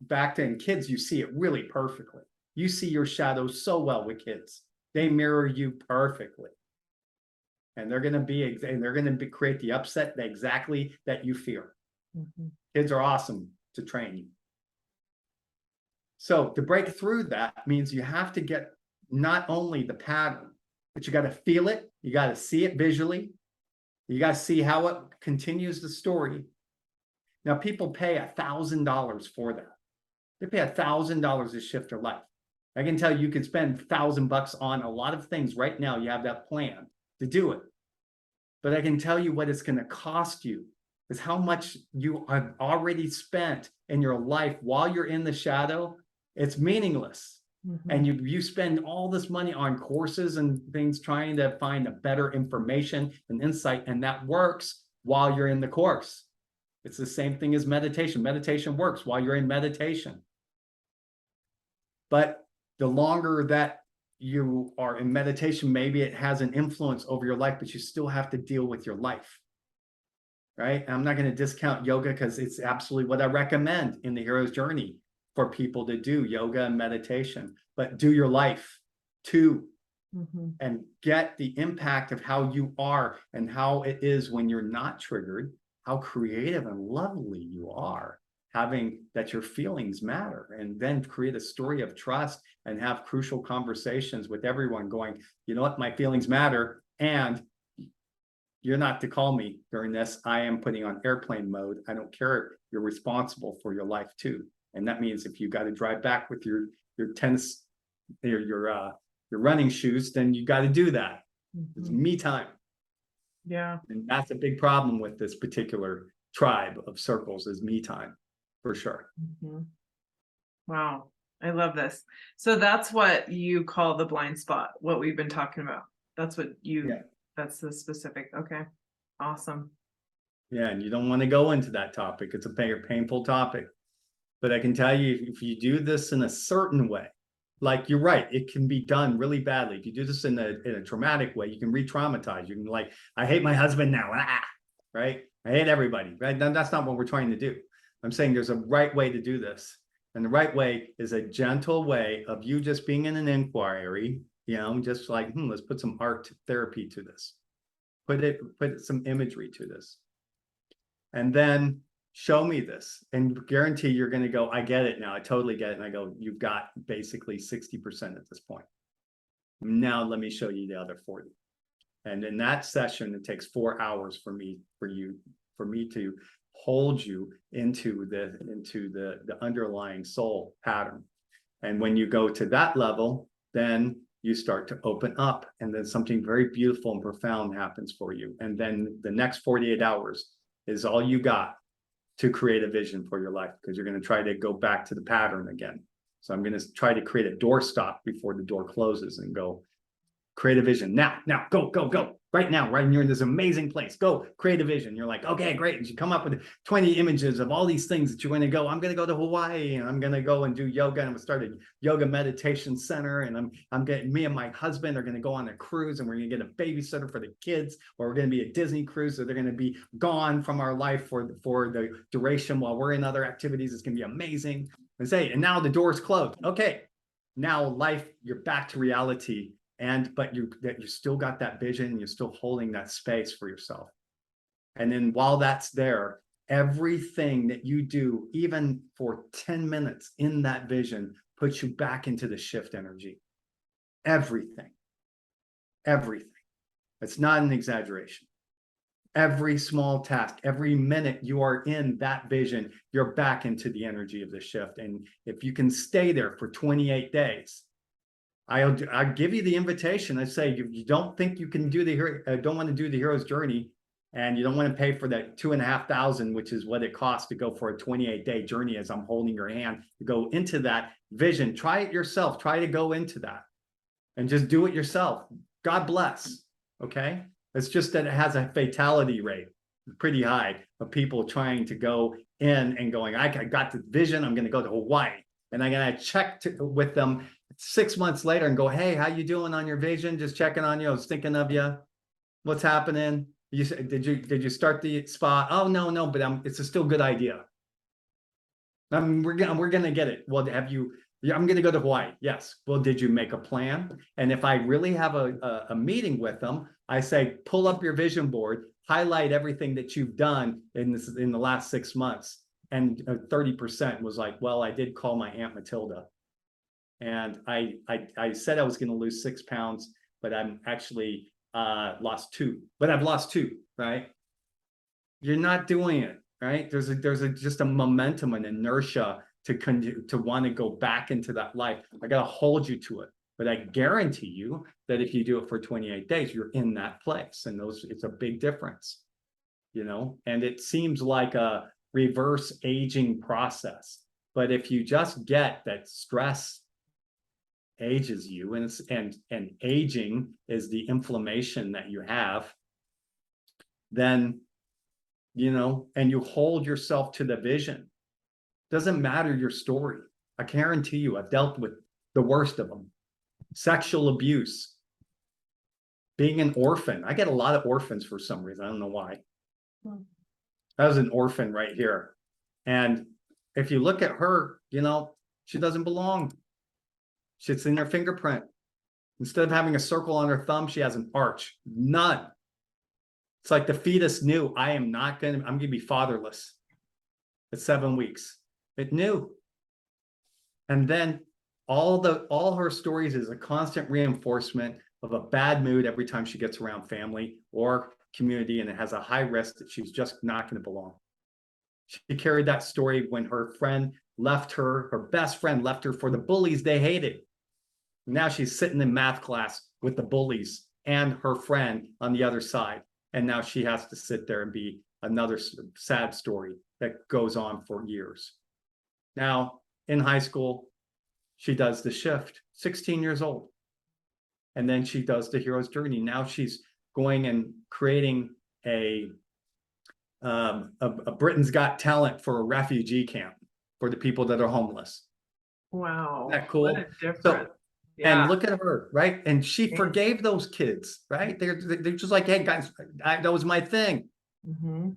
Back to kids, you see it really perfectly. You see your shadows so well with kids; they mirror you perfectly. And they're going to create the upset exactly that you fear. Mm-hmm. Kids are awesome to train you. So to break through that means you have to get not only the pattern, but you got to feel it. You got to see it visually. You got to see how it continues the story. Now, people pay $1,000 for that. They pay $1,000 to shift their life. I can tell you can spend $1,000 on a lot of things right now. You have that plan to do it. But I can tell you what it's going to cost you is how much you have already spent in your life while you're in the shadow. It's meaningless. And you spend all this money on courses and things trying to find a better information and insight, and that works while you're in the course. It's the same thing as meditation. Meditation works while you're in meditation. But the longer that you are in meditation, maybe it has an influence over your life, but you still have to deal with your life. Right? And I'm not going to discount yoga because it's absolutely what I recommend in the hero's journey for people to do, yoga and meditation, but do your life too, and get the impact of how you are and how it is when you're not triggered, how creative and lovely you are, having that your feelings matter, and then create a story of trust and have crucial conversations with everyone going, you know what, my feelings matter, and you're not to call me during this. I am putting on airplane mode. I don't care. You're responsible for your life too. And that means if you got to drive back with your tennis, your running shoes, then you got to do that. It's me time. Yeah. And that's a big problem with this particular tribe of circles, is me time, for sure. Wow. I love this. So that's what you call the blind spot, what we've been talking about. That's what that's the specific. Okay. Awesome. Yeah. And you don't want to go into that topic. It's a painful topic. But I can tell you, if you do this in a certain way, like you're right, it can be done really badly. If you do this in a traumatic way, you can re-traumatize. You can like, I hate my husband now, right? I hate everybody, right? That's not what we're trying to do. I'm saying there's a right way to do this. And the right way is a gentle way of you just being in an inquiry, just like, let's put some art therapy to this. Put some imagery to this. And then show me this, and guarantee you're going to go, I get it now. I totally get it. And I go, you've got basically 60% at this point. Now let me show you the other 40. And in that session, it takes 4 hours for me to hold you into the underlying soul pattern. And when you go to that level, then you start to open up, and then something very beautiful and profound happens for you. And then the next 48 hours is all you got to create a vision for your life, because you're going to try to go back to the pattern again. So I'm going to try to create a doorstop before the door closes and go, create a vision. Now, go. Right now, right? And you're in this amazing place. Go create a vision. You're like, okay, great. And you come up with 20 images of all these things that you're going to go. I'm going to go to Hawaii, and I'm going to go and do yoga. And I'm going to start a yoga meditation center. And me and my husband are going to go on a cruise, and we're going to get a babysitter for the kids, or we're going to be a Disney cruise. So they're going to be gone from our life for the duration while we're in other activities. It's going to be amazing. And now the door's closed. Okay. Now life, you're back to reality. But you still got that vision, and you're still holding that space for yourself. And then while that's there, everything that you do, even for 10 minutes in that vision, puts you back into the shift energy. Everything. It's not an exaggeration. Every small task, every minute you are in that vision, you're back into the energy of the shift. And if you can stay there for 28 days, I'll give you the invitation. I say, you don't think you can do don't want to do the hero's journey, and you don't want to pay for that $2,500, which is what it costs to go for a 28-day journey, as I'm holding your hand to go into that vision. Try it yourself. Try to go into that and just do it yourself. God bless. Okay. It's just that it has a fatality rate pretty high of people trying to go in and going, I got the vision. I'm going to go to Hawaii, and I'm going to check with them 6 months later and go, hey, how you doing on your vision? Just checking on you. I was thinking of you. What's happening? Did you start the spa? Oh, no, but it's a still good idea. We're gonna get it. Well, I'm gonna go to Hawaii. Yes. Well, did you make a plan? And if I really have a meeting with them, I say, pull up your vision board, highlight everything that you've done in the last 6 months. And 30% was like, well, I did call my Aunt Matilda. And I said I was going to lose 6 pounds, but I'm actually lost 2. But I've lost 2, right? You're not doing it, right? There's just a momentum and inertia to want to go back into that life. I got to hold you to it. But I guarantee you that if you do it for 28 days, you're in that place. And it's a big difference, and it seems like a reverse aging process. But if you just get that stress ages you, and aging is the inflammation that you have, then, and you hold yourself to the vision. Doesn't matter your story. I guarantee you, I've dealt with the worst of them. Sexual abuse, being an orphan. I get a lot of orphans for some reason. I don't know why. I was an orphan right here. And if you look at her, she doesn't belong. It's in her fingerprint. Instead of having a circle on her thumb, she has an arch. None. It's like the fetus knew, I'm going to be fatherless at 7 weeks. It knew. And then all her stories is a constant reinforcement of a bad mood every time she gets around family or community, and it has a high risk that she's just not going to belong. She carried that story when her best friend left her for the bullies they hated. Now she's sitting in math class with the bullies and her friend on the other side. And now she has to sit there and be another sad story that goes on for years. Now, in high school, she does the shift, 16 years old. And then she does the hero's journey. Now she's going and creating a Britain's Got Talent for a refugee camp for the people that are homeless. Wow. Isn't that cool? What a difference. And look at her, right? And she forgave those kids, right? They're just like, hey guys, that was my thing. Mm-hmm.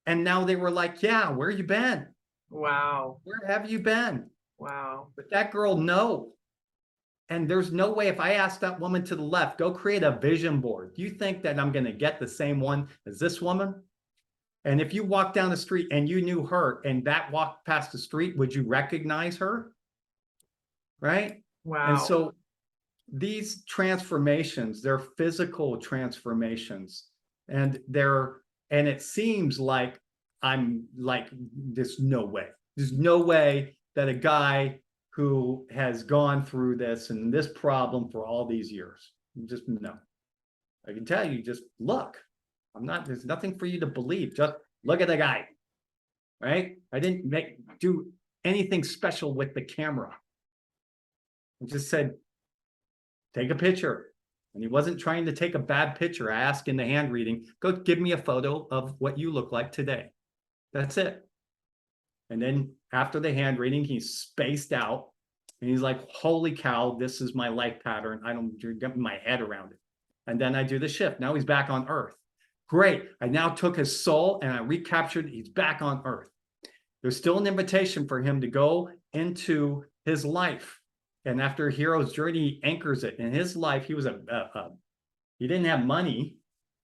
And now they were like, yeah, where you been? Wow. Where have you been? Wow. But that girl, no. And there's no way, if I ask that woman to the left, go create a vision board, do you think that I'm going to get the same one as this woman? And if you walk down the street and you knew her and that walked past the street, would you recognize her? Right? Wow. And so these transformations, they're physical transformations, and it seems like there's no way that a guy who has gone through this and this problem for all these years, just no. I can tell you, just look. There's nothing for you to believe. Just look at the guy, right? I didn't do anything special with the camera. I just said, take a picture. And he wasn't trying to take a bad picture. I asked in the hand reading, go give me a photo of what you look like today. That's it. And then after the hand reading, he's spaced out and he's like, holy cow, this is my life pattern. I don't get my head around it. And then I do the shift. Now he's back on Earth. Great. I now took his soul and I recaptured. He's back on Earth. There's still an invitation for him to go into his life. And after Hero's Journey, he anchors it. In his life, he was he didn't have money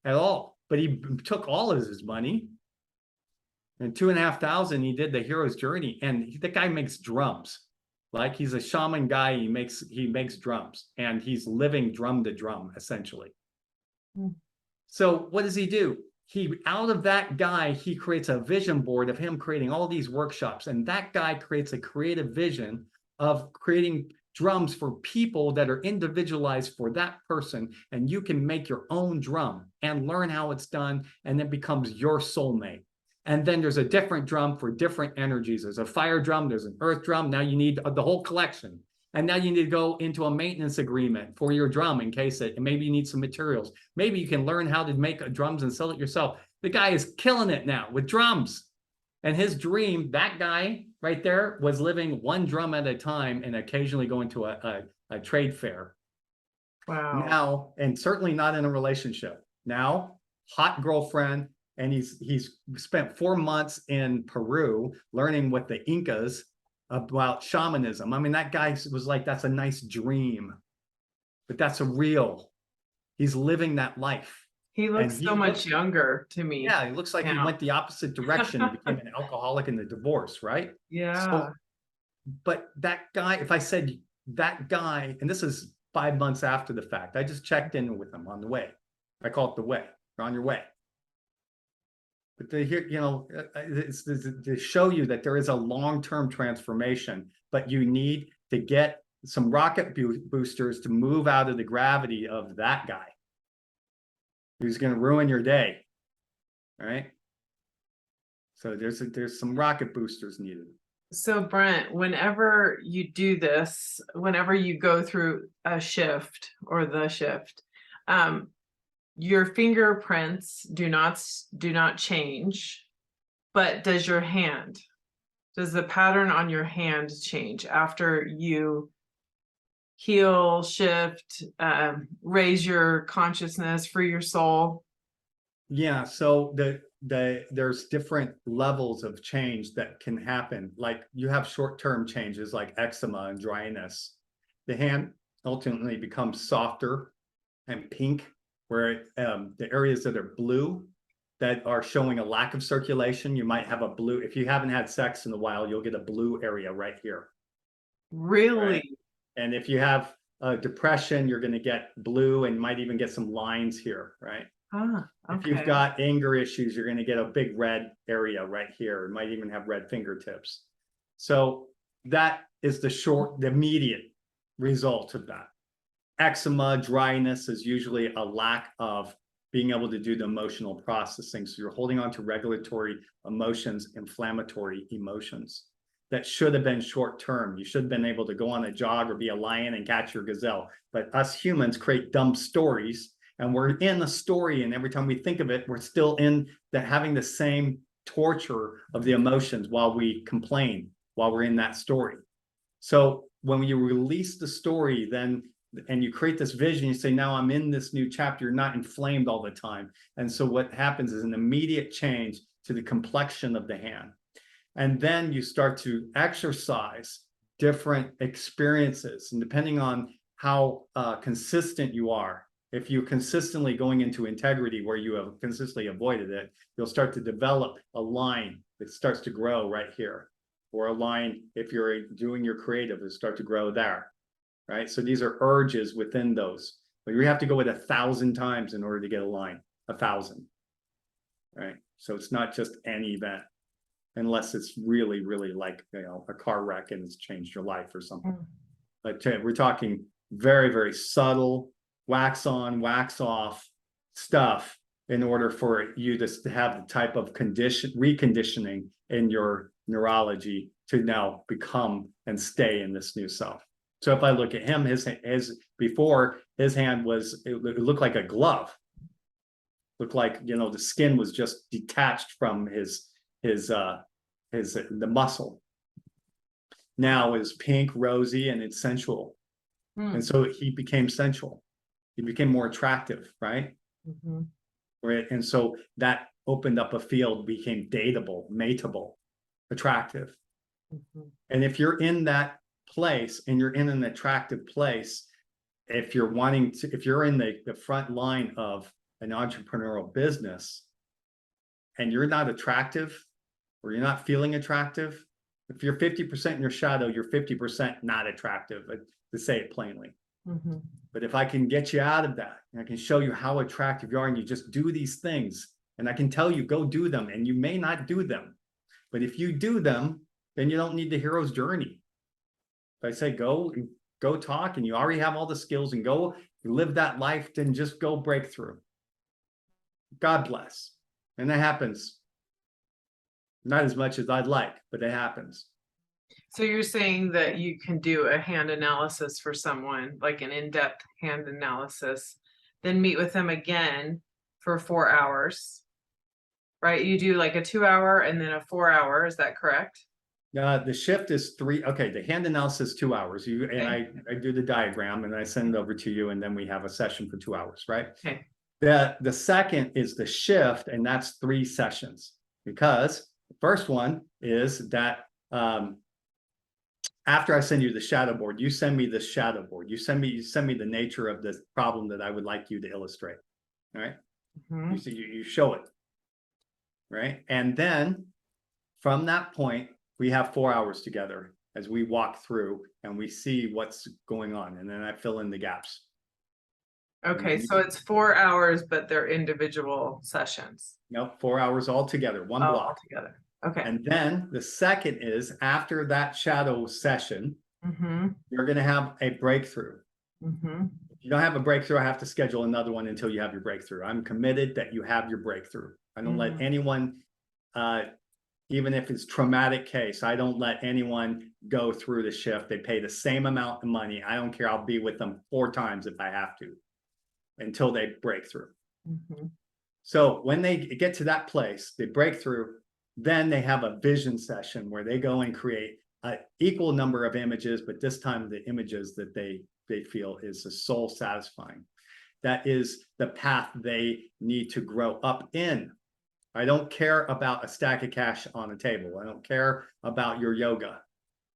at all, but he took all of his money. And 2,500, he did the Hero's Journey. And the guy makes drums. Like, he's a shaman guy. He makes drums, and he's living drum to drum, essentially. So what does he do? Out of that guy, he creates a vision board of him creating all these workshops. And that guy creates a creative vision of creating drums for people that are individualized for that person. And you can make your own drum and learn how it's done, and it becomes your soulmate. And then there's a different drum for different energies. There's a fire drum, there's an earth drum. Now you need the whole collection. And now you need to go into a maintenance agreement for your drum in case maybe you need some materials. Maybe you can learn how to make drums and sell it yourself. The guy is killing it now with drums. And his dream, that guy right there, was living one drum at a time and occasionally going to a trade fair. Wow. Now, and certainly not in a relationship. Now, hot girlfriend, and he's spent 4 months in Peru learning with the Incas about shamanism. I mean, that guy was like, that's a nice dream, but that's a real. He's living that life. He looks so much younger to me. Yeah, he looks like he went the opposite direction and became an alcoholic in the divorce, right? Yeah. So, but that guy, if I said that guy, and this is 5 months after the fact, I just checked in with him on the way. I call it the way. You're on your way. But it's to show you that there is a long-term transformation, but you need to get some rocket boosters to move out of the gravity of that guy who's going to ruin your day. All right. So there's some rocket boosters needed. So Brent, whenever you do this, whenever you go through a shift or the shift, um, your fingerprints do not change, but does the pattern on your hand change after you heal, shift, raise your consciousness, free your soul? Yeah, so there's different levels of change that can happen. Like you have short-term changes like eczema and dryness. The hand ultimately becomes softer and pink, where the areas that are blue that are showing a lack of circulation, you might have a blue. If you haven't had sex in a while, you'll get a blue area right here. Right. Really? And if you have depression, you're going to get blue and might even get some lines here, right? Ah, If you've okay. got anger issues, you're going to get a big red area right here. It might even have red fingertips. So that is the immediate result of that. Eczema, dryness is usually a lack of being able to do the emotional processing. So you're holding on to regulatory emotions, inflammatory emotions that should have been short term. You should have been able to go on a jog or be a lion and catch your gazelle. But us humans create dumb stories, and we're in the story. And every time we think of it, we're still in having the same torture of the emotions while we complain, while we're in that story. So when you release the story, then and you create this vision, you say, now I'm in this new chapter, you're not inflamed all the time. And so what happens is an immediate change to the complexion of the hand. And then you start to exercise different experiences. And depending on how consistent you are, if you're consistently going into integrity where you have consistently avoided it, you'll start to develop a line that starts to grow right here. Or a line, if you're doing your creative, will start to grow there. Right? So these are urges within those. But you have to go with 1,000 times in order to get a line, 1,000. Right? So it's not just any event, unless it's really, really like, a car wreck and it's changed your life or something. But we're talking very, very subtle, wax on, wax off stuff in order for you to have the type of reconditioning in your neurology to now become and stay in this new self. So if I look at him, his before his hand it looked like a glove. Looked like, the skin was just detached from the muscle. Now it's pink, rosy, and it's sensual. And so he became sensual. He became more attractive, right? Right. And so that opened up a field, became dateable, mateable, attractive. And if you're in that place and you're in an attractive place, if you're in the front line of an entrepreneurial business and you're not attractive or you're not feeling attractive, if you're 50% in your shadow, you're 50% not attractive, to say it plainly. But if I can get you out of that and I can show you how attractive you are and you just do these things and I can tell you, go do them, and you may not do them. But if you do them, then you don't need the hero's journey. If I say go talk and you already have all the skills and go live that life, then just go break through. God bless. And that happens. Not as much as I'd like, but it happens. So you're saying that you can do a hand analysis for someone, like an in-depth hand analysis, then meet with them again for 4 hours, right? You do like a 2-hour and then a 4-hour, is that correct? The shift is 3. Okay, the hand analysis 2 hours. I do the diagram and I send it over to you, and then we have a session for 2 hours, right? Okay. The second is the shift, and that's 3 sessions, because the first one is that after I send you the shadow board, you send me the shadow board. You send me the nature of this problem that I would like you to illustrate. All right. You show it. Right. And then from that point, we have 4 hours together as we walk through and we see what's going on. And then I fill in the gaps. Okay, so it's 4 hours, but they're individual sessions. Nope, 4 hours all together, one block. All together. Okay. And then the second is after that shadow session, you're going to have a breakthrough. If you don't have a breakthrough, I have to schedule another one until you have your breakthrough. I'm committed that you have your breakthrough. I don't let anyone even if it's traumatic case, I don't let anyone go through the shift. They pay the same amount of money. I don't care. I'll be with them 4 times if I have to until they break through. Mhm. So when they get to that place, they break through, then they have a vision session where they go and create an equal number of images, but this time the images that they feel is the soul satisfying. That is the path they need to grow up in. I don't care about a stack of cash on a table. I don't care about your yoga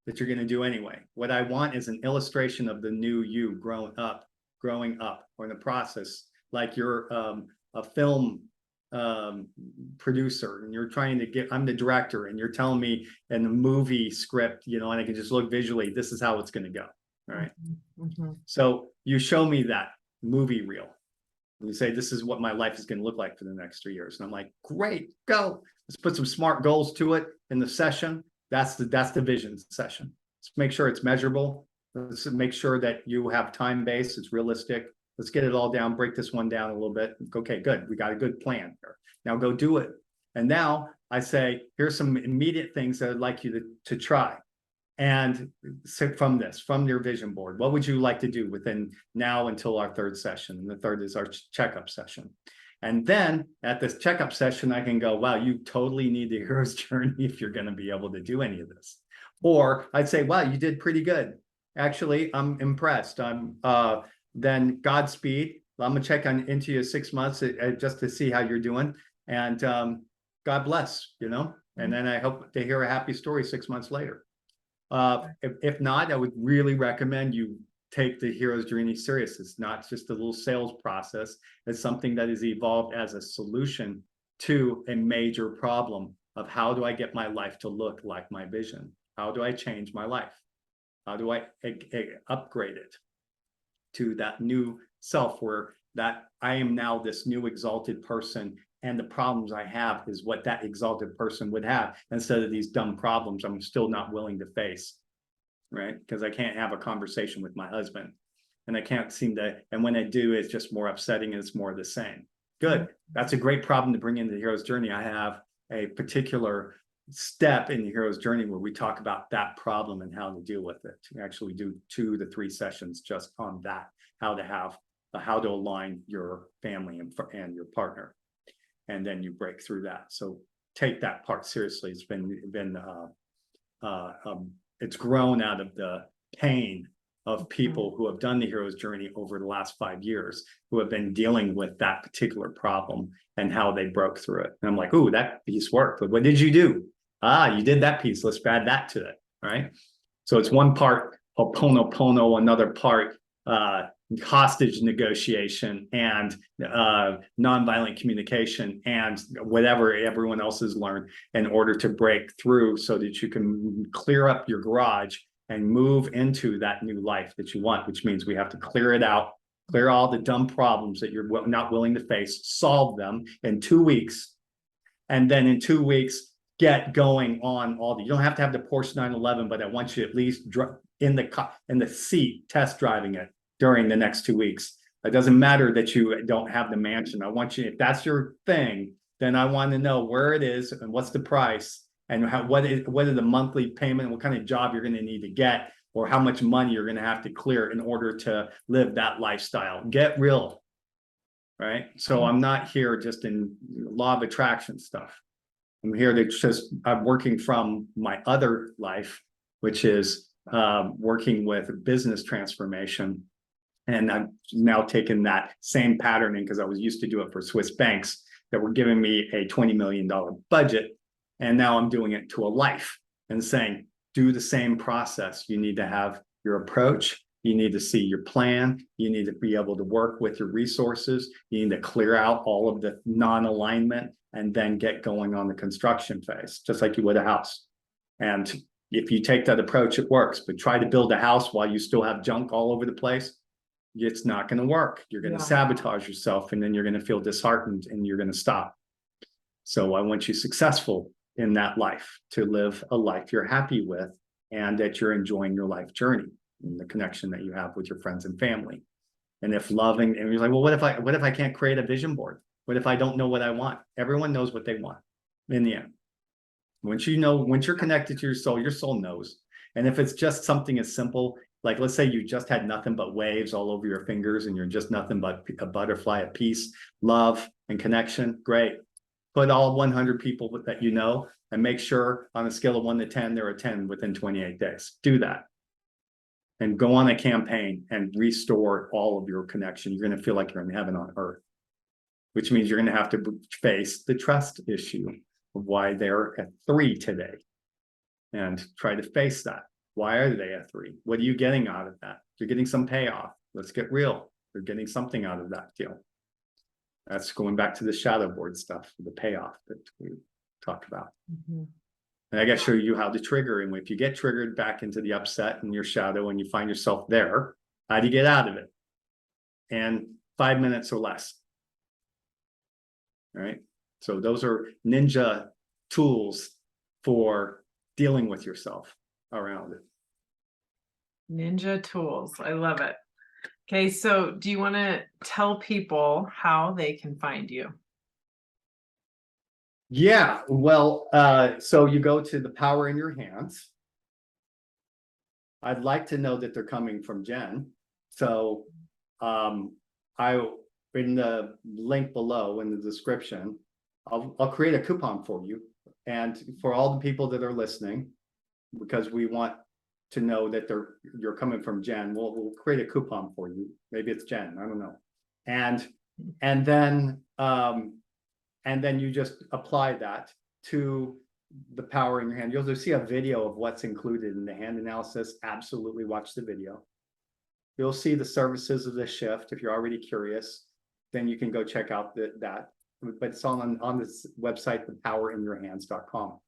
that you're going to do anyway. What I want is an illustration of the new you growing up, or in the process, like you're a film producer and you're trying to get, I'm the director and you're telling me in the movie script, you know, and I can just look visually, this is how it's going to go. All right. Mhm. So you show me that movie reel. And you say, this is what my life is going to look like for the next 3 years. And I'm like, great, go. Let's put some smart goals to it in the session. That's the vision session. Let's make sure it's measurable. Let's make sure that you have time based, it's realistic. Let's get it all down, break this one down a little bit. Okay, good. We got a good plan here. Now go do it. And now I say, here's some immediate things that I'd like you to try. And from your vision board, what would you like to do within now until our 3rd session? And the 3rd is our checkup session. And then at this checkup session, I can go, wow, you totally need the hero's journey if you're going to be able to do any of this. Or I'd say, wow, you did pretty good. Actually, I'm impressed. Then Godspeed. I'm gonna check into you 6 months just to see how you're doing. And God bless, you know. And then I hope to hear a happy story 6 months later. If not, I would really recommend you take the hero's journey serious. It's not just a little sales process. It's something that is evolved as a solution to a major problem of how do I get my life to look like my vision? How do I change my life? How do I upgrade it to that new self where that I am now this new exalted person, and the problems I have is what that exalted person would have instead of these dumb problems I'm still not willing to face, right? Because I can't have a conversation with my husband and I can't seem to, and when I do, it's just more upsetting and it's more of the same. Good. That's a great problem to bring into the hero's journey. I have a particular step in the hero's journey where we talk about that problem and how to deal with it. We actually do 2 to 3 sessions just on that, how to align your family and your partner. And then you break through that. So take that part seriously. It's it's grown out of the pain of people who have done the hero's journey over the last 5 years, who have been dealing with that particular problem and how they broke through it. And I'm like, ooh, that piece worked. But what did you do? You did that piece. Let's add that to it. Right. So it's one part Ho'oponopono, another part hostage negotiation and nonviolent communication and whatever everyone else has learned in order to break through so that you can clear up your garage and move into that new life that you want, which means we have to clear it out, clear all the dumb problems that you're not willing to face, solve them in 2 weeks. And then in 2 weeks, get going on all you don't have to have the Porsche 911, but I want you at least in the seat test driving it during the next 2 weeks. It doesn't matter that you don't have the mansion. I want you, if that's your thing, then I want to know where it is and what's the price and what are the monthly payment, what kind of job you're going to need to get, or how much money you're going to have to clear in order to live that lifestyle. Get real, right? So I'm not here just in law of attraction stuff. I'm here to I'm working from my other life, which is working with business transformation. And I've now taken that same patterning because I was used to do it for Swiss banks that were giving me a $20 million budget. And now I'm doing it to a life and saying, do the same process. You need to have your approach. You need to see your plan. You need to be able to work with your resources. You need to clear out all of the non-alignment and then get going on the construction phase, just like you would a house. And if you take that approach, it works. But try to build a house while you still have junk all over the place, it's not going to work. You're going to sabotage yourself, and then you're going to feel disheartened and you're going to stop. So I want you successful in that life, to live a life you're happy with and that you're enjoying your life journey and the connection that you have with your friends and family. And if loving, and you're like, well, what if I can't create a vision board? What if I don't know what I want? Everyone knows what they want in the end. Once you know, once you're connected to your soul knows. And if it's just something as simple, like let's say you just had nothing but waves all over your fingers and you're just nothing but a butterfly of peace, love, and connection, great. Put all 100 people that you know and make sure on a scale of 1 to 10, they're a 10 within 28 days. Do that. And go on a campaign and restore all of your connection. You're going to feel like you're in heaven on earth, which means you're going to have to face the trust issue of why they're at 3 today and try to face that. Why are they at 3? What are you getting out of that? You're getting some payoff. Let's get real. You're getting something out of that deal. That's going back to the shadow board stuff, the payoff that we talked about. Mm-hmm. And I got to show you how to trigger. And if you get triggered back into the upset in your shadow and you find yourself there, how do you get out of it? And 5 minutes or less. All right. So those are ninja tools for dealing with yourself around it. Ninja tools. I love it. Okay, so do you want to tell people how they can find you? Yeah, well, so you go to the power in your hands. I'd like to know that they're coming from Jen. So in the link below in the description, I'll create a coupon for you and for all the people that are listening, because we want to know that you're coming from Jen. We'll create a coupon for you. Maybe it's Jen, I don't know. And then you just apply that to the power in your hand. You'll see a video of what's included in the hand analysis. Absolutely watch the video. You'll see the services of the shift. If you're already curious, then you can go check out that. But it's on this website, thepowerinyourhands.com.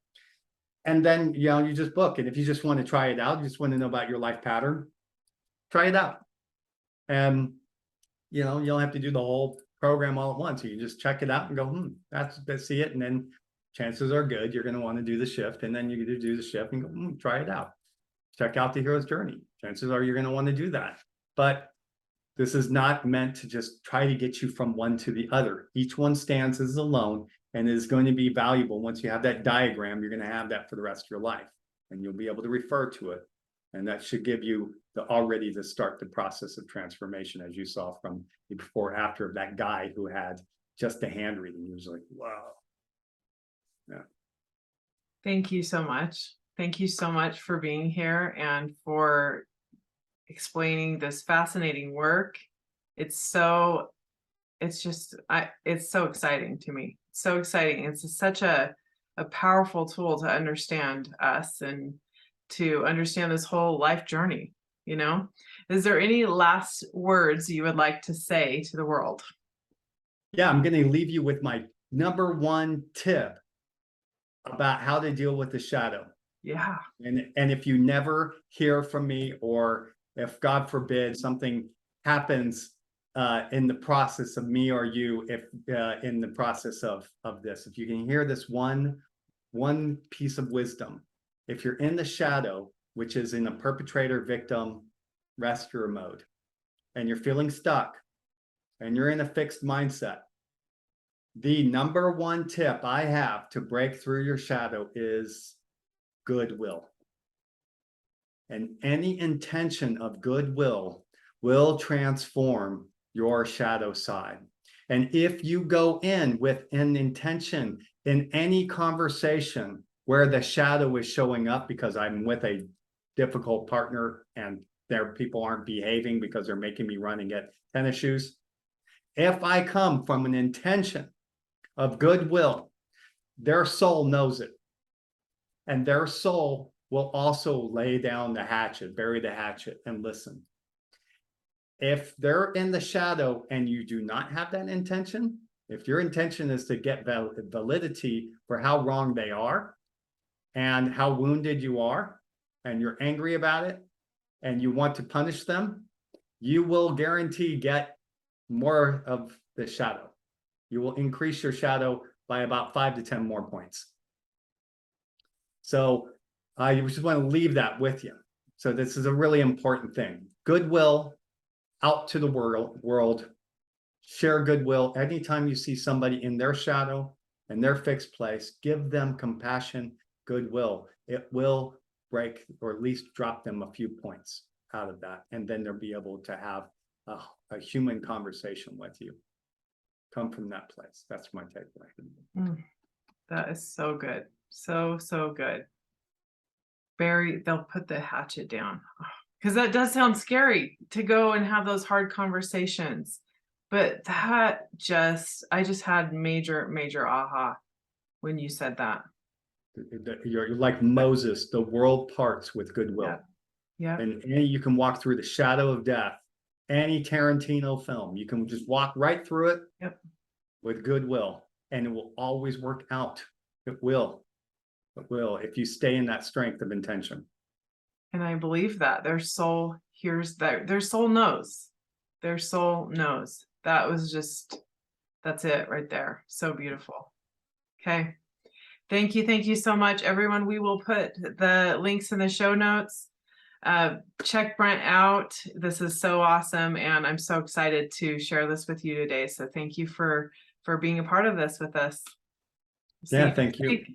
And then, you just book. And if you just want to try it out, you just want to know about your life pattern, try it out. And, you don't have to do the whole program all at once. You can just check it out and go, let's see it. And then chances are good, you're going to want to do the shift. And then you can do the shift and go, try it out. Check out the hero's journey. Chances are you're going to want to do that. But this is not meant to just try to get you from one to the other. Each one stands as alone and is going to be valuable. Once you have that diagram, you're going to have that for the rest of your life, and you'll be able to refer to it. And that should give you already to start the process of transformation, as you saw from the before after of that guy who had just a hand reading. He was like, wow. Yeah. Thank you so much. Thank you so much for being here and for explaining this fascinating work. It's so exciting to me. So exciting. It's such a powerful tool to understand us and to understand this whole life journey. Is there any last words you would like to say to the world? Yeah, I'm going to leave you with my number 1 tip about how to deal with the shadow. Yeah. And if you never hear from me, or if God forbid something happens in the process of me or you, if in the process of this, if you can hear this one piece of wisdom, if you're in the shadow, which is in a perpetrator victim rescuer mode, and you're feeling stuck and you're in a fixed mindset, the number 1 tip I have to break through your shadow is goodwill. And any intention of goodwill will transform your shadow side. And if you go in with an intention in any conversation where the shadow is showing up because I'm with a difficult partner and their people aren't behaving because they're making me run and get tennis shoes, if I come from an intention of goodwill, their soul knows it. And their soul will also lay down the hatchet, bury the hatchet, and listen. If they're in the shadow and you do not have that intention, if your intention is to get validity for how wrong they are and how wounded you are, and you're angry about it, and you want to punish them, you will guarantee get more of the shadow. You will increase your shadow by about 5 to 10 more points. So I just want to leave that with you. So this is a really important thing. Goodwill out to the world. Share goodwill. Anytime you see somebody in their shadow and their fixed place, give them compassion, goodwill, it will break or at least drop them a few points out of that. And then they'll be able to have a human conversation with you. Come from that place. That's my takeaway. That is so good. So good. They'll put the hatchet down, because that does sound scary to go and have those hard conversations. But I just had major aha when you said that. You're like Moses, the world parts with goodwill. Yeah. And you can walk through the shadow of death. Any Tarantino film, you can just walk right through it. Yep. With goodwill, and it will always work out. It will. It will, if you stay in that strength of intention. And I believe that their soul hears that. Their soul knows. Their soul knows. That's it right there. So beautiful. Okay. Thank you so much, everyone. We will put the links in the show notes. Check Brent out. This is so awesome, and I'm so excited to share this with you today. So thank you for being a part of this with us. Yeah, thank you.